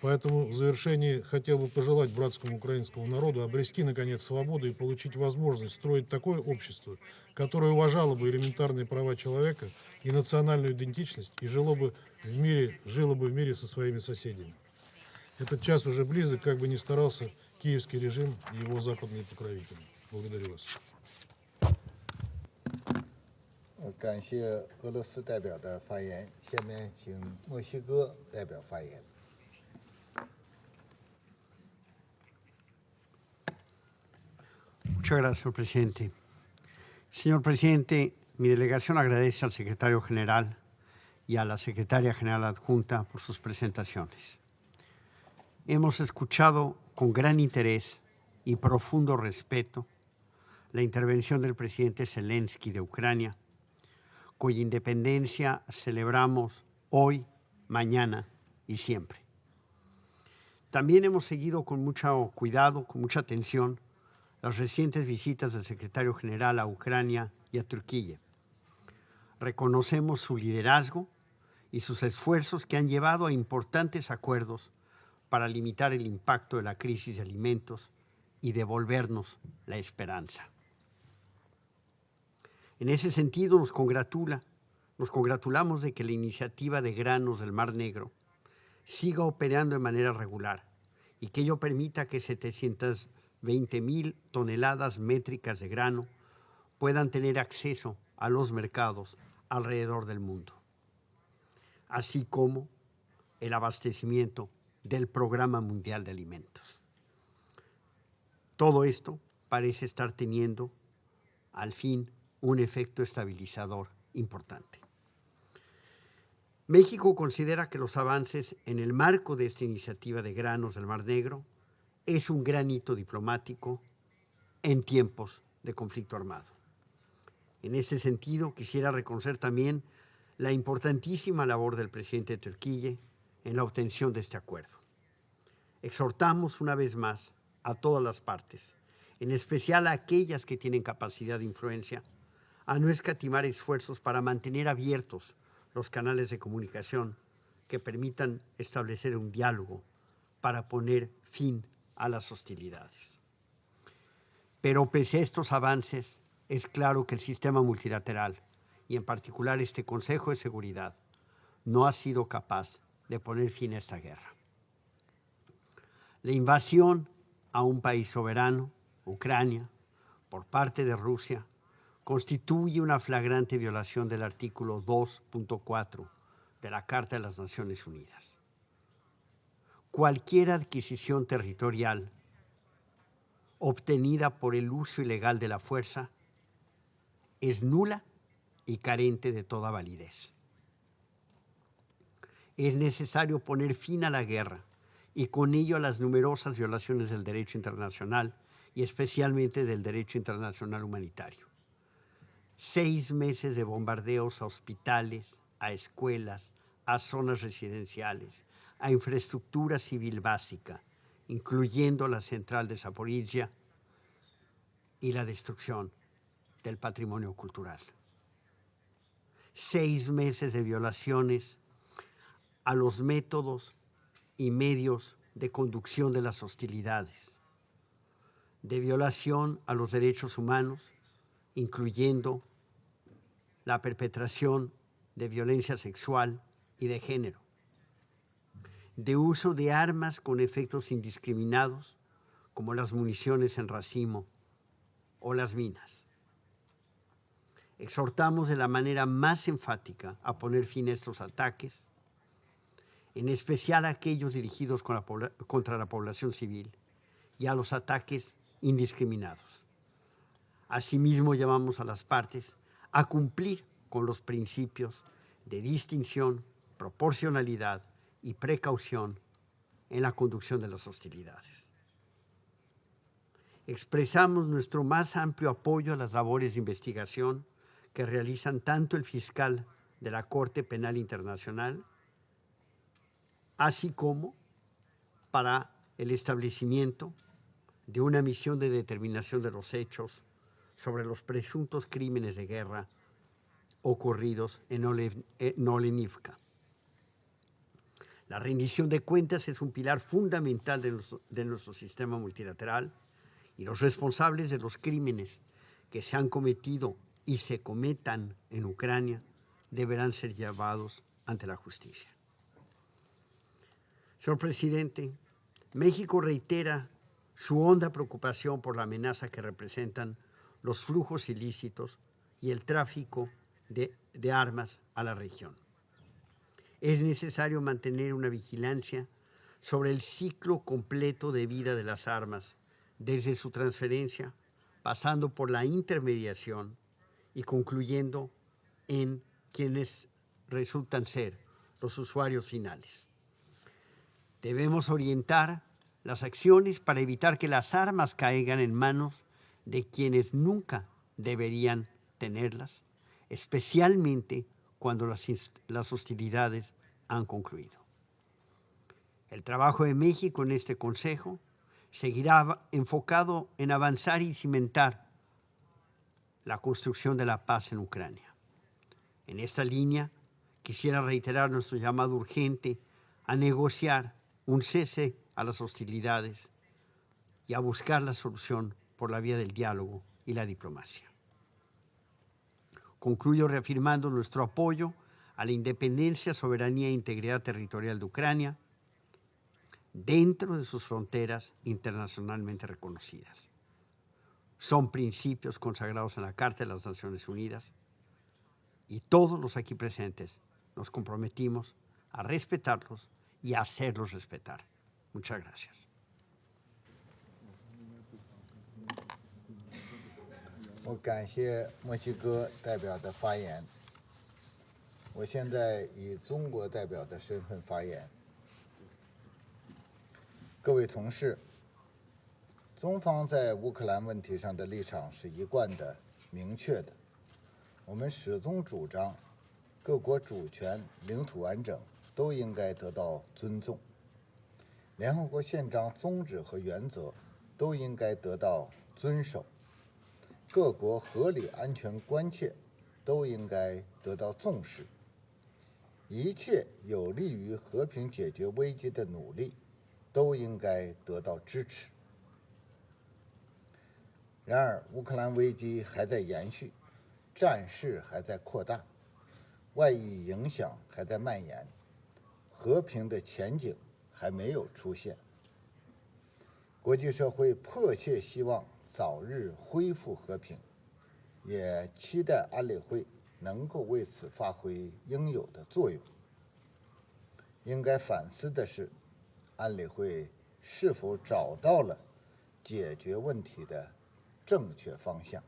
Поэтому в завершении хотел бы пожелать братскому украинскому народу обрести, наконец, свободу и получить возможность строить такое общество, которое уважало бы элементарные права человека и национальную идентичность и жило бы в мире со своими соседями. Этот час уже близок, как бы ни старался киевский режим и его западные покровители. Благодарю вас. 感谢俄罗斯代表的发言。下面请墨西哥代表发言。Muchas gracias, señor presidente. Señor presidente, mi delegación agradece al secretario general y a la secretaria general adjunta por sus presentaciones. Hemos escuchado con gran interés y profundo respeto la intervención del presidente Zelenskyy de Ucrania, cuya independencia celebramos hoy, mañana y siempre. También hemos seguido con mucho cuidado, con mucha atención, las recientes visitas del secretario general a Ucrania y a Turquía. Reconocemos su liderazgo y sus esfuerzos que han llevado a importantes acuerdos para limitar el impacto de la crisis de alimentos y devolvernos la esperanza. En ese sentido, nos congratulamos de que la iniciativa de granos del Mar Negro siga operando de manera regular y que ello permita que 720,000 toneladas métricas de grano puedan tener acceso a los mercados alrededor del mundo, así como el abastecimiento del Programa Mundial de Alimentos. Todo esto parece estar teniendo, al fin, un efecto estabilizador importante. México considera que los avances en el marco de esta iniciativa de granos del Mar Negro es un gran hito diplomático en tiempos de conflicto armado. En ese sentido, quisiera reconocer también la importantísima labor del presidente de Turquía en la obtención de este acuerdo. Exhortamos una vez más a todas las partes, en especial a aquellas que tienen capacidad de influencia, a no escatimar esfuerzos para mantener abiertos los canales de comunicación que permitan establecer un diálogo para poner fin a las hostilidades. Pero pese a estos avances, es claro que el sistema multilateral, y en particular este Consejo de Seguridad, no ha sido capaz de poner fin a esta guerra. La invasión a un país soberano, Ucrania, por parte de Rusia, constituye una flagrante violación del artículo 2.4 de la Carta de las Naciones Unidas. Cualquier adquisición territorial obtenida por el uso ilegal de la fuerza es nula y carente de toda validez. Es necesario poner fin a la guerra y con ello a las numerosas violaciones del derecho internacional y especialmente del derecho internacional humanitario. 6 meses de bombardeos a hospitales, a escuelas, a zonas residenciales, a infraestructura civil básica, incluyendo la central de Zaporizhia y la destrucción del patrimonio cultural. 6 meses de violaciones a los métodos y medios de conducción de las hostilidades, de violación a los derechos humanos, incluyendo la perpetración de violencia sexual y de género, de uso de armas con efectos indiscriminados, como las municiones en racimo o las minas. Exhortamos de la manera más enfática a poner fin a estos ataques, en especial a aquellos dirigidos contra la población civil y a los ataques indiscriminados. Asimismo, llamamos a las partes a cumplir con los principios de distinción, proporcionalidad y precaución en la conducción de las hostilidades. Expresamos nuestro más amplio apoyo a las labores de investigación que realizan tanto el fiscal de la Corte Penal Internacional, así como para el establecimiento de una misión de determinación de los hechos sobre los presuntos crímenes de guerra ocurridos en Olenivka. La rendición de cuentas es un pilar fundamental de nuestro sistema multilateral y los responsables de los crímenes que se han cometido y se cometan en Ucrania deberán ser llevados ante la justicia. Señor presidente, México reitera su honda preocupación por la amenaza que representan los flujos ilícitos y el tráfico de armas a la región. Es necesario mantener una vigilancia sobre el ciclo completo de vida de las armas, desde su transferencia, pasando por la intermediación y concluyendo en quienes resultan ser los usuarios finales. Debemos orientar las acciones para evitar que las armas caigan en manos de quienes nunca deberían tenerlas, especialmente cuando las hostilidades han concluido. El trabajo de México en este Consejo seguirá enfocado en avanzar y cimentar la construcción de la paz en Ucrania. En esta línea, quisiera reiterar nuestro llamado urgente a negociar un cese a las hostilidades y a buscar la solución por la vía del diálogo y la diplomacia. Concluyo reafirmando nuestro apoyo a la independencia, soberanía e integridad territorial de Ucrania dentro de sus fronteras internacionalmente reconocidas. Son principios consagrados en la Carta de las Naciones Unidas y todos los aquí presentes nos comprometimos a respetarlos y a hacerlos respetar. Muchas gracias. 我感谢墨西哥代表的发言。我现在以中国代表的身份发言。各位同事，中方在乌克兰问题上的立场是一贯的、明确的。我们始终主张，各国主权、领土完整都应该得到尊重，联合国宪章宗旨和原则都应该得到遵守，各国合理安全关切都应该得到重视，一切有利于和平解决危机的努力都应该得到支持。然而，乌克兰危机还在延续，战事还在扩大，外溢影响还在蔓延，和平的前景还没有出现。国际社会迫切希望早日恢复和平，也期待安理会能够为此发挥应有的作用。应该反思的是，安理会是否找到了解决问题的正确方向，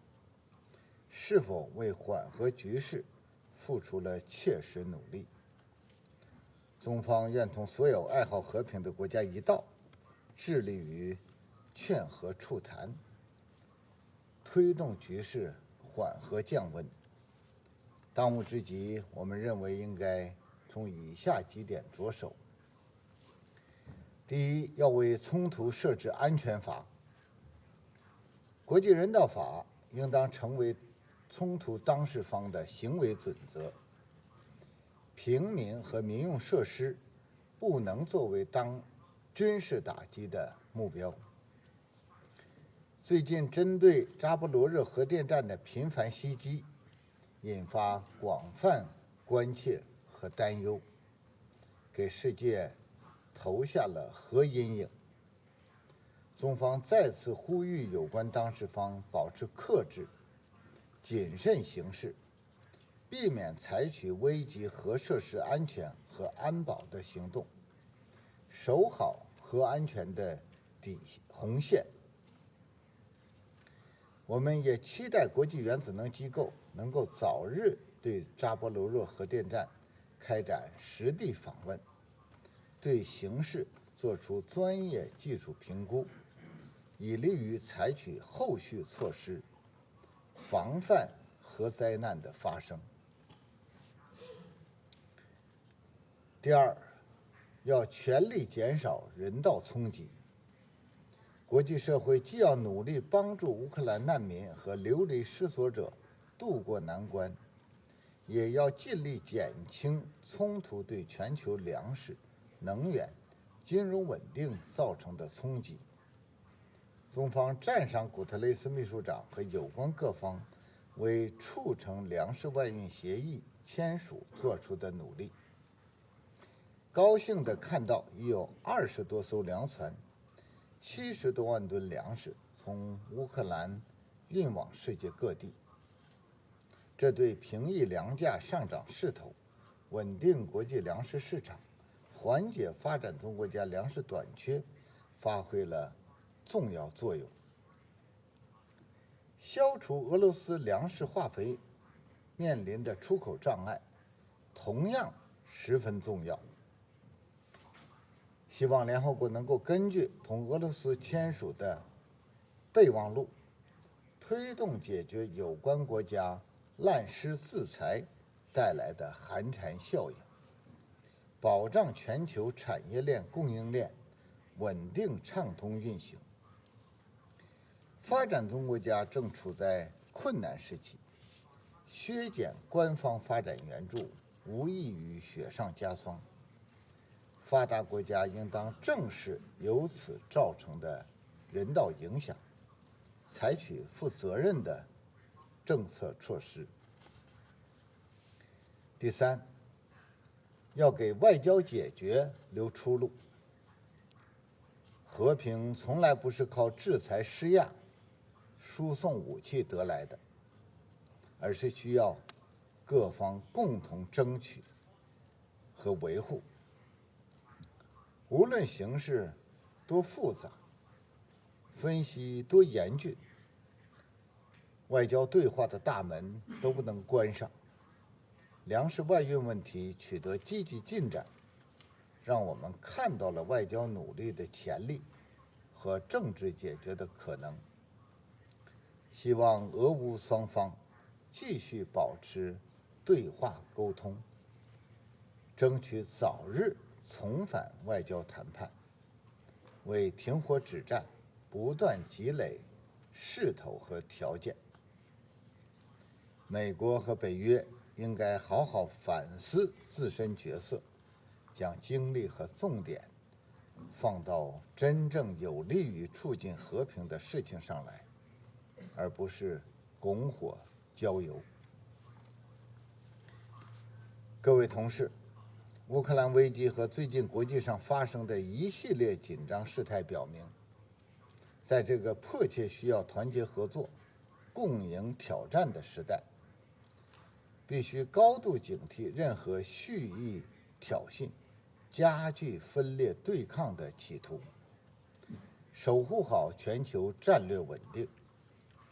是否为缓和局势付出了切实努力。中方愿同所有爱好和平的国家一道，致力于劝和促谈，推动局势缓和降温。当务之急，我们认为应该从以下几点着手。第一，要为冲突设置安全法。国际人道法应当成为冲突当事方的行为准则。平民和民用设施不能作为军事打击的目标。最近针对扎波罗热核电站的频繁袭击，引发广泛关切和担忧，给世界投下了核阴影。中方再次呼吁有关当事方保持克制、谨慎行事，避免采取危及核设施安全和安保的行动，守好核安全的红线。我们也期待国际原子能机构能够早日对扎波罗热核电站开展实地访问，对形势作出专业技术评估，以利于采取后续措施，防范核灾难的发生。第二，要全力减少人道冲击。国际社会既要努力帮助乌克兰难民和流离失所者渡过难关，也要尽力减轻冲突对全球粮食、能源、金融稳定造成的冲击。中方赞赏古特雷斯秘书长和有关各方为促成粮食外运协议签署做出的努力。高兴地看到已有20多艘粮船70多万吨粮食从乌克兰运往世界各地，这对平抑粮价上涨势头、稳定国际粮食市场、缓解发展中国家粮食短缺发挥了重要作用。消除俄罗斯粮食化肥面临的出口障碍同样十分重要。希望联合国能够根据同俄罗斯签署的备忘录，推动解决有关国家滥施制裁带来的寒蝉效应，保障全球产业链供应链稳定畅通运行。发展中国家正处在困难时期，削减官方发展援助无异于雪上加霜。发达国家应当正视由此造成的人道影响，采取负责任的政策措施。第三，要给外交解决留出路。和平从来不是靠制裁施压、输送武器得来的，而是需要各方共同争取和维护。无论形势多复杂，分析多严峻，外交对话的大门都不能关上。粮食外运问题取得积极进展，让我们看到了外交努力的潜力和政治解决的可能。希望俄乌双方继续保持对话沟通，争取早日重返外交谈判，为停火止战不断积累势头和条件。美国和北约应该好好反思自身角色，将精力和重点放到真正有利于促进和平的事情上来，而不是拱火浇油。各位同事，乌克兰危机和最近国际上发生的一系列紧张事态表明，在这个迫切需要团结合作、共赢挑战的时代，必须高度警惕任何蓄意挑衅、加剧分裂对抗的企图，守护好全球战略稳定，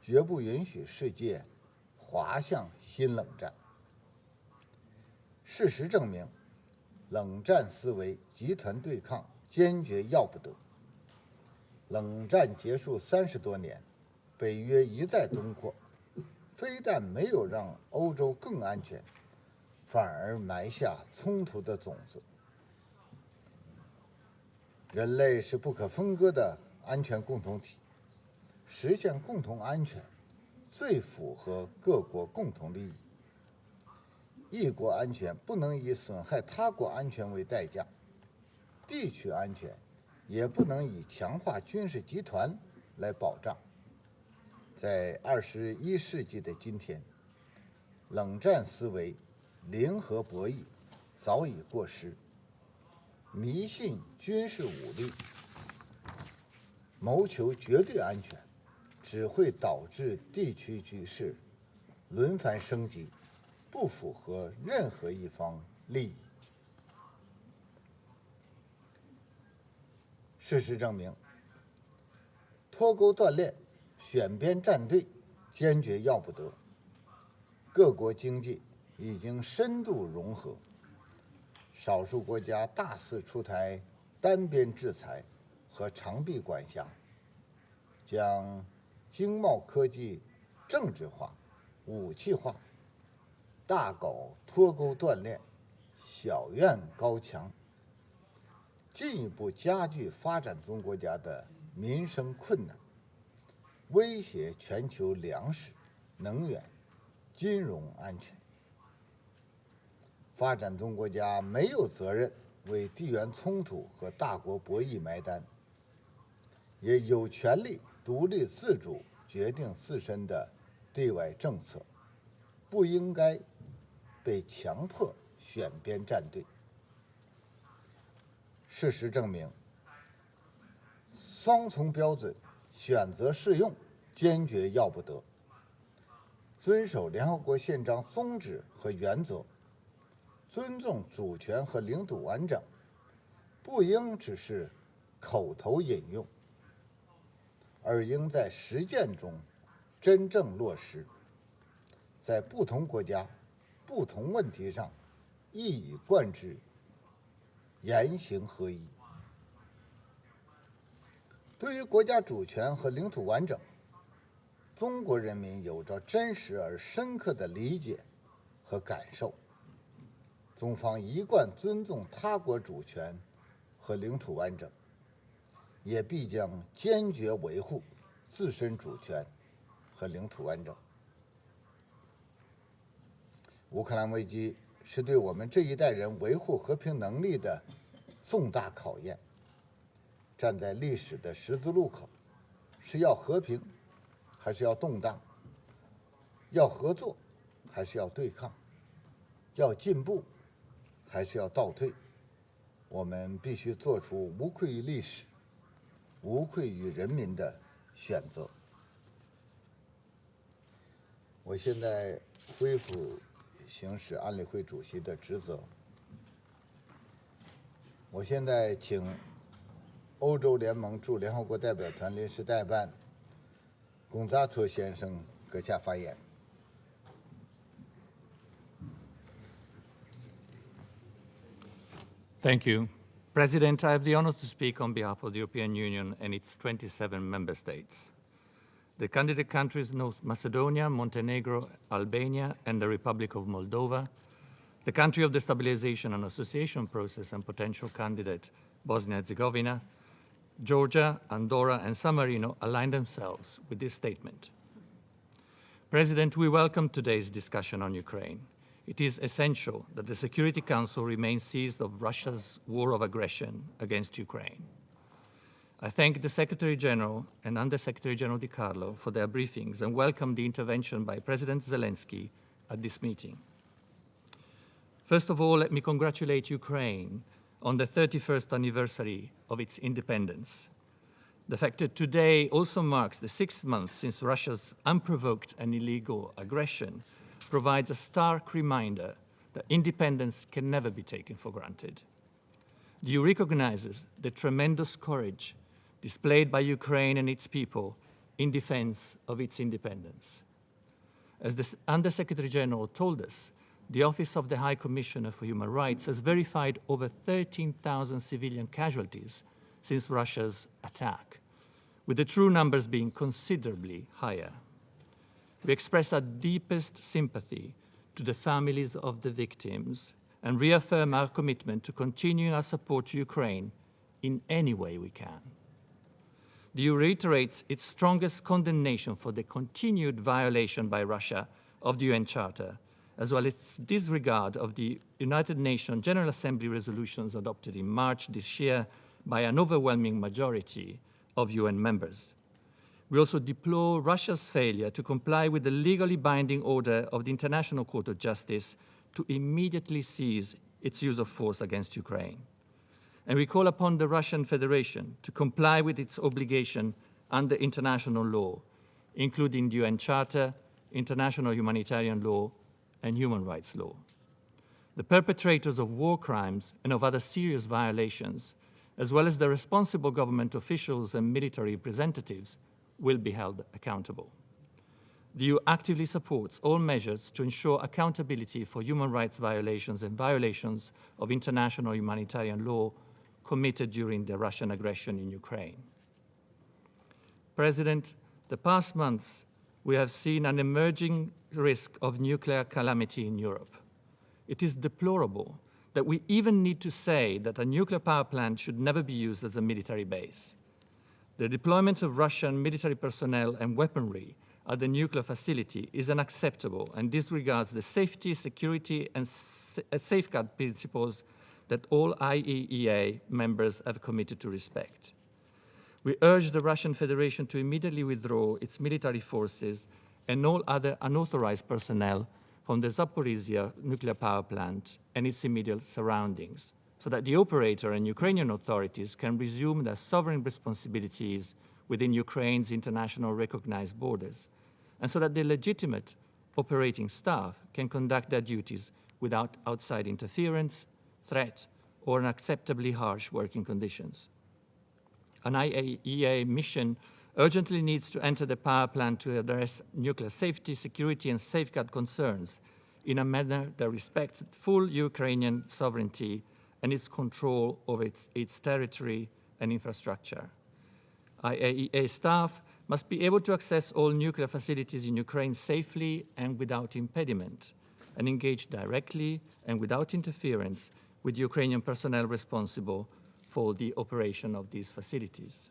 绝不允许世界滑向新冷战。事实证明，冷战思维、集团对抗坚决要不得。冷战结束30多年，北约一再东扩，非但没有让欧洲更安全，反而埋下冲突的种子。人类是不可分割的安全共同体，实现共同安全最符合各国共同利益。一国安全不能以损害他国安全为代价，地区安全也不能以强化军事集团来保障。在21世纪的今天，冷战思维、零和博弈早已过时，迷信军事武力，谋求绝对安全，只会导致地区局势轮番升级，不符合任何一方利益。事实证明，脱钩断链、选边站队坚决要不得。各国经济已经深度融合，少数国家大肆出台单边制裁和长臂管辖，将经贸科技政治化、武器化，大搞脱钩断链、小院高墙，进一步加剧发展中国家的民生困难，威胁全球粮食、能源、金融安全。发展中国家没有责任为地缘冲突和大国博弈埋单，也有权利独立自主决定自身的对外政策，不应该被强迫选边站队。事实证明，双重标准选择适用，坚决要不得。遵守联合国宪章宗旨和原则，尊重主权和领土完整，不应只是口头引用，而应在实践中真正落实，在不同国家、不同问题上一以贯之，言行合一。对于国家主权和领土完整，中国人民有着真实而深刻的理解和感受。中方一贯尊重他国主权和领土完整，也必将坚决维护自身主权和领土完整。乌克兰危机是对我们这一代人维护和平能力的重大考验。站在历史的十字路口，是要和平还是要动荡？要合作还是要对抗？要进步还是要倒退？我们必须做出无愧于历史、无愧于人民的选择。我现在恢复行使安理会主席的职责。我现在请欧洲联盟驻联合国代表团临时代办贡扎托先生阁下发言。Thank you. President, I have the honor to speak on behalf of the European Union and its 27 member states. The candidate countries North Macedonia, Montenegro, Albania, and the Republic of Moldova, the country of the stabilization and association process and potential candidate Bosnia-Herzegovina, Georgia, Andorra, and San Marino align themselves with this statement. President, we welcome today's discussion on Ukraine. It is essential that the Security Council remain seized of Russia's war of aggression against Ukraine. I thank the Secretary General and Under-Secretary General Di Carlo for their briefings and welcome the intervention by President Zelenskyy at this meeting. First of all, let me congratulate Ukraine on the 31st anniversary of its independence. The fact that today also marks the 6th month since Russia's unprovoked and illegal aggression provides a stark reminder that independence can never be taken for granted. The EU recognizes the tremendous courage displayed by Ukraine and its people in defense of its independence. As the Under-Secretary General told us, the Office of the High Commissioner for Human Rights has verified over 13,000 civilian casualties since Russia's attack, with the true numbers being considerably higher. We express our deepest sympathy to the families of the victims and reaffirm our commitment to continue our support to Ukraine in any way we can. The EU reiterates its strongest condemnation for the continued violation by Russia of the UN Charter, as well as its disregard of the United Nations General Assembly resolutions adopted in March this year by an overwhelming majority of UN members. We also deplore Russia's failure to comply with the legally binding order of the International Court of Justice to immediately cease its use of force against Ukraine. And we call upon the Russian Federation to comply with its obligation under international law, including the UN Charter, international humanitarian law, and human rights law. The perpetrators of war crimes and of other serious violations, as well as the responsible government officials and military representatives, will be held accountable. The EU actively supports all measures to ensure accountability for human rights violations and violations of international humanitarian law committed during the Russian aggression in Ukraine. President, the past months we have seen an emerging risk of nuclear calamity in Europe. It is deplorable that we even need to say that a nuclear power plant should never be used as a military base. The deployment of Russian military personnel and weaponry at the nuclear facility is unacceptable and disregards the safety, security, and safeguard principles that all IAEA members have committed to respect. We urge the Russian Federation to immediately withdraw its military forces and all other unauthorized personnel from the Zaporizhzhia nuclear power plant and its immediate surroundings, so that the operator and Ukrainian authorities can resume their sovereign responsibilities within Ukraine's international recognized borders, and so that the legitimate operating staff can conduct their duties without outside interference, threat, or unacceptably harsh working conditions. An IAEA mission urgently needs to enter the power plant to address nuclear safety, security, and safeguard concerns in a manner that respects full Ukrainian sovereignty and its control over its territory and infrastructure. IAEA staff must be able to access all nuclear facilities in Ukraine safely and without impediment, and engage directly and without interference with Ukrainian personnel responsible for the operation of these facilities.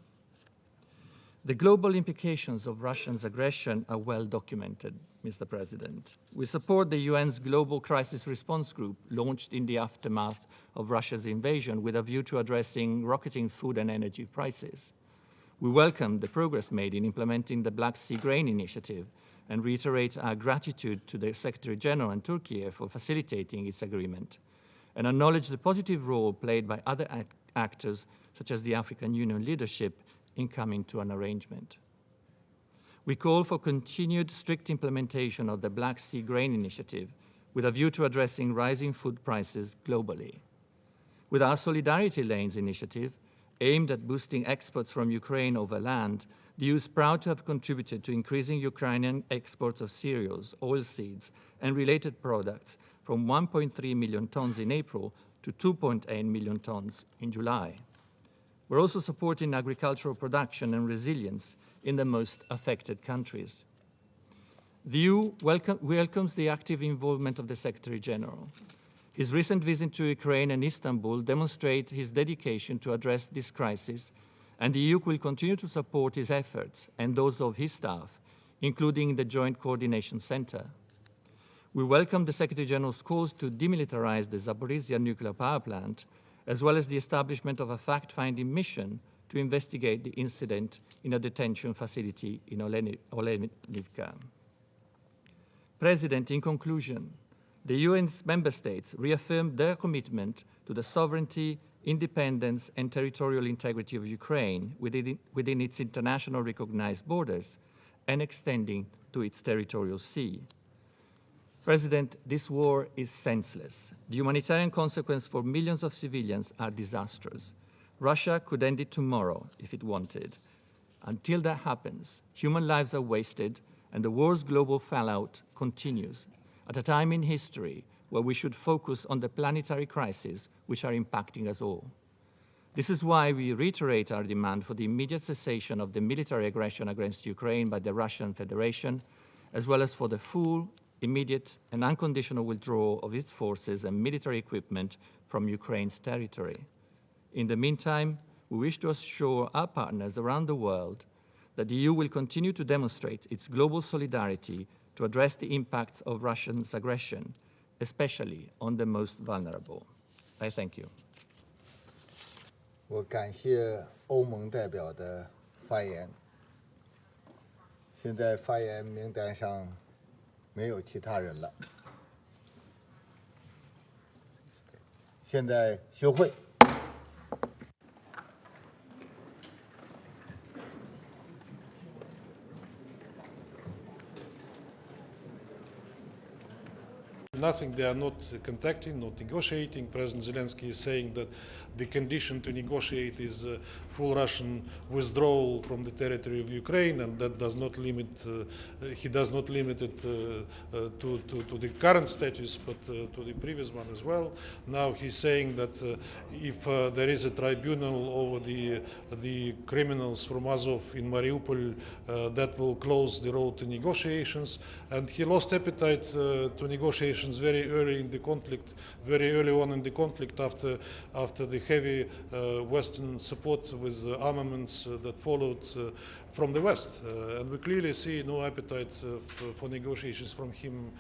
The global implications of Russia's aggression are well documented, Mr. President. We support the UN's Global Crisis Response Group, launched in the aftermath of Russia's invasion with a view to addressing rocketing food and energy prices. We welcome the progress made in implementing the Black Sea Grain Initiative and reiterate our gratitude to the Secretary General and Turkey for facilitating its agreement, and acknowledge the positive role played by other actors, such as the African Union leadership, in coming to an arrangement. We call for continued strict implementation of the Black Sea Grain Initiative with a view to addressing rising food prices globally. With our Solidarity Lanes initiative, aimed at boosting exports from Ukraine over land, the EU is proud to have contributed to increasing Ukrainian exports of cereals, oilseeds, and related products from 1.3 million tons in April to 2.8 million tons in July. We're also supporting agricultural production and resilience in the most affected countries. The EU welcomes the active involvement of the Secretary General. His recent visit to Ukraine and Istanbul demonstrates his dedication to address this crisis, and the EU will continue to support his efforts and those of his staff, including the Joint Coordination Center. We welcome the Secretary General's calls to demilitarize the Zaporizhzhia nuclear power plant, as well as the establishment of a fact-finding mission to investigate the incident in a detention facility in Olenivka. President, in conclusion, the UN's member states reaffirmed their commitment to the sovereignty, independence, and territorial integrity of Ukraine within its international recognized borders and extending to its territorial sea. President, this war is senseless. The humanitarian consequences for millions of civilians are disastrous. Russia could end it tomorrow if it wanted. Until that happens, human lives are wasted and the war's global fallout continues at a time in history where we should focus on the planetary crises which are impacting us all. This is why we reiterate our demand for the immediate cessation of the military aggression against Ukraine by the Russian Federation, as well as for the full, immediate and unconditional withdrawal of its forces and military equipment from Ukraine's territory. In the meantime, we wish to assure our partners around the world that the EU will continue to demonstrate its global solidarity to address the impacts of Russia's aggression, especially on the most vulnerable. I thank you. 我感谢欧盟代表的发言。现在发言名单上没有其他人了。现在休会。Nothing, they are not contacting, not negotiating. President Zelenskyy is saying that the condition to negotiate is full Russian withdrawal from the territory of Ukraine, and that does not limit, he does not limit it to the current status, but to the previous one as well. Now he's saying that if there is a tribunal over the criminals from Azov in Mariupol, that will close the road to negotiations, and he lost appetite to negotiations very early in the conflict, very early on in the conflict after the heavy Western support with armaments that followed from the West. And we clearly see no appetite for negotiations from him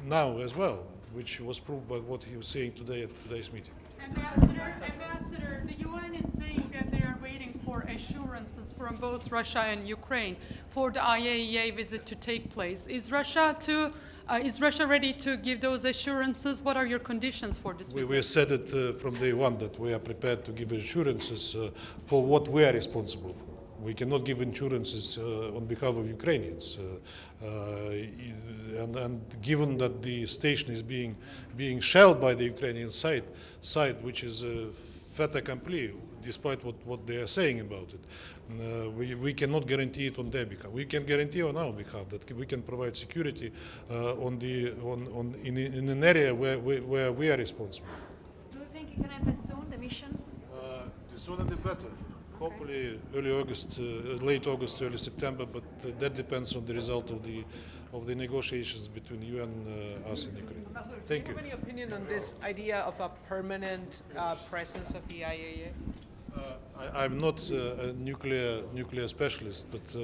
now as well, which was proved by what he was saying today at today's meeting. Ambassador, the UN is saying that they are waiting for assurances from both Russia and Ukraine for the IAEA visit to take place. Is Russia to Is Russia ready to give those assurances? What are your conditions for this visit? We said it from day one that we are prepared to give assurances for what we are responsible for. We cannot give assurances on behalf of Ukrainians. And given that the station is being shelled by the Ukrainian side, which is fait accompli, despite what they are saying about it, we cannot guarantee it on their behalf. We can guarantee on our behalf that we can provide security in an area where we are responsible. Do you think it can happen soon, the mission? The sooner the better. Hopefully early August, late August, early September, but that depends on the result of the negotiations between you and us in Ukraine. Thank you. Do you have any opinion on this idea of a permanent presence of the IAEA? I'm not a nuclear specialist, but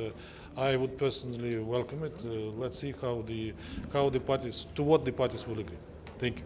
I would personally welcome it. Let's see how the parties, to what the parties will agree. Thank you.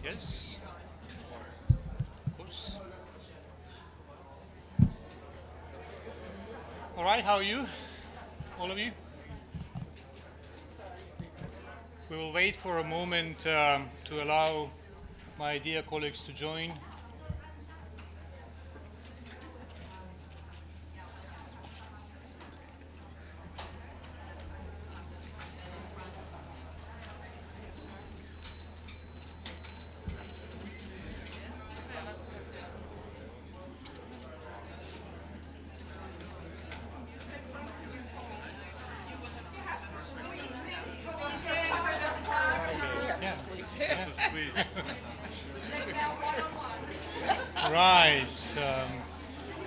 Yes, of course. All right, how are you, all of you? We will wait for a moment to allow my dear colleagues to join. Right.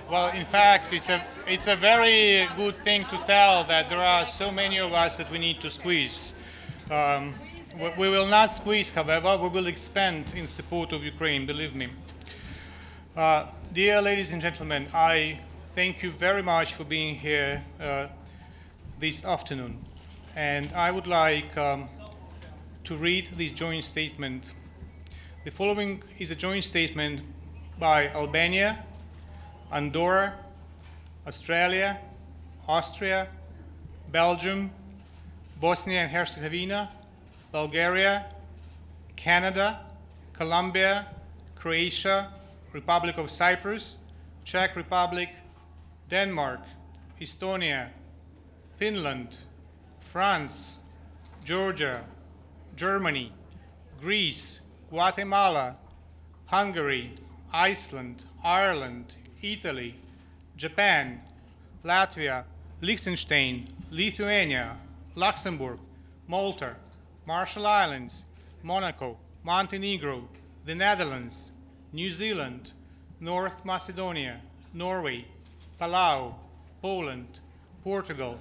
Well, in fact, it's a very good thing to tell that there are so many of us that we need to squeeze. We will not squeeze, however, we will expand in support of Ukraine, believe me. Dear ladies and gentlemen, I thank you very much for being here this afternoon. And I would like to read this joint statement. The following is a joint statement by Albania, Andorra, Australia, Austria, Belgium, Bosnia and Herzegovina, Bulgaria, Canada, Colombia, Croatia, Republic of Cyprus, Czech Republic, Denmark, Estonia, Finland, France, Georgia, Germany, Greece, Guatemala, Hungary, Iceland, Ireland, Italy, Japan, Latvia, Liechtenstein, Lithuania, Luxembourg, Malta, Marshall Islands, Monaco, Montenegro, the Netherlands, New Zealand, North Macedonia, Norway, Palau, Poland, Portugal,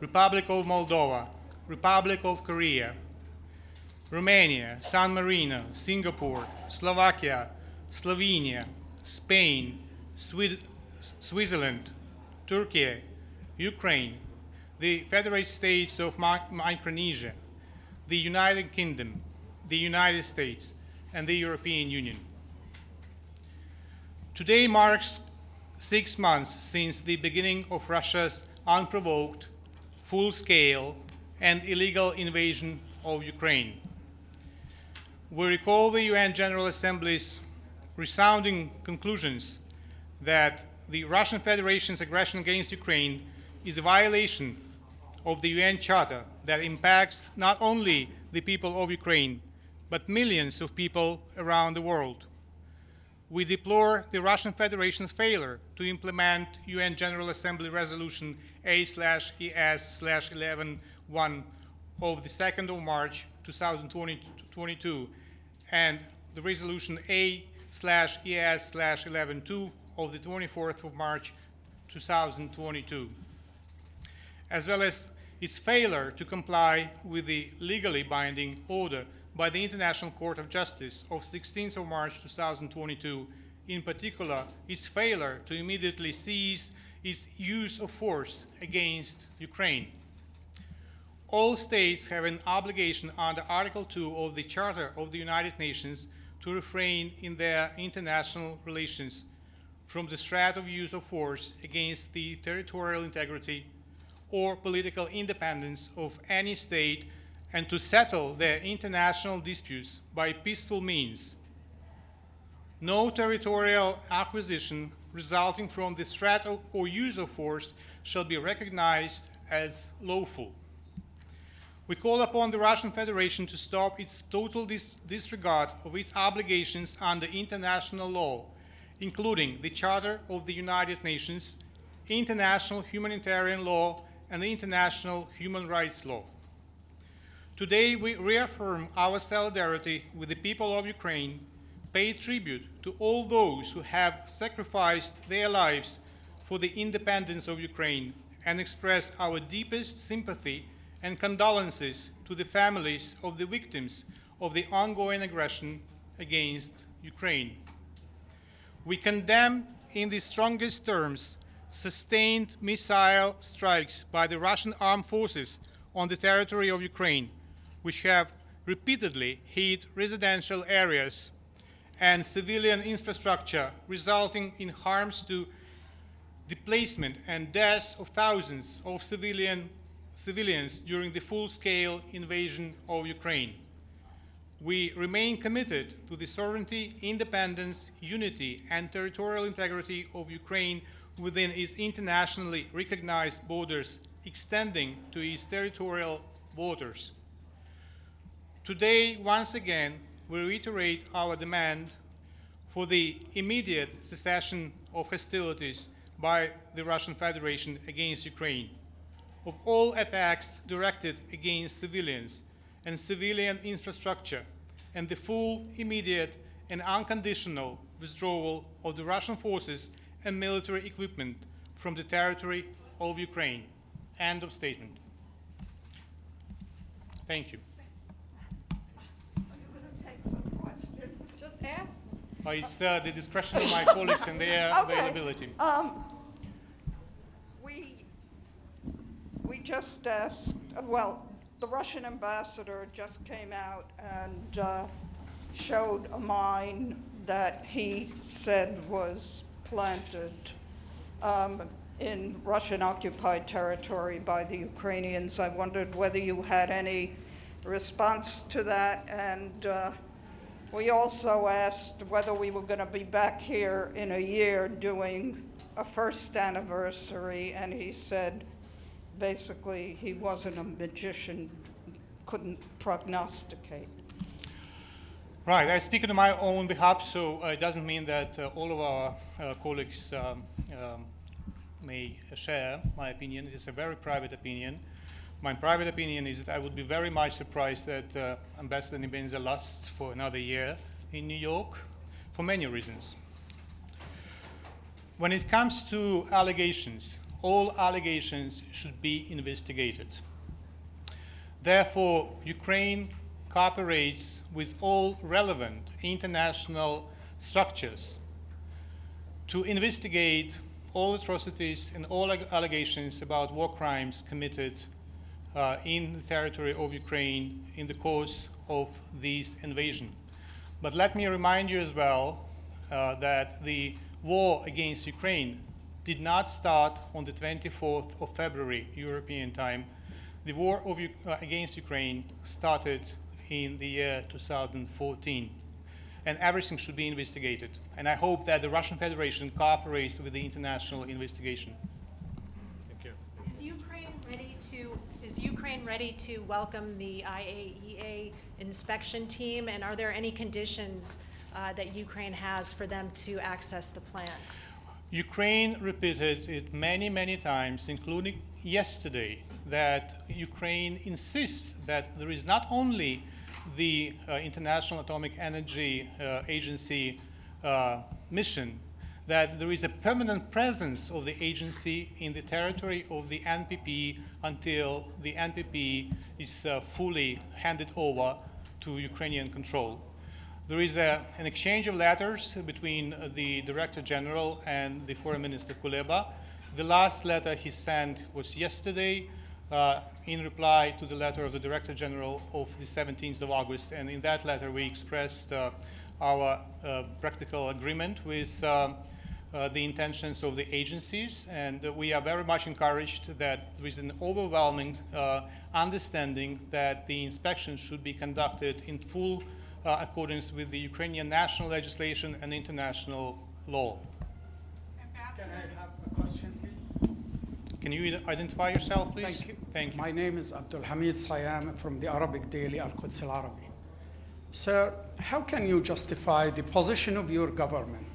Republic of Moldova, Republic of Korea, Romania, San Marino, Singapore, Slovakia, Slovenia, Spain, Switzerland, Turkey, Ukraine, the Federated States of Micronesia, the United Kingdom, the United States, and the European Union. Today marks 6 months since the beginning of Russia's unprovoked, full-scale, and illegal invasion of Ukraine. We recall the UN General Assembly's resounding conclusions that the Russian Federation's aggression against Ukraine is a violation of the UN Charter that impacts not only the people of Ukraine, but millions of people around the world. We deplore the Russian Federation's failure to implement UN General Assembly Resolution A/ES/11/1 of the 2nd of March 2022 and the Resolution A/ES/11/2 of the 24th of March 2022, as well as its failure to comply with the legally binding order by the International Court of Justice of 16th of March 2022, in particular, its failure to immediately cease its use of force against Ukraine. All states have an obligation under Article 2 of the Charter of the United Nations to refrain in their international relations from the threat of use of force against the territorial integrity or political independence of any state and to settle their international disputes by peaceful means. No territorial acquisition resulting from the threat or use of force shall be recognized as lawful. We call upon the Russian Federation to stop its total disregard of its obligations under international law, including the Charter of the United Nations, international humanitarian law, and the international human rights law. Today, we reaffirm our solidarity with the people of Ukraine, pay tribute to all those who have sacrificed their lives for the independence of Ukraine, and express our deepest sympathy and condolences to the families of the victims of the ongoing aggression against Ukraine. We condemn in the strongest terms sustained missile strikes by the Russian armed forces on the territory of Ukraine, which have repeatedly hit residential areas and civilian infrastructure, resulting in harms to displacement and deaths of thousands of civilians during the full-scale invasion of Ukraine. We remain committed to the sovereignty, independence, unity, and territorial integrity of Ukraine within its internationally recognized borders, extending to its territorial waters. Today, once again, we reiterate our demand for the immediate cessation of hostilities by the Russian Federation against Ukraine, of all attacks directed against civilians and civilian infrastructure, and the full, immediate, and unconditional withdrawal of the Russian forces and military equipment from the territory of Ukraine. End of statement. Thank you. Just ask. It's the discretion of my colleagues and their availability. We just asked, well, the Russian ambassador just came out and showed a mine that he said was planted in Russian-occupied territory by the Ukrainians. I wondered whether you had any response to that, and we also asked whether we were going to be back here in a year doing a first anniversary, and he said basically he wasn't a magician, couldn't prognosticate. Right, I speak on my own behalf, so it doesn't mean that all of our colleagues may share my opinion. It is a very private opinion. My private opinion is that I would be very much surprised that Ambassador Nebenza lasts for another year in New York. for many reasons. When it comes to allegations, all allegations should be investigated. Therefore, Ukraine cooperates with all relevant international structures to investigate all atrocities and all allegations about war crimes committed in the territory of Ukraine in the course of this invasion. But let me remind you as well that the war against Ukraine did not start on the 24th of February, European time. The war against Ukraine started in the year 2014, and everything should be investigated. And I hope that the Russian Federation cooperates with the international investigation. Thank you. Is Ukraine ready to welcome the IAEA inspection team, and are there any conditions that Ukraine has for them to access the plant? Ukraine repeated it many, many times, including yesterday, that Ukraine insists that there is not only the International Atomic Energy Agency mission, that there is a permanent presence of the agency in the territory of the NPP until the NPP is fully handed over to Ukrainian control. There is an exchange of letters between the Director General and the Foreign Minister Kuleba. The last letter he sent was yesterday in reply to the letter of the Director General of the 17th of August. And in that letter, we expressed our practical agreement with the intentions of the agencies. And we are very much encouraged that there is an overwhelming understanding that the inspection should be conducted in full accordance with the Ukrainian national legislation and international law. Can I have a question, please? Can you identify yourself, please? Thank you. Thank you. My name is Abdul Hamid Sayam from the Arabic daily Al-Quds Al-Arabi. Sir, how can you justify the position of your government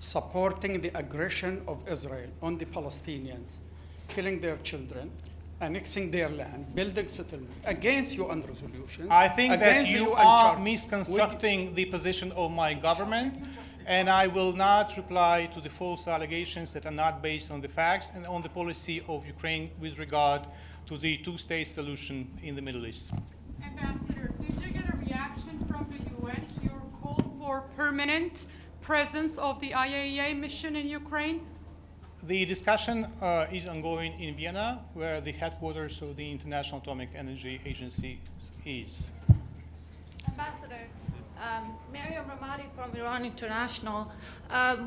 supporting the aggression of Israel on the Palestinians, killing their children, annexing their land, building settlement against UN resolutions? I think that you are misconstructing the position of my government, and I will not reply to the false allegations that are not based on the facts and on the policy of Ukraine with regard to the two-state solution in the Middle East. Ambassador, did you get a reaction from the UN to your call for permanent presence of the IAEA mission in Ukraine? The discussion is ongoing in Vienna, where the headquarters of the International Atomic Energy Agency is. Ambassador, Mariam Ramadi from Iran International.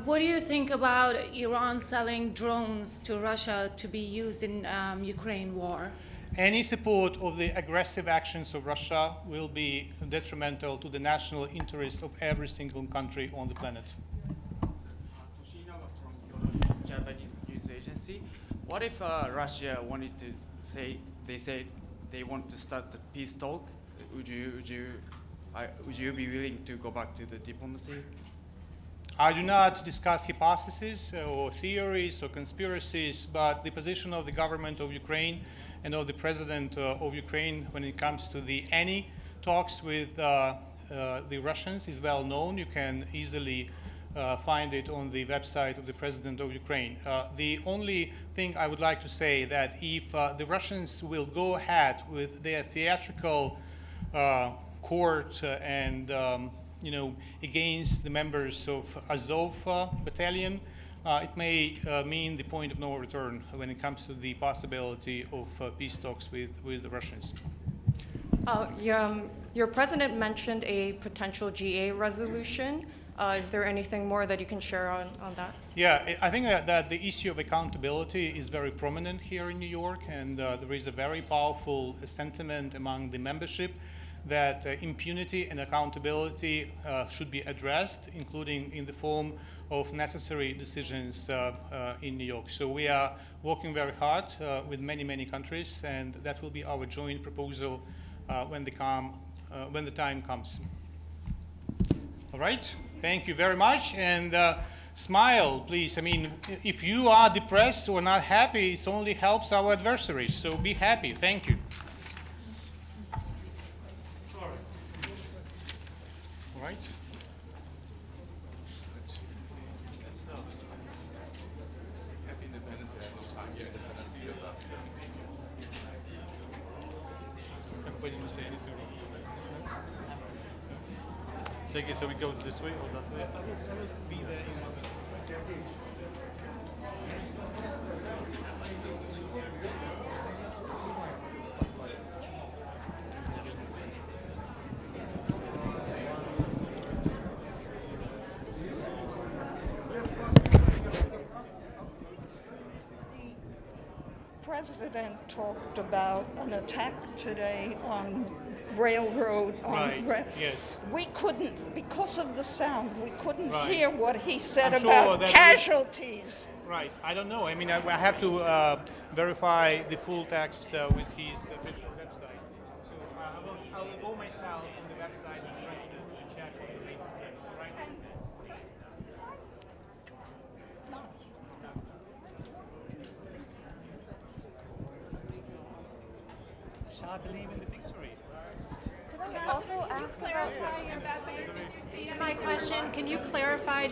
What do you think about Iran selling drones to Russia to be used in Ukraine war? Any support of the aggressive actions of Russia will be detrimental to the national interests of every single country on the planet. Japanese news agency. What if Russia wanted to say they want to start the peace talk? Would you be willing to go back to the diplomacy? I do not discuss hypotheses or theories or conspiracies, but the position of the government of Ukraine and of the president of Ukraine when it comes to any talks with the Russians is well known. You can easily find it on the website of the president of Ukraine. The only thing I would like to say that if the Russians will go ahead with their theatrical court and against the members of Azov battalion, it may mean the point of no return when it comes to the possibility of peace talks with the Russians. Your president mentioned a potential GA resolution. Is there anything more that you can share on that? Yeah, I think that the issue of accountability is very prominent here in New York, and there is a very powerful sentiment among the membership that impunity and accountability should be addressed, including in the form of necessary decisions in New York. So we are working very hard with many, many countries, and that will be our joint proposal when the time comes. All right, thank you very much, and smile, please. I mean, if you are depressed or not happy, it only helps our adversaries, so be happy. Thank you. All right. What did you say? So, so we go this way or that way? Be there in The President talked about an attack today on railroad. Yes. We couldn't, because of the sound, we couldn't Right. hear what he said I'm sure about that casualties. Right. I don't know. I mean, I have to verify the full text with his official website. So I will go myself on the website of the President to check on the latest text. Right. So I believe in the victory. Could I also ask to my question? Can you clarify?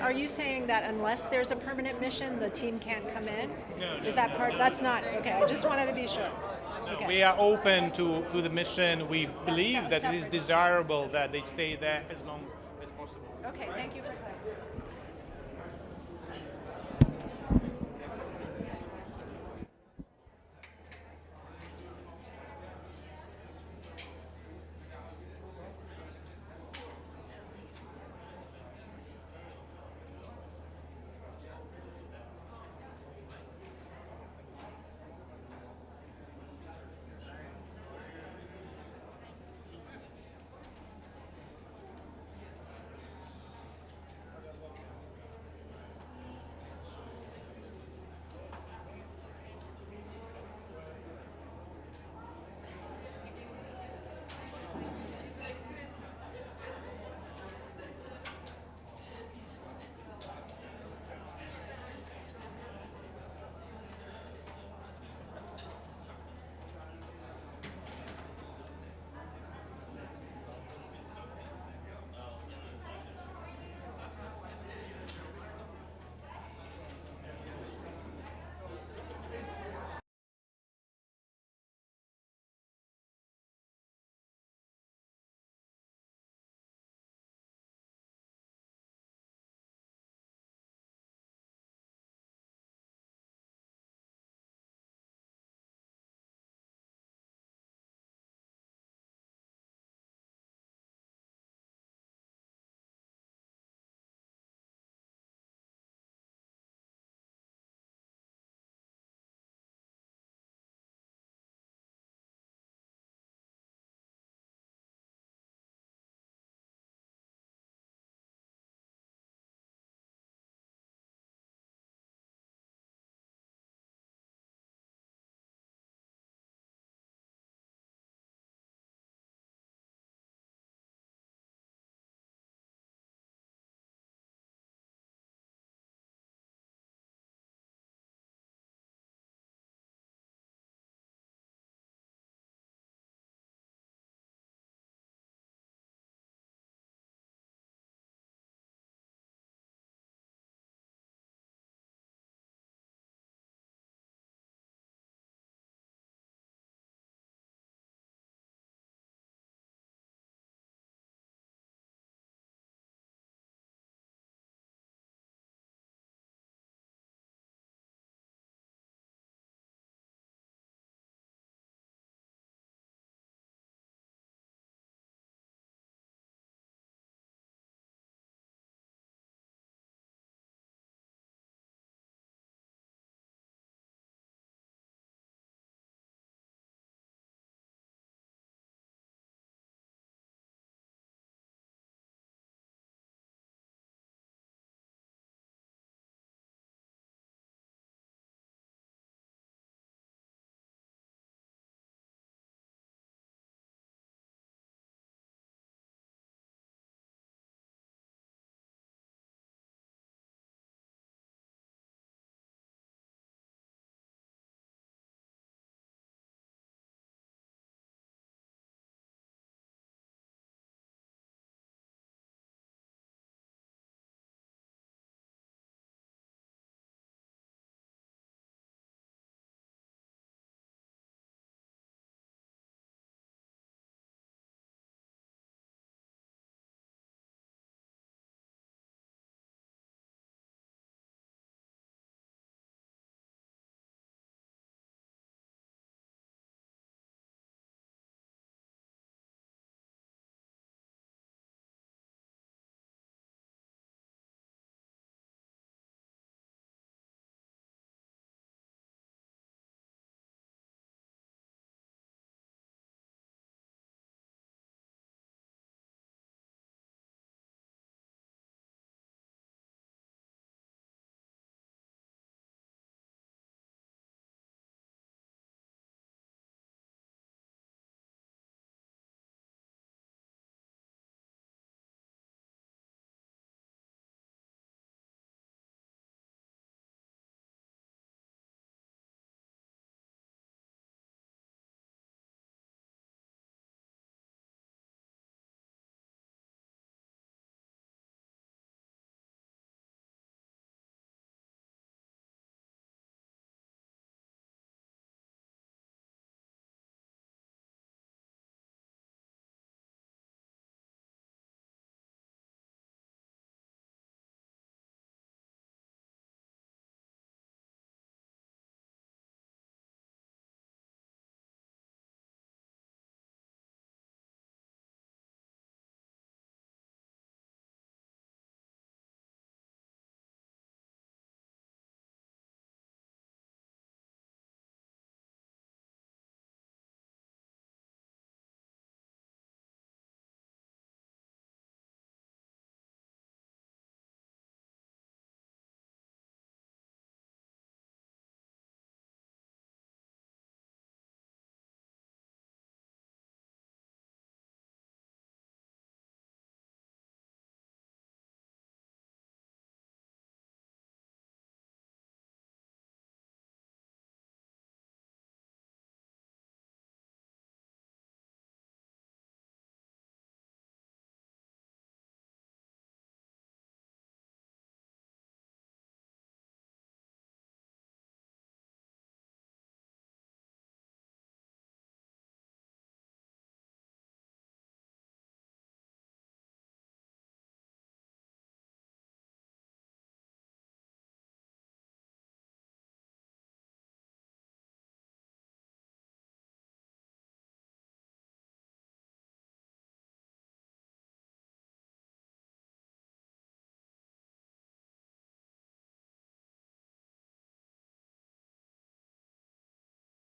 Are you saying that unless there's a permanent mission, the team can't come in? No. Is that part? That's not okay. I just wanted to be sure. Okay. We are open to the mission. We believe that it is desirable that they stay there as long as possible. Okay. Thank you for clarifying.